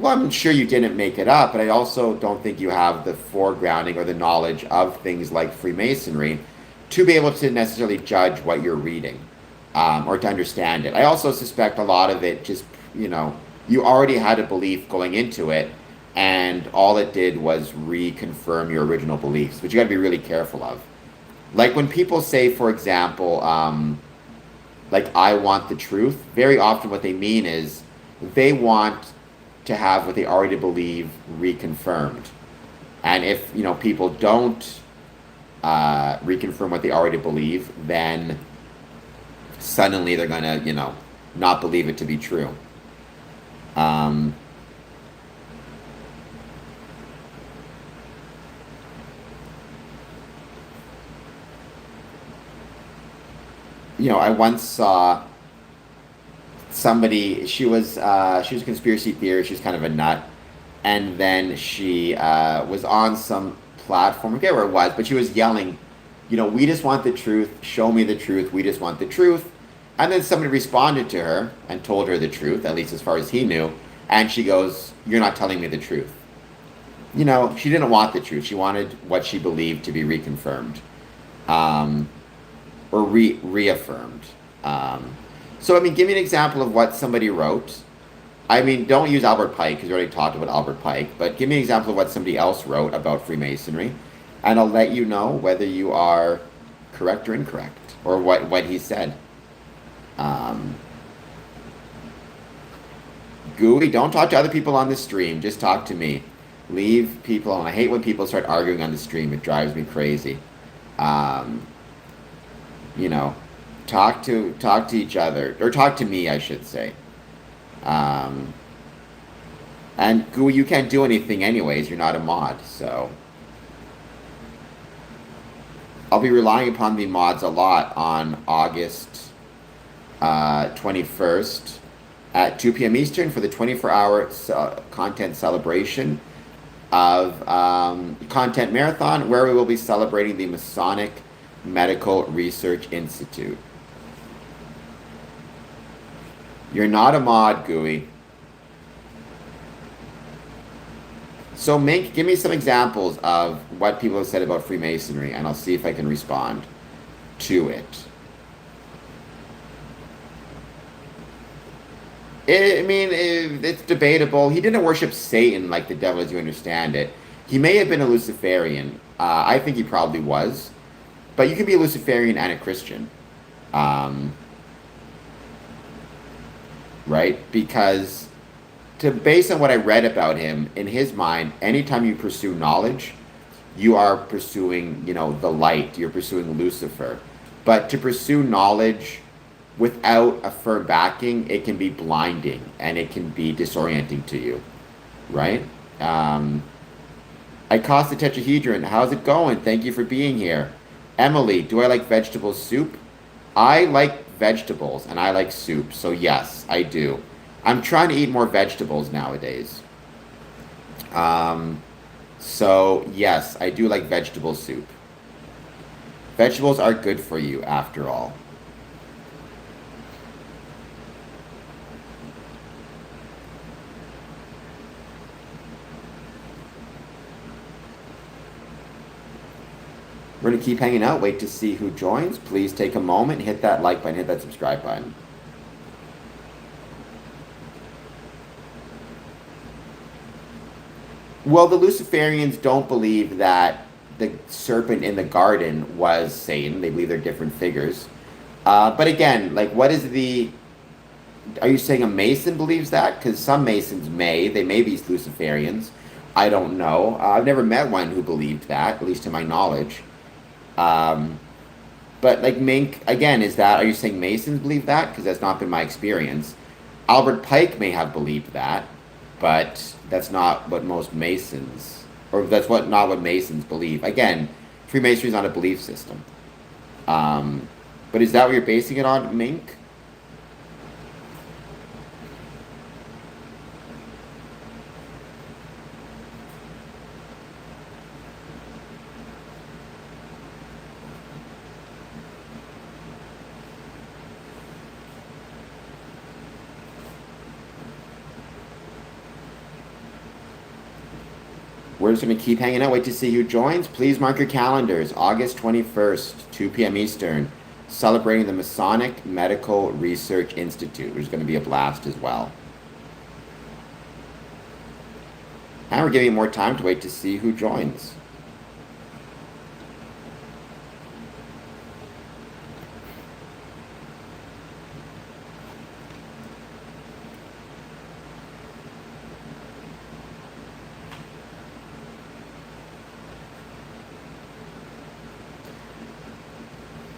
I'm sure you didn't make it up, but I also don't think you have the foregrounding or the knowledge of things like Freemasonry to be able to necessarily judge what you're reading or to understand it. I also suspect a lot of it just you already had a belief going into it, and all it did was reconfirm your original beliefs, which you got to be really careful of. Like when people say, for example, like I want the truth, very often what they mean is they want to have what they already believe reconfirmed. And if, people don't reconfirm what they already believe, then suddenly they're going to, not believe it to be true. Um, I once saw somebody. She was a conspiracy theorist. She was kind of a nut, and then she was on some platform. I forget where it was, but she was yelling, "We just want the truth. Show me the truth. We just want the truth." And then somebody responded to her and told her the truth, at least as far as he knew. And she goes, "You're not telling me the truth." She didn't want the truth. She wanted what she believed to be reconfirmed. Um, or reaffirmed. So, I mean, give me an example of what somebody wrote. I mean, don't use Albert Pike because we already talked about Albert Pike, but give me an example of what somebody else wrote about Freemasonry, and I'll let you know whether you are correct or incorrect, or what he said. Um, Gooey, don't talk to other people on the stream. Just talk to me. Leave people alone. I hate when people start arguing on the stream. It drives me crazy. Um, you know, talk to each other, or talk to me, I should say. Um, and Gooey, you can't do anything anyways. You're not a mod, so I'll be relying upon the mods a lot on August 21st at 2 p.m. Eastern for the 24-hour content celebration of Content Marathon, where we will be celebrating the Masonic Medical Research Institute. You're not a mod, Gooey. So, Mink, give me some examples of what people have said about Freemasonry, and I'll see if I can respond to it. It's debatable. He didn't worship Satan like the devil as you understand it. He may have been a Luciferian. I think he probably was. But you can be a Luciferian and a Christian. Right? Because, based on what I read about him, in his mind, anytime you pursue knowledge, you are pursuing, the light. You're pursuing Lucifer. But to pursue knowledge without a firm backing, it can be blinding and it can be disorienting to you, right? I cost the tetrahedron. How's it going? Thank you for being here. Emily, do I like vegetable soup? I like vegetables and I like soup, so yes, I do. I'm trying to eat more vegetables nowadays. So yes, I do like vegetable soup. Vegetables are good for you after all. We're going to keep hanging out, wait to see who joins. Please take a moment, hit that like button, hit that subscribe button. Well, the Luciferians don't believe that the serpent in the garden was Satan. They believe they're different figures. But again, what is the... Are you saying a Mason believes that? Because some Masons they may be Luciferians. I don't know. I've never met one who believed that, at least to my knowledge. But Mink, again, are you saying Masons believe that? Because that's not been my experience. Albert Pike may have believed that, but that's not what most Masons, or not what Masons believe. Again, Freemasonry is not a belief system. But is that what you're basing it on, Mink? We're just going to keep hanging out, wait to see who joins. Please mark your calendars. August 21st, 2 p.m. Eastern, celebrating the Masonic Medical Research Institute, which is going to be a blast as well. And we're giving more time to wait to see who joins.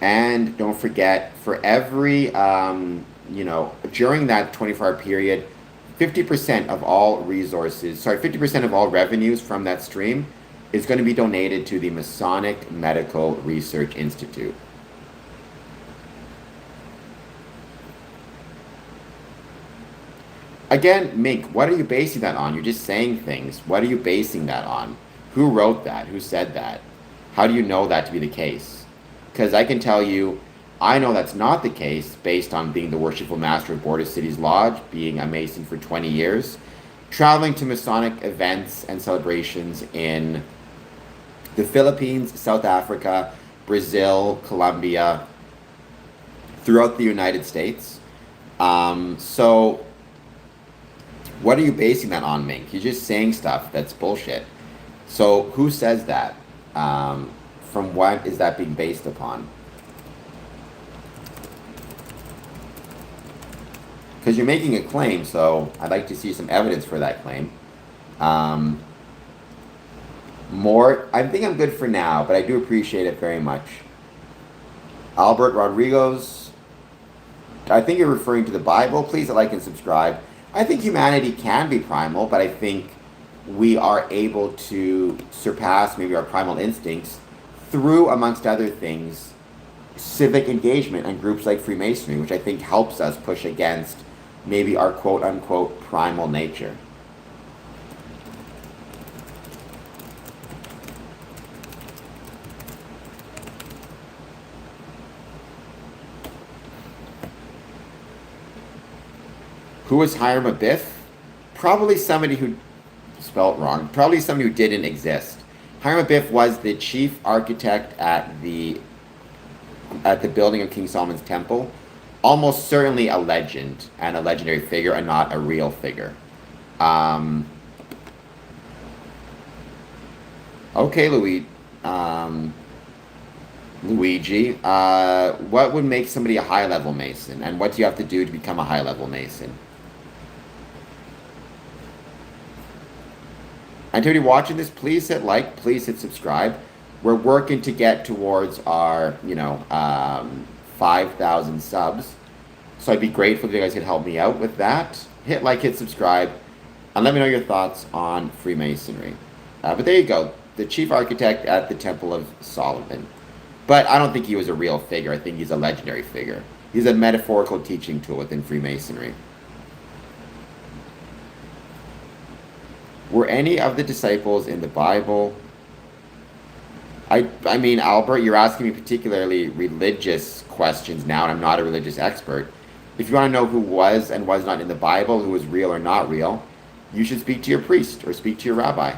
And don't forget, for every, during that 24-hour period, 50% of all resources, 50% of all revenues from that stream is going to be donated to the Masonic Medical Research Institute. Again, Mink, what are you basing that on? You're just saying things. What are you basing that on? Who wrote that? Who said that? How do you know that to be the case? Because I can tell you, I know that's not the case based on being the Worshipful Master of Border Cities Lodge, being a Mason for 20 years, traveling to Masonic events and celebrations in the Philippines, South Africa, Brazil, Colombia, throughout the United States. So what are you basing that on, Mink? You're just saying stuff that's bullshit. So who says that? From what is that being based upon? Because you're making a claim, so I'd like to see some evidence for that claim. I think I'm good for now, but I do appreciate it very much. Albert Rodriguez, I think you're referring to the Bible. Please like and subscribe. I think humanity can be primal, but I think we are able to surpass maybe our primal instincts through, amongst other things, civic engagement and groups like Freemasonry, which I think helps us push against maybe our quote-unquote primal nature. Who was Hiram Abiff? Probably somebody who spelled wrong. Probably somebody who didn't exist. Hiram Abiff was the chief architect at the building of King Solomon's Temple. Almost certainly a legend and a legendary figure and not a real figure. Okay, Luigi. What would make somebody a high-level Mason? And what do you have to do to become a high-level Mason? And to anybody watching this, please hit like, please hit subscribe. We're working to get towards our, 5,000 subs. So I'd be grateful if you guys could help me out with that. Hit like, hit subscribe, and let me know your thoughts on Freemasonry. But there you go, the chief architect at the Temple of Solomon. But I don't think he was a real figure. I think he's a legendary figure. He's a metaphorical teaching tool within Freemasonry. Were any of the disciples in the Bible? I mean, Albert, you're asking me particularly religious questions now, and I'm not a religious expert. If you want to know who was and was not in the Bible, who was real or not real, you should speak to your priest or speak to your rabbi.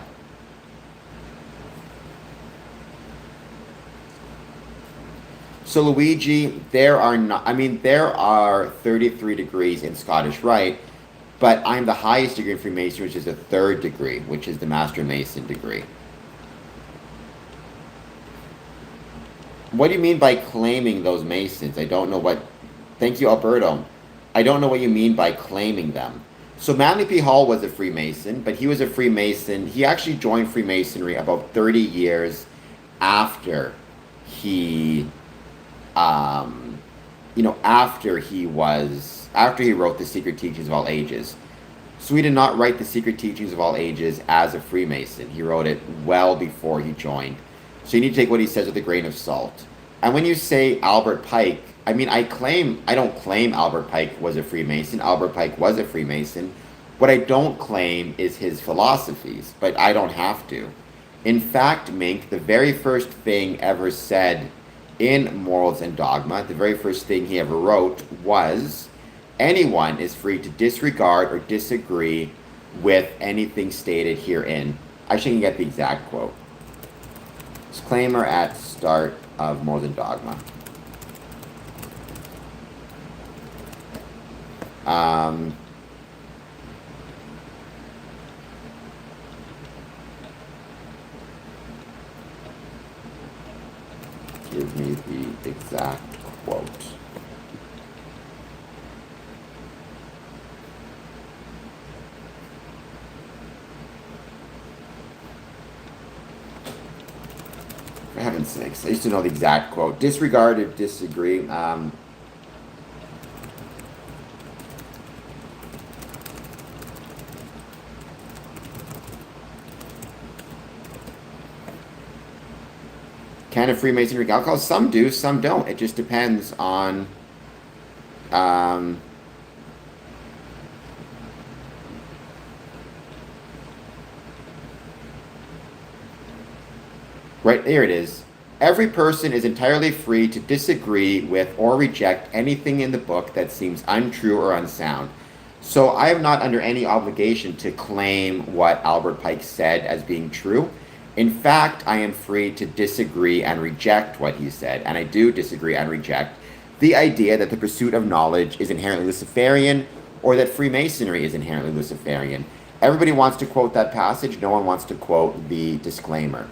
So Luigi, there are 33 degrees in Scottish Rite, but I'm the highest degree in Freemasonry, which is the 3rd degree, which is the Master Mason degree. What do you mean by claiming those Masons? I don't know what... Thank you, Alberto. I don't know what you mean by claiming them. So Manly P. Hall was a Freemason, but he was a Freemason. He actually joined Freemasonry about 30 years after he... after he wrote The Secret Teachings of All Ages. So he did not write The Secret Teachings of All Ages as a Freemason. He wrote it well before he joined. So you need to take what he says with a grain of salt. And when you say Albert Pike, I don't claim Albert Pike was a Freemason. Albert Pike was a Freemason. What I don't claim is his philosophies, but I don't have to. In fact, Mink, the very first thing ever said in Morals and Dogma, the very first thing he ever wrote was, anyone is free to disregard or disagree with anything stated herein. I shouldn't get the exact quote. Disclaimer at start of Morals and Dogma. give me the exact quote. For heaven's sakes, I used to know the exact quote. Disregard or disagree. Can a Freemason drink alcohol? Some do, some don't. It just depends on right there it is. Every person is entirely free to disagree with or reject anything in the book that seems untrue or unsound. So I am not under any obligation to claim what Albert Pike said as being true. In fact, I am free to disagree and reject what he said, and I do disagree and reject the idea that the pursuit of knowledge is inherently Luciferian or that Freemasonry is inherently Luciferian. Everybody wants to quote that passage, no one wants to quote the disclaimer,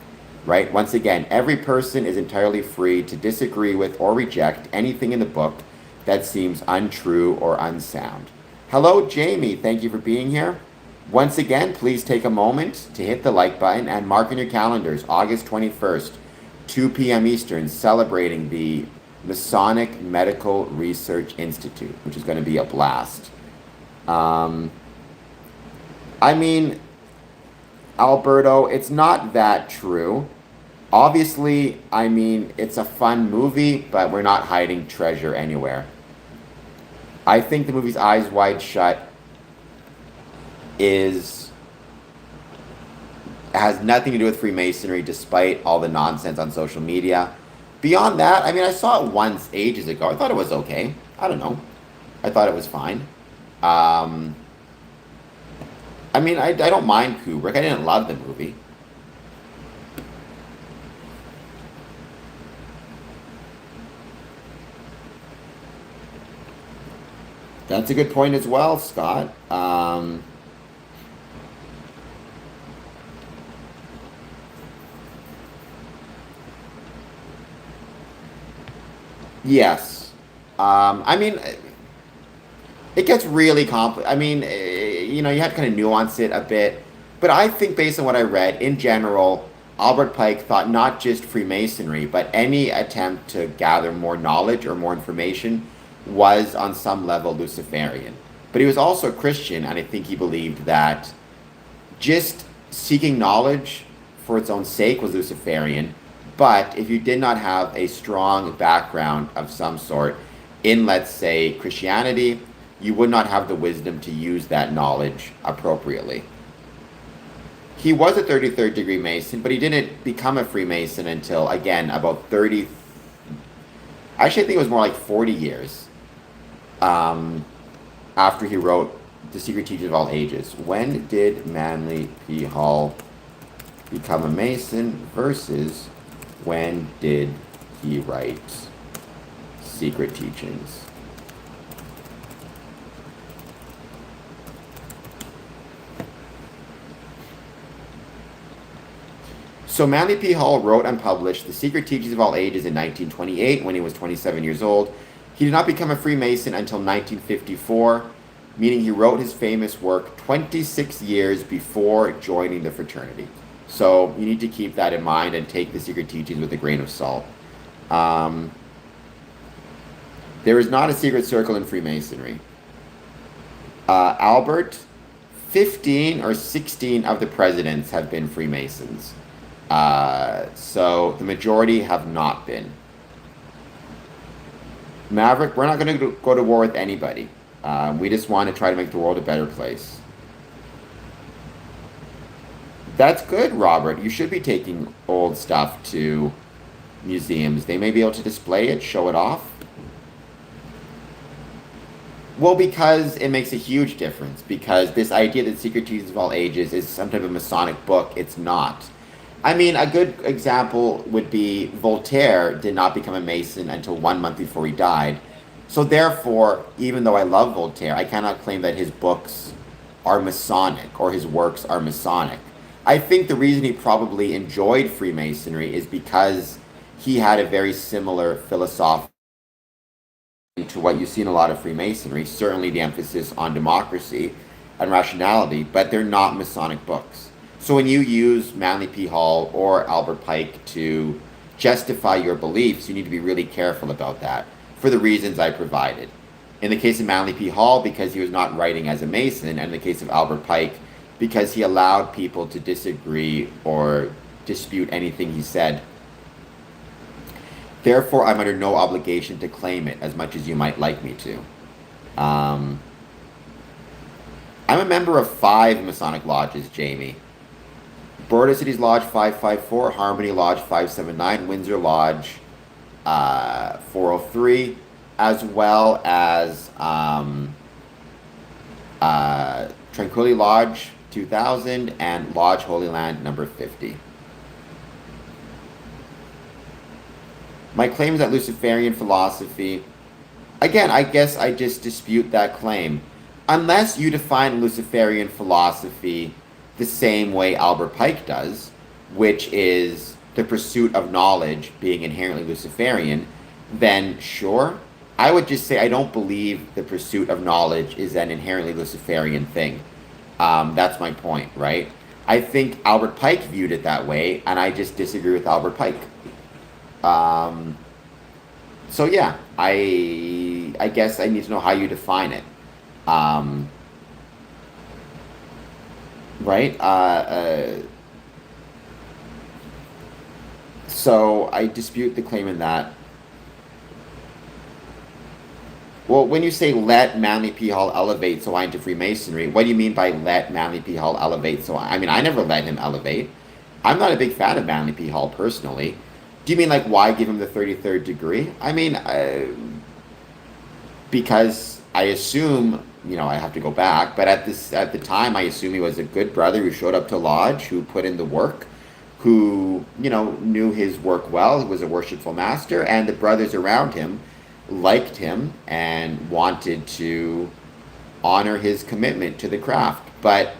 right? Once again, every person is entirely free to disagree with or reject anything in the book that seems untrue or unsound. Hello, Jamie, thank you for being here. Once again, please take a moment to hit the like button and mark in your calendars August 21st, 2 p.m. Eastern, celebrating the Masonic Medical Research Institute, which is going to be a blast. I mean, Alberto, it's not that true. Obviously, I mean, it's a fun movie, but we're not hiding treasure anywhere. I think the movie's Eyes Wide Shut has nothing to do with Freemasonry, despite all the nonsense on social media. Beyond that, I mean, I saw it once ages ago. I thought it was okay. I don't know. I thought it was fine. I mean, I don't mind Kubrick. I didn't love the movie. That's a good point as well, Scott. Yes. I mean, it gets really complicated. I mean, you have to kind of nuance it a bit. But I think based on what I read, in general, Albert Pike thought not just Freemasonry, but any attempt to gather more knowledge or more information was on some level Luciferian. But he was also a Christian, and I think he believed that just seeking knowledge for its own sake was Luciferian. But if you did not have a strong background of some sort in, let's say, Christianity, you would not have the wisdom to use that knowledge appropriately. He was a 33rd degree Mason, but he didn't become a Freemason until, again, about 30... Actually, I think it was more like 40 years after he wrote The Secret Teachings of All Ages. When did Manly P. Hall become a Mason versus when did he write Secret Teachings? So Manly P. Hall wrote and published The Secret Teachings of All Ages in 1928 when he was 27 years old. He did not become a Freemason until 1954, meaning he wrote his famous work 26 years before joining the fraternity. So you need to keep that in mind and take The Secret Teachings with a grain of salt. There is not a secret circle in Freemasonry. Albert, 15 or 16 of the presidents have been Freemasons. So the majority have not been. Maverick, we're not going to go to war with anybody. We just want to try to make the world a better place. That's good, Robert. You should be taking old stuff to museums. They may be able to display it, show it off. Well, because it makes a huge difference. Because this idea that Secret Teachings of All Ages is some type of Masonic book, it's not. I mean, a good example would be Voltaire did not become a Mason until 1 month before he died. So therefore, even though I love Voltaire, I cannot claim that his books are Masonic or his works are Masonic. I think the reason he probably enjoyed Freemasonry is because he had a very similar philosophy to what you see in a lot of Freemasonry, certainly the emphasis on democracy and rationality, but they're not Masonic books. So when you use Manly P. Hall or Albert Pike to justify your beliefs, you need to be really careful about that for the reasons I provided. In the case of Manly P. Hall, because he was not writing as a Mason, and in the case of Albert Pike, because he allowed people to disagree or dispute anything he said. Therefore, I'm under no obligation to claim it as much as you might like me to. I'm a member of 5 Masonic lodges, Jamie. Border Cities Lodge 554, Harmony Lodge 579, Windsor Lodge 403, as well as Tranquility Lodge 2000 and Lodge Holy Land number 50. My claims that Luciferian philosophy, again, I guess I just dispute that claim. Unless you define Luciferian philosophy the same way Albert Pike does, which is the pursuit of knowledge being inherently Luciferian, then sure. I would just say I don't believe the pursuit of knowledge is an inherently Luciferian thing. That's my point, right? I think Albert Pike viewed it that way, and I just disagree with Albert Pike. So yeah, I guess I need to know how you define it. Right? So I dispute the claim in that. Well, when you say let Manly P. Hall elevate so I into Freemasonry, what do you mean by let Manly P. Hall elevate so I mean, I never let him elevate. I'm not a big fan of Manly P. Hall personally. Do you mean like why give him the 33rd degree? I mean, because I assume, I have to go back, but at the time I assume he was a good brother who showed up to lodge, who put in the work, who, knew his work well, who was a worshipful master, and the brothers around him liked him and wanted to honor his commitment to the craft. But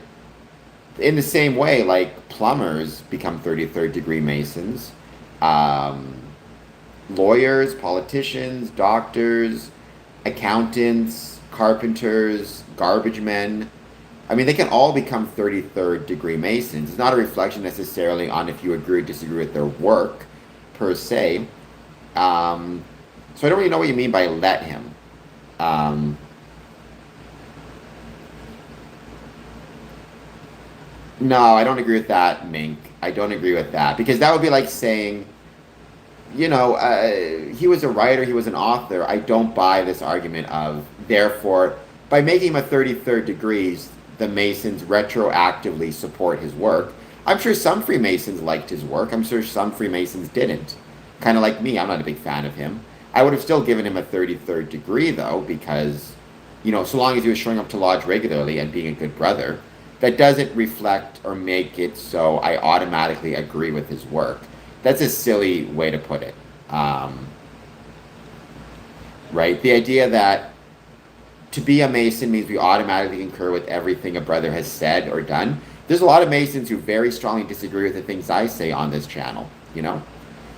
in the same way, like plumbers become 33rd degree Masons, lawyers, politicians, doctors, accountants, carpenters, garbage men. I mean, they can all become 33rd degree Masons. It's not a reflection necessarily on if you agree or disagree with their work, per se. So I don't really know what you mean by let him. No, I don't agree with that, Mink. I don't agree with that. Because that would be like saying, he was a writer, he was an author. I don't buy this argument of, therefore, by making him a 33rd degrees, the Masons retroactively support his work. I'm sure some Freemasons liked his work. I'm sure some Freemasons didn't. Kind of like me, I'm not a big fan of him. I would have still given him a 33rd degree, though, because, so long as he was showing up to lodge regularly and being a good brother, that doesn't reflect or make it so I automatically agree with his work. That's a silly way to put it. Right? The idea that to be a Mason means we automatically concur with everything a brother has said or done. There's a lot of Masons who very strongly disagree with the things I say on this channel,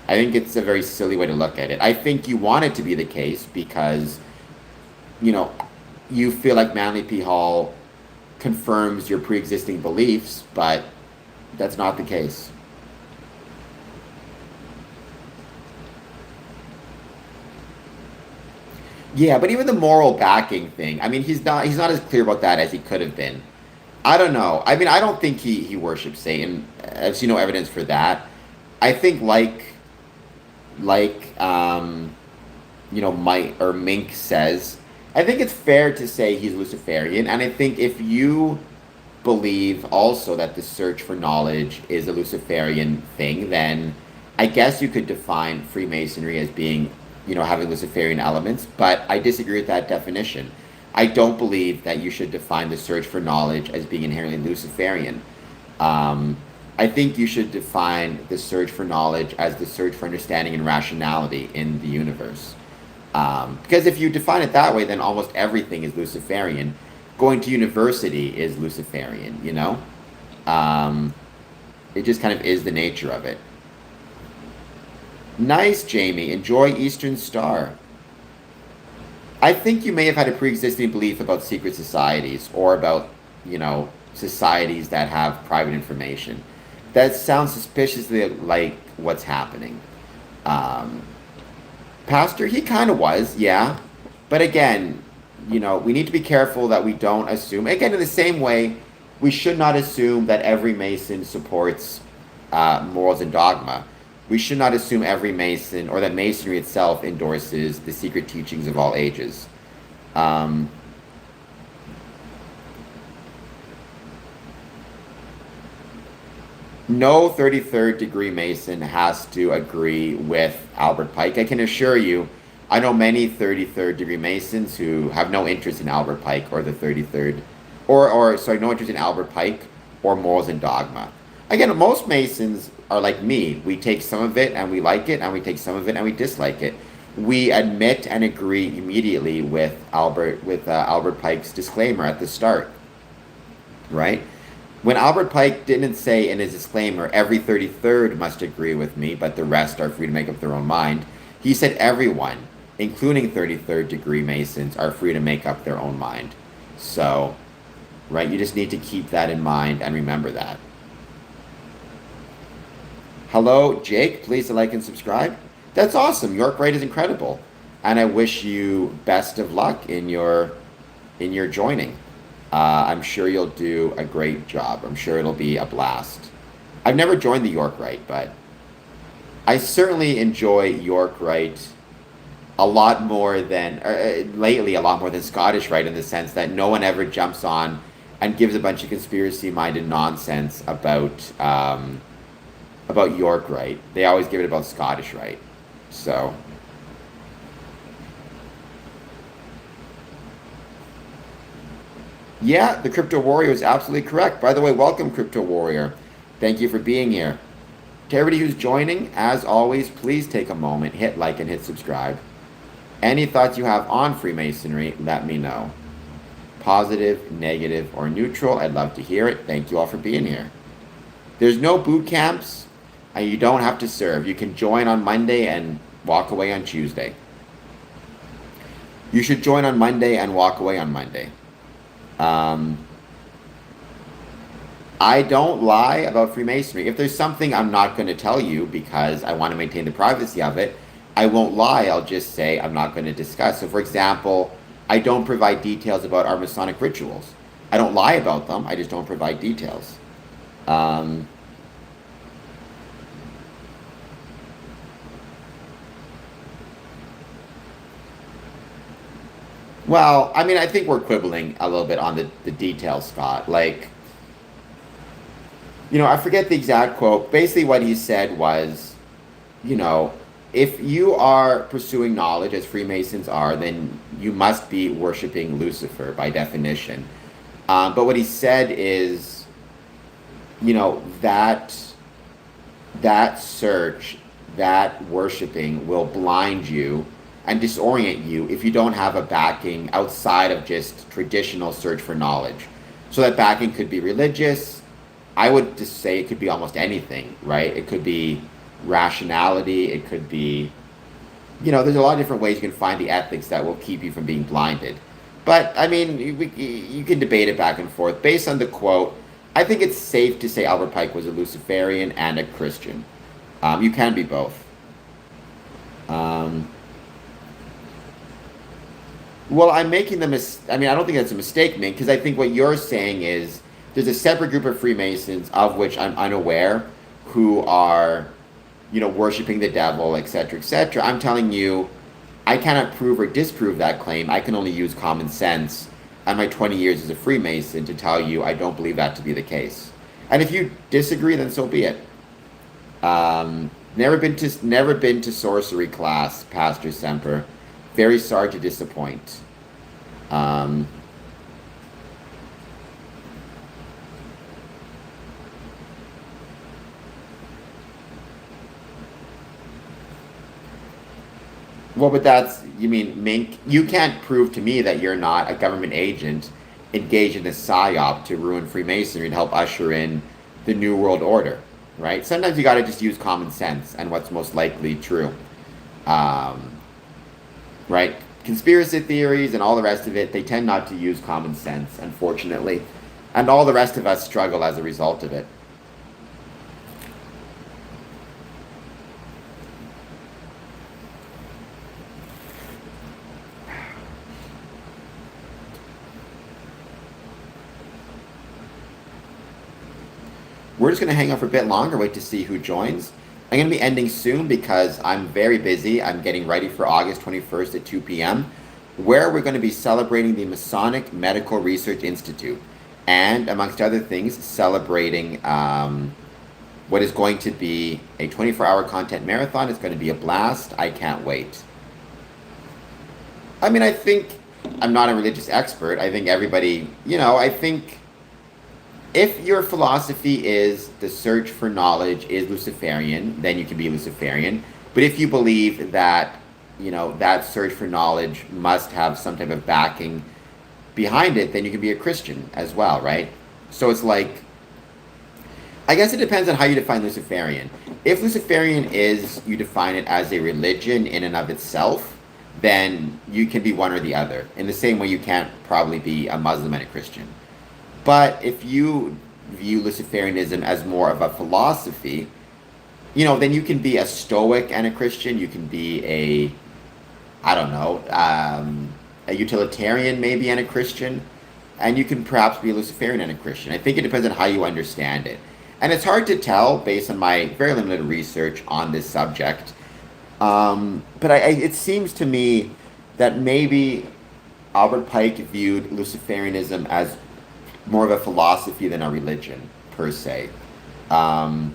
I think it's a very silly way to look at it. I think you want it to be the case because, you feel like Manly P. Hall confirms your pre-existing beliefs, but that's not the case. Yeah, but even the moral backing thing, I mean, he's not as clear about that as he could have been. I don't know. I mean, I don't think he worships Satan. I've seen no evidence for that. I think Mink says, I think it's fair to say he's Luciferian, and I think if you believe also that the search for knowledge is a Luciferian thing, then I guess you could define Freemasonry as being, having Luciferian elements, but I disagree with that definition. I don't believe that you should define the search for knowledge as being inherently Luciferian. I think you should define the search for knowledge as the search for understanding and rationality in the universe. Because if you define it that way, then almost everything is Luciferian. Going to university is Luciferian, It just kind of is the nature of it. Nice, Jamie. Enjoy Eastern Star. I think you may have had a pre-existing belief about secret societies or about, societies that have private information. That sounds suspiciously like what's happening. Um, Pastor, he kind of was, yeah. But again, we need to be careful that we don't assume. Again, in the same way, we should not assume that every Mason supports morals and dogma. We should not assume every Mason or that Masonry itself endorses the secret teachings of all ages. Um, no 33rd degree Mason has to agree with Albert Pike. I can assure you, I know many 33rd degree Masons who have no interest in Albert Pike or the 33rd, or sorry, no interest in Albert Pike or morals and dogma. Again, most Masons are like me. We take some of it and we like it, and we take some of it and we dislike it. We admit and agree immediately with Albert Pike's disclaimer at the start, right? When Albert Pike didn't say in his disclaimer, every 33rd must agree with me, but the rest are free to make up their own mind, he said everyone, including 33rd degree Masons, are free to make up their own mind. So, right, you just need to keep that in mind and remember that. Hello, Jake. Please like and subscribe. That's awesome. York Rite is incredible, and I wish you best of luck in your joining. I'm sure you'll do a great job. I'm sure it'll be a blast. I've never joined the York Rite, but I certainly enjoy York Rite a lot more than lately, a lot more than Scottish Rite, in the sense that no one ever jumps on and gives a bunch of conspiracy-minded nonsense about York Rite. They always give it about Scottish Rite. So, yeah, the Crypto Warrior is absolutely correct. By the way, welcome, Crypto Warrior. Thank you for being here. To everybody who's joining, as always, please take a moment, hit like and hit subscribe. Any thoughts you have on Freemasonry, let me know. Positive, negative, or neutral, I'd love to hear it. Thank you all for being here. There's no boot camps, and you don't have to serve. You can join on Monday and walk away on Tuesday. You should join on Monday and walk away on Monday. I don't lie about Freemasonry. If there's something I'm not going to tell you because I want to maintain the privacy of it, I won't lie. I'll just say I'm not going to discuss. So, for example, I don't provide details about our Masonic rituals. I don't lie about them. I just don't provide details. Well, I mean, I think we're quibbling a little bit on the details, Scott. Like, I forget the exact quote. Basically, what he said was, you know, if you are pursuing knowledge, as Freemasons are, then you must be worshiping Lucifer by definition. But what he said is, that search, that worshiping will blind you and disorient you if you don't have a backing outside of just traditional search for knowledge. So that backing could be religious. I would just say it could be almost anything, right? It could be rationality. It could be, there's a lot of different ways you can find the ethics that will keep you from being blinded. But, I mean, you can debate it back and forth. Based on the quote, I think it's safe to say Albert Pike was a Luciferian and a Christian. You can be both. Well, I'm making I don't think that's a mistake, Ming, because I think what you're saying is there's a separate group of Freemasons of which I'm unaware who are, worshiping the devil, etc., etc. I'm telling you, I cannot prove or disprove that claim. I can only use common sense and my 20 years as a Freemason to tell you I don't believe that to be the case. And if you disagree, then so be it. Never been to sorcery class, Pastor Semper. Very sorry to disappoint. Well, but you mean, Mink, you can't prove to me that you're not a government agent engaged in a psyop to ruin Freemasonry and help usher in the New World Order. right? Sometimes you got to just use common sense and what's most likely true, um, right? Conspiracy theories and all the rest of it, they tend not to use common sense, unfortunately. And all the rest of us struggle as a result of it. We're just going to hang out for a bit longer, wait to see who joins. I'm going to be ending soon because I'm very busy. I'm getting ready for August 21st at 2 p.m., where we're going to be celebrating the Masonic Medical Research Institute and, amongst other things, celebrating what is going to be a 24-hour content marathon. It's going to be a blast. I can't wait. I mean, I think I'm not a religious expert. I think everybody, I think if your philosophy is the search for knowledge is Luciferian, then you can be Luciferian. But if you believe that, that search for knowledge must have some type of backing behind it, then you can be a Christian as well, right? So it's like, I guess it depends on how you define Luciferian. If Luciferian is, you define it as a religion in and of itself, then you can be one or the other. In the same way you can't probably be a Muslim and a Christian. But if you view Luciferianism as more of a philosophy, then you can be a Stoic and a Christian. You can be a utilitarian maybe and a Christian. And you can perhaps be a Luciferian and a Christian. I think it depends on how you understand it. And it's hard to tell based on my very limited research on this subject. But it seems to me that maybe Albert Pike viewed Luciferianism as more of a philosophy than a religion, per se. I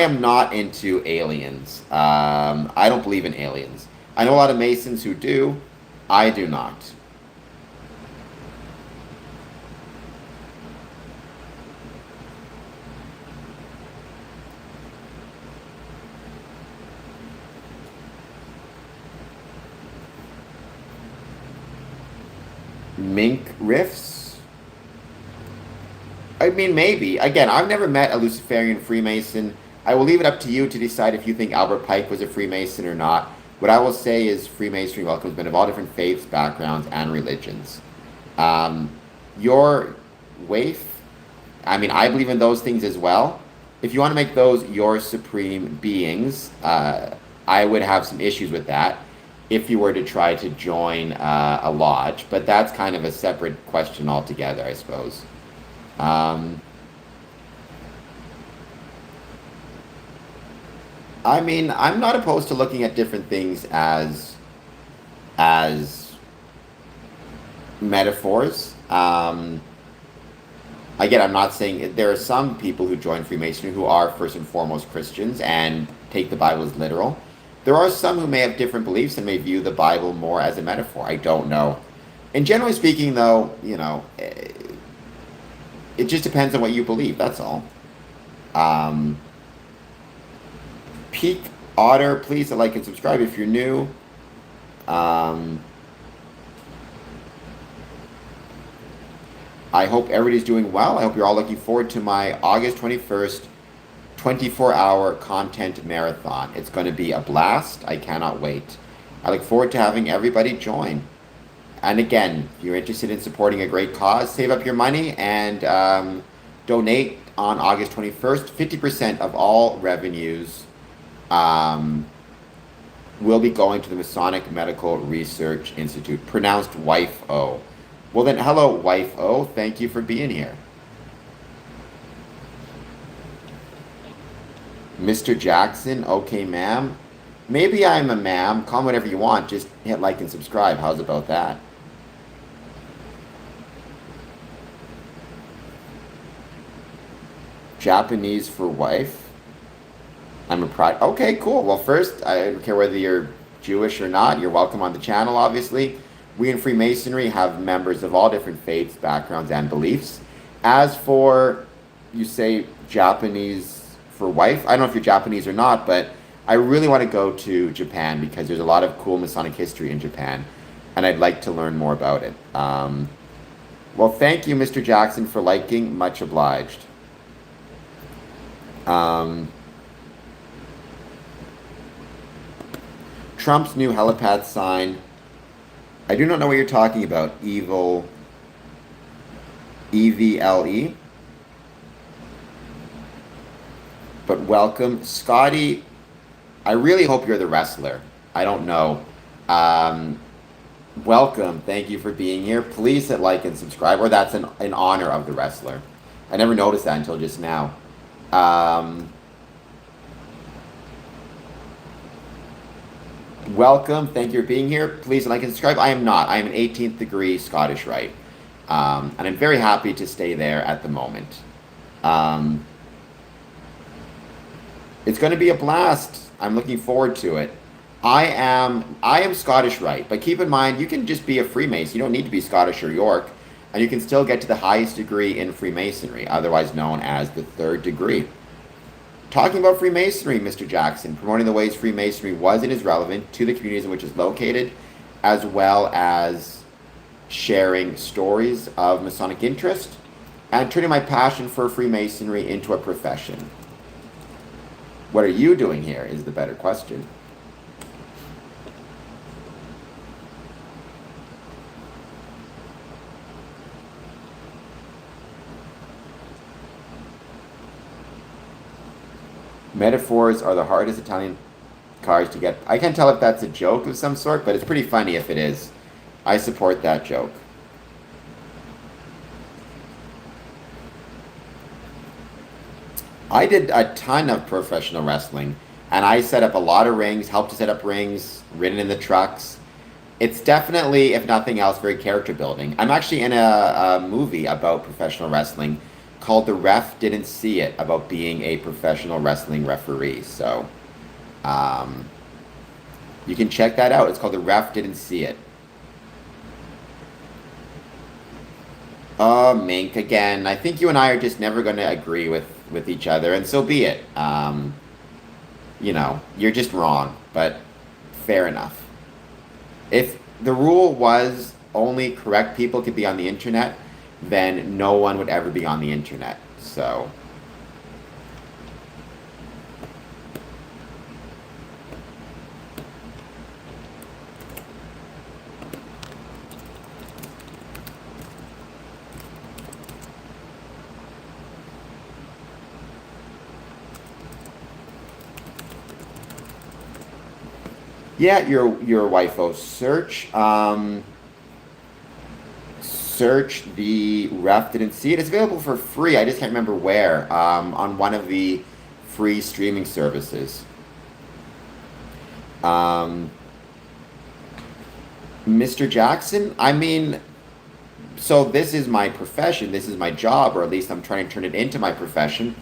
am not into aliens. I don't believe in aliens. I know a lot of Masons who do. I do not. Mink riffs? I mean, maybe. Again, I've never met a Luciferian Freemason. I will leave it up to you to decide if you think Albert Pike was a Freemason or not. What I will say is Freemasonry welcomes men of all different faiths, backgrounds, and religions. Your waif, I mean, I believe in those things as well. If you want to make those your supreme beings, I would have some issues with that if you were to try to join a lodge. But that's kind of a separate question altogether, I suppose. I mean, I'm not opposed to looking at different things as metaphors. Again, I'm not saying there are some people who join Freemasonry who are first and foremost Christians and take the Bible as literal. There are some who may have different beliefs and may view the Bible more as a metaphor. I don't know. And generally speaking, though, it just depends on what you believe. That's all. Peak Otter, please like and subscribe if you're new. I hope everybody's doing well. I hope you're all looking forward to my August 21st 24-hour content marathon. It's going to be a blast. I cannot wait. I look forward to having everybody join. And again, if you're interested in supporting a great cause, save up your money and donate on August 21st. 50% of all revenues will be going to the Masonic Medical Research Institute, pronounced Wife-O. Well then, hello, Wife-O. Thank you for being here. Mr. Jackson, okay, ma'am. Maybe I'm a ma'am. Call me whatever you want. Just hit like and subscribe. How's about that? Japanese for wife. I'm a pride. Okay, cool. Well, first, I don't care whether you're Jewish or not. You're welcome on the channel, obviously. We in Freemasonry have members of all different faiths, backgrounds, and beliefs. As for, you say, Japanese for wife, I don't know if you're Japanese or not, but I really want to go to Japan because there's a lot of cool Masonic history in Japan, and I'd like to learn more about it. Well, thank you, Mr. Jackson, for liking. Much obliged. Um, Trump's new helipad sign. I do not know what you're talking about. Evil. EVLE. But welcome. Scotty, I really hope you're the wrestler. I don't know. Um, Welcome. Thank you for being here. Please hit like and subscribe, or that's in honor of the wrestler. I never noticed that until just now. Um, Welcome. Thank you for being here. Please like and subscribe. I am not. I am an 18th degree Scottish Rite. And I'm very happy to stay there at the moment. Um, it's going to be a blast. I'm looking forward to it. I am Scottish Rite, but keep in mind you can just be a Freemason. You don't need to be Scottish or York, and you can still get to the highest degree in Freemasonry, otherwise known as the third degree. Talking about Freemasonry, Mr. Jackson, promoting the ways Freemasonry was and is relevant to the communities in which it's located, as well as sharing stories of Masonic interest, and turning my passion for Freemasonry into a profession. What are you doing here is the better question. Metaphors are the hardest Italian cards to get. I can't tell if that's a joke of some sort, but it's pretty funny if it is. I support that joke. I did a ton of professional wrestling, and I set up a lot of rings, helped to set up rings, ridden in the trucks. It's definitely, if nothing else, very character building. I'm actually in a movie about professional wrestling called The Ref Didn't See It, about being a professional wrestling referee. So um, you can check that out. It's called The Ref Didn't See It. Oh, Mink, again, I think you and I are just never going to agree with each other, and so be it. You're just wrong, but fair enough. If the rule was only correct people could be on the internet, then no one would ever be on the internet. So, yeah, your wifo. Search the Ref Didn't See It. It's available for free. I just can't remember where. On one of the free streaming services. Um, Mr. Jackson, I mean, so this is my profession. This is my job, or at least I'm trying to turn it into my profession.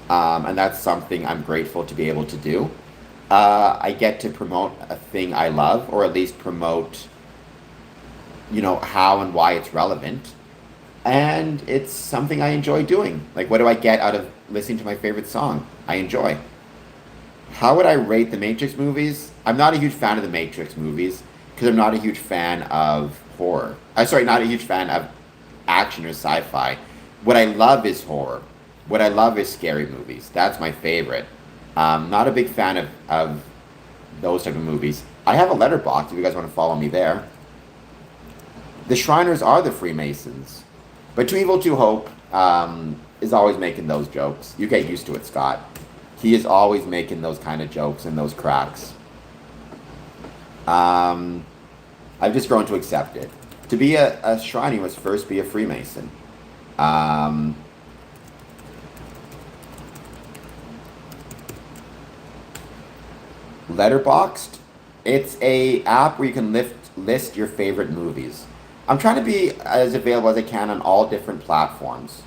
And that's something I'm grateful to be able to do. I get to promote a thing I love, or at least promote, how and why it's relevant. And it's something I enjoy doing. Like, what do I get out of listening to my favorite song? I enjoy. How would I rate the Matrix movies? I'm not a huge fan of the Matrix movies because I'm not a huge fan of horror. Not a huge fan of action or sci-fi. What I love is horror. What I love is scary movies. That's my favorite. Not a big fan of those type of movies. I have a letterbox if you guys want to follow me there. The Shriners are the Freemasons. But To Evil, To Hope is always making those jokes. You get used to it, Scott. He is always making those kind of jokes and those cracks. I've just grown to accept it. To be a Shriner, you must first be a Freemason. Um, Letterboxd, it's a app where you can list your favorite movies. I'm trying to be as available as I can on all different platforms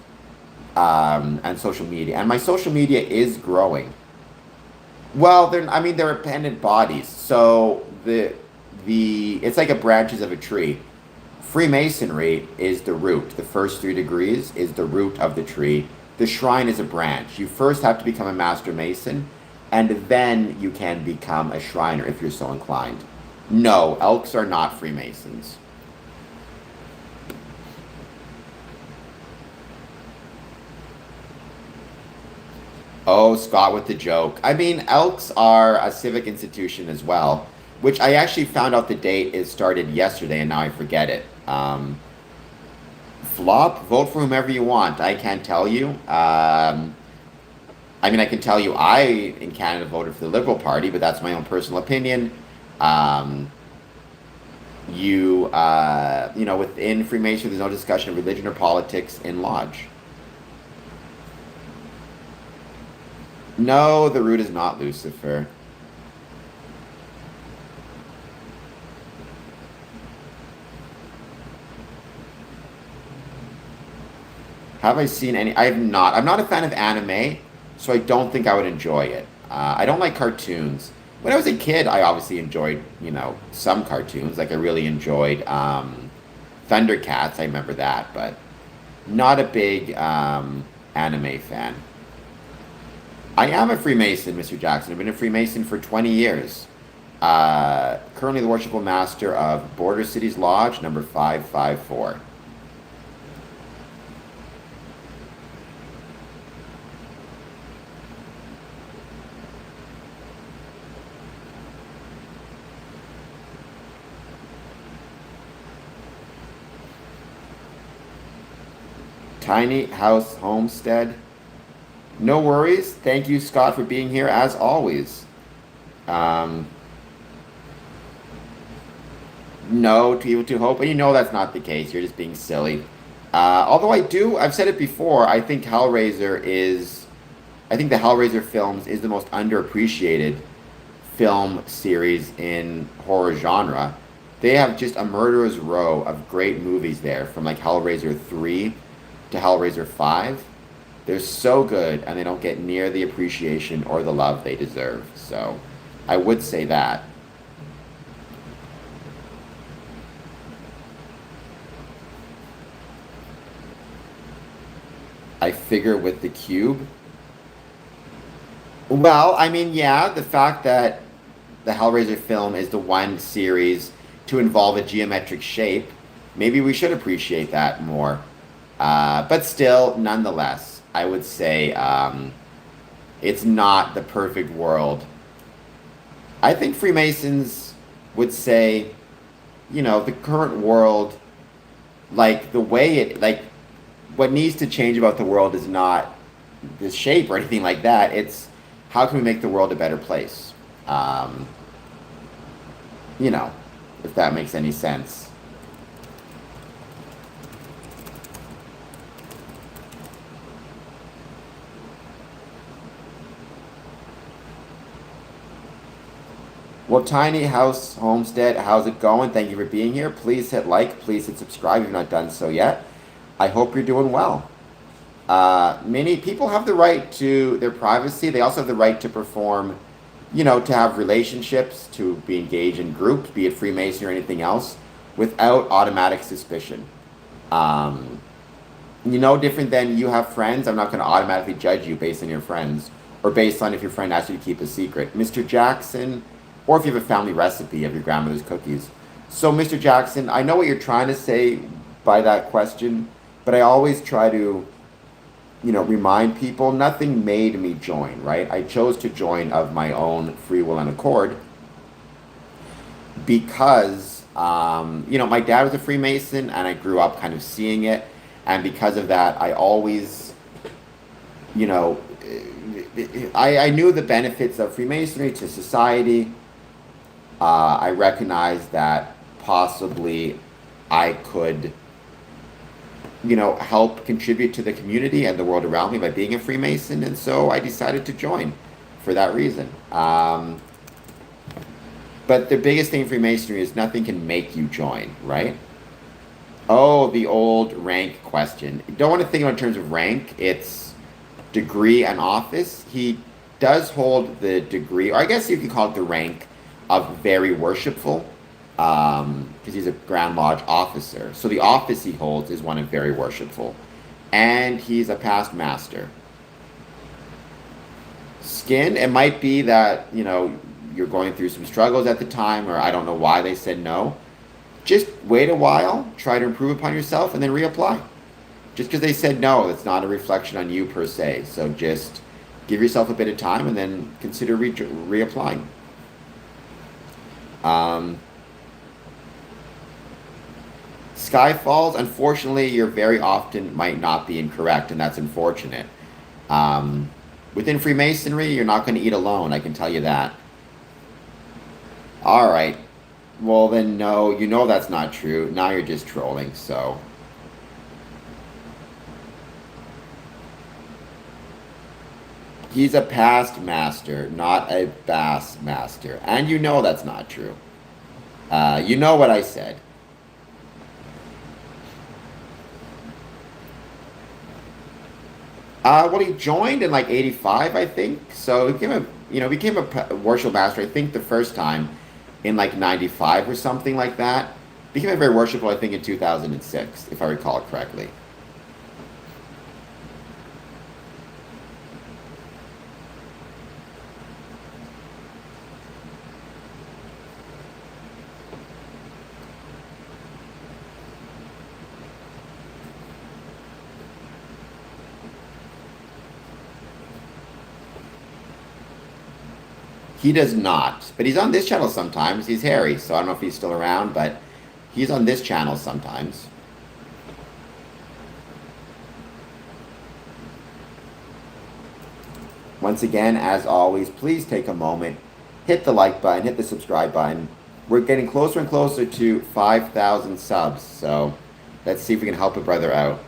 and social media. And my social media is growing. Well, they're appendant bodies. So it's like a branches of a tree. Freemasonry is the root. The first 3 degrees is the root of the tree. The shrine is a branch. You first have to become a master mason, and then you can become a Shriner if you're so inclined. No, Elks are not Freemasons. Oh, Scott with the joke. I mean, Elks are a civic institution as well, which I actually found out the date is started yesterday and now I forget it. Flop, vote for whomever you want. I can't tell you. I mean, I can tell you I, in Canada, voted for the Liberal Party, but that's my own personal opinion. Um, within Freemasonry, there's no discussion of religion or politics in Lodge. No, the root is not Lucifer. Have I seen any? I have not. I'm not a fan of anime, so I don't think I would enjoy it. I don't like cartoons. When I was a kid, I obviously enjoyed, some cartoons. Like I really enjoyed Thundercats. I remember that, but not a big anime fan. I am a Freemason, Mr. Jackson. I've been a Freemason for 20 years. Currently the Worshipful Master of Border Cities Lodge, number 554. Tiny House Homestead. No worries. Thank you, Scott, for being here as always. Um, no, to evil to hope, and you know that's not the case. You're just being silly. Although I've said it before. I think the Hellraiser films is the most underappreciated film series in horror genre. They have just a murderer's row of great movies there, from like Hellraiser 3 to Hellraiser 5. They're so good, and they don't get near the appreciation or the love they deserve. So, I would say that. I figure with the cube. Well, I mean, yeah, the fact that the Hellraiser film is the one series to involve a geometric shape, maybe we should appreciate that more. But still, nonetheless, I would say it's not the perfect world. I think Freemasons would say, the current world, like what needs to change about the world is not the shape or anything like that. It's how can we make the world a better place? Um, you know, if that makes any sense. Well, Tiny House Homestead, how's it going? Thank you for being here. Please hit like, please hit subscribe if you've not done so yet. I hope you're doing well. Many people have the right to their privacy. They also have the right to perform, to have relationships, to be engaged in groups, be it Freemason or anything else, without automatic suspicion. Um, Different than you have friends. I'm not going to automatically judge you based on your friends or based on if your friend asked you to keep a secret. Mr. Jackson, or if you have a family recipe of your grandmother's cookies. So, Mr. Jackson, I know what you're trying to say by that question, but I always try to, remind people nothing made me join, right? I chose to join of my own free will and accord because, my dad was a Freemason and I grew up kind of seeing it. And because of that, I always, you know, I knew the benefits of Freemasonry to society. I recognized that possibly I could, help contribute to the community and the world around me by being a Freemason, and so I decided to join for that reason. But the biggest thing in Freemasonry is nothing can make you join, right? Oh, the old rank question. You don't want to think about it in terms of rank. It's degree and office. He does hold the degree, or I guess you could call it the rank of very worshipful, because he's a Grand Lodge officer. So the office he holds is one of very worshipful. And he's a past master. Skin, it might be that, you're going through some struggles at the time, or I don't know why they said no. Just wait a while, try to improve upon yourself, and then reapply. Just because they said no, it's not a reflection on you per se. So just Give yourself a bit of time and then consider reapplying. Um, Skyfalls, unfortunately, you're very often might not be incorrect, and that's unfortunate. Um, Within Freemasonry, you're not going to eat alone, I can tell you that. All right. Well, then, no, you know that's not true. Now you're just trolling, so. He's a past master, not a bass master. And you know that's not true. You know what I said. Well, he joined in like '85, I think. So he became a worship master. I think the first time in like '95 or something like that. Became a very worshipful, I think, in 2006, if I recall it correctly. He does not, but he's on this channel sometimes. He's Harry, so I don't know if he's still around, but he's on this channel sometimes. Once again, as always, please take a moment, hit the like button, hit the subscribe button. We're getting closer and closer to 5,000 subs, so let's see if we can help a brother out.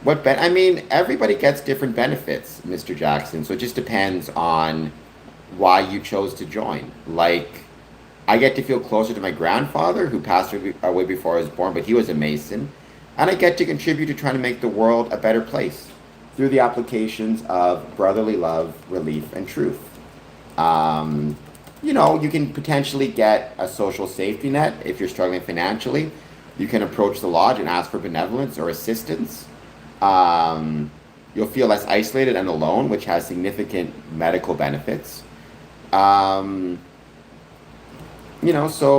I mean, everybody gets different benefits, Mr. Jackson, so it just depends on why you chose to join. Like, I get to feel closer to my grandfather, who passed away before I was born, but he was a Mason, and I get to contribute to trying to make the world a better place through the applications of brotherly love, relief, and truth. You can potentially get a social safety net if you're struggling financially. You can approach the lodge and ask for benevolence or assistance. You'll feel less isolated and alone, which has significant medical benefits. So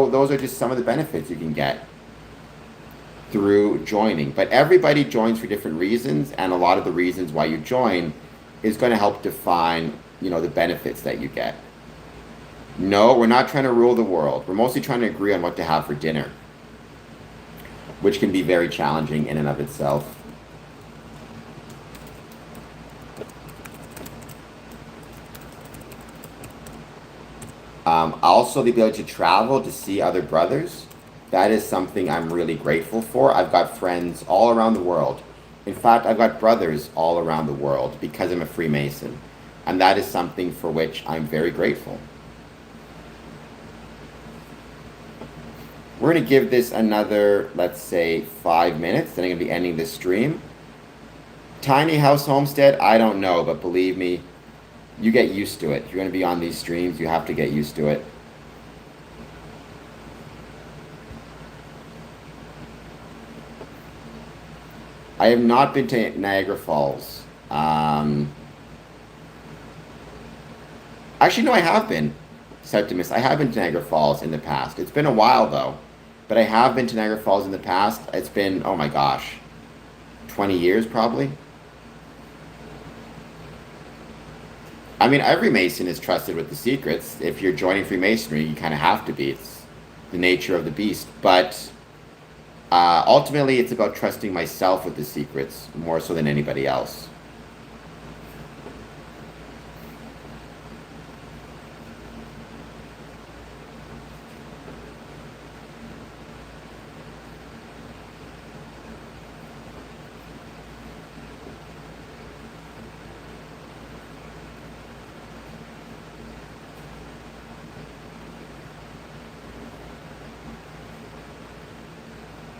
those are just some of the benefits you can get through joining. But everybody joins for different reasons, and a lot of the reasons why you join is going to help define, the benefits that you get. No, we're not trying to rule the world. We're mostly trying to agree on what to have for dinner, which can be very challenging in and of itself. Also, the ability to travel to see other brothers. That is something I'm really grateful for. I've got friends all around the world. In fact, I've got brothers all around the world because I'm a Freemason. And that is something for which I'm very grateful. We're going to give this another, let's say, 5 minutes. Then I'm going to be ending this stream. Tiny house homestead, I don't know, but believe me, you get used to it. If you're going to be on these streams, you have to get used to it. I have not been to Niagara Falls. Actually, no, I have been. Septimus, I have been to Niagara Falls in the past. It's been a while, though. But I have been to Niagara Falls in the past. It's been, oh my gosh, 20 years probably. I mean, every Mason is trusted with the secrets. If you're joining Freemasonry, you kind of have to be. It's the nature of the beast. But ultimately, it's about trusting myself with the secrets more so than anybody else.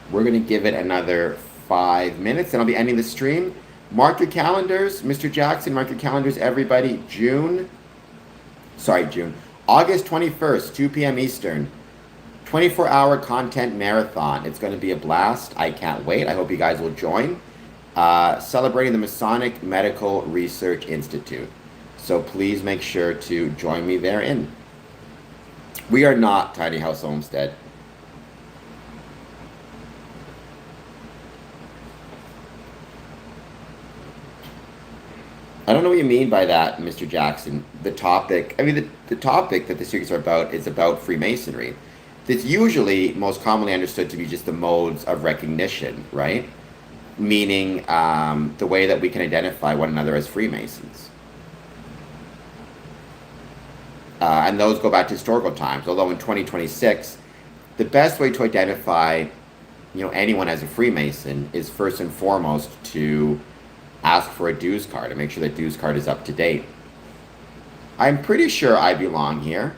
We're going to give it another 5 minutes, and I'll be ending the stream. Mark your calendars, Mr. Jackson, mark your calendars, everybody. August 21st, 2 p.m. Eastern, 24-hour content marathon. It's going to be a blast. I can't wait. I hope you guys will join. Celebrating the Masonic Medical Research Institute. So please make sure to join me therein. We are not Tiny House Homestead. I don't know what you mean by that, Mr. Jackson. The topic, I mean, the topic that the series are about is about Freemasonry. It's usually most commonly understood to be just the modes of recognition, right? Meaning the way that we can identify one another as Freemasons. And those go back to historical times, although in 2026, the best way to identify anyone as a Freemason is first and foremost to ask for a dues card and make sure that dues card is up to date. I'm pretty sure I belong here,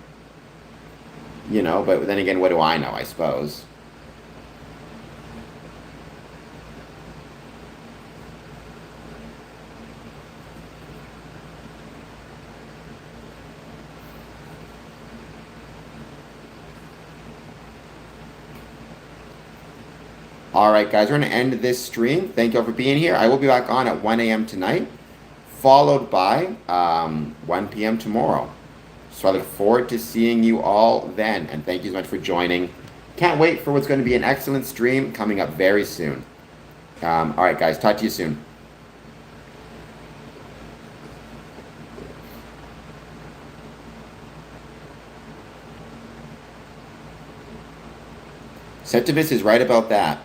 but then again, what do I know, I suppose. All right, guys, we're going to end this stream. Thank you all for being here. I will be back on at 1 a.m. tonight, followed by 1 p.m. tomorrow. So I look forward to seeing you all then, and thank you so much for joining. Can't wait for what's going to be an excellent stream coming up very soon. All right, guys, talk to you soon. Sentimus is right about that.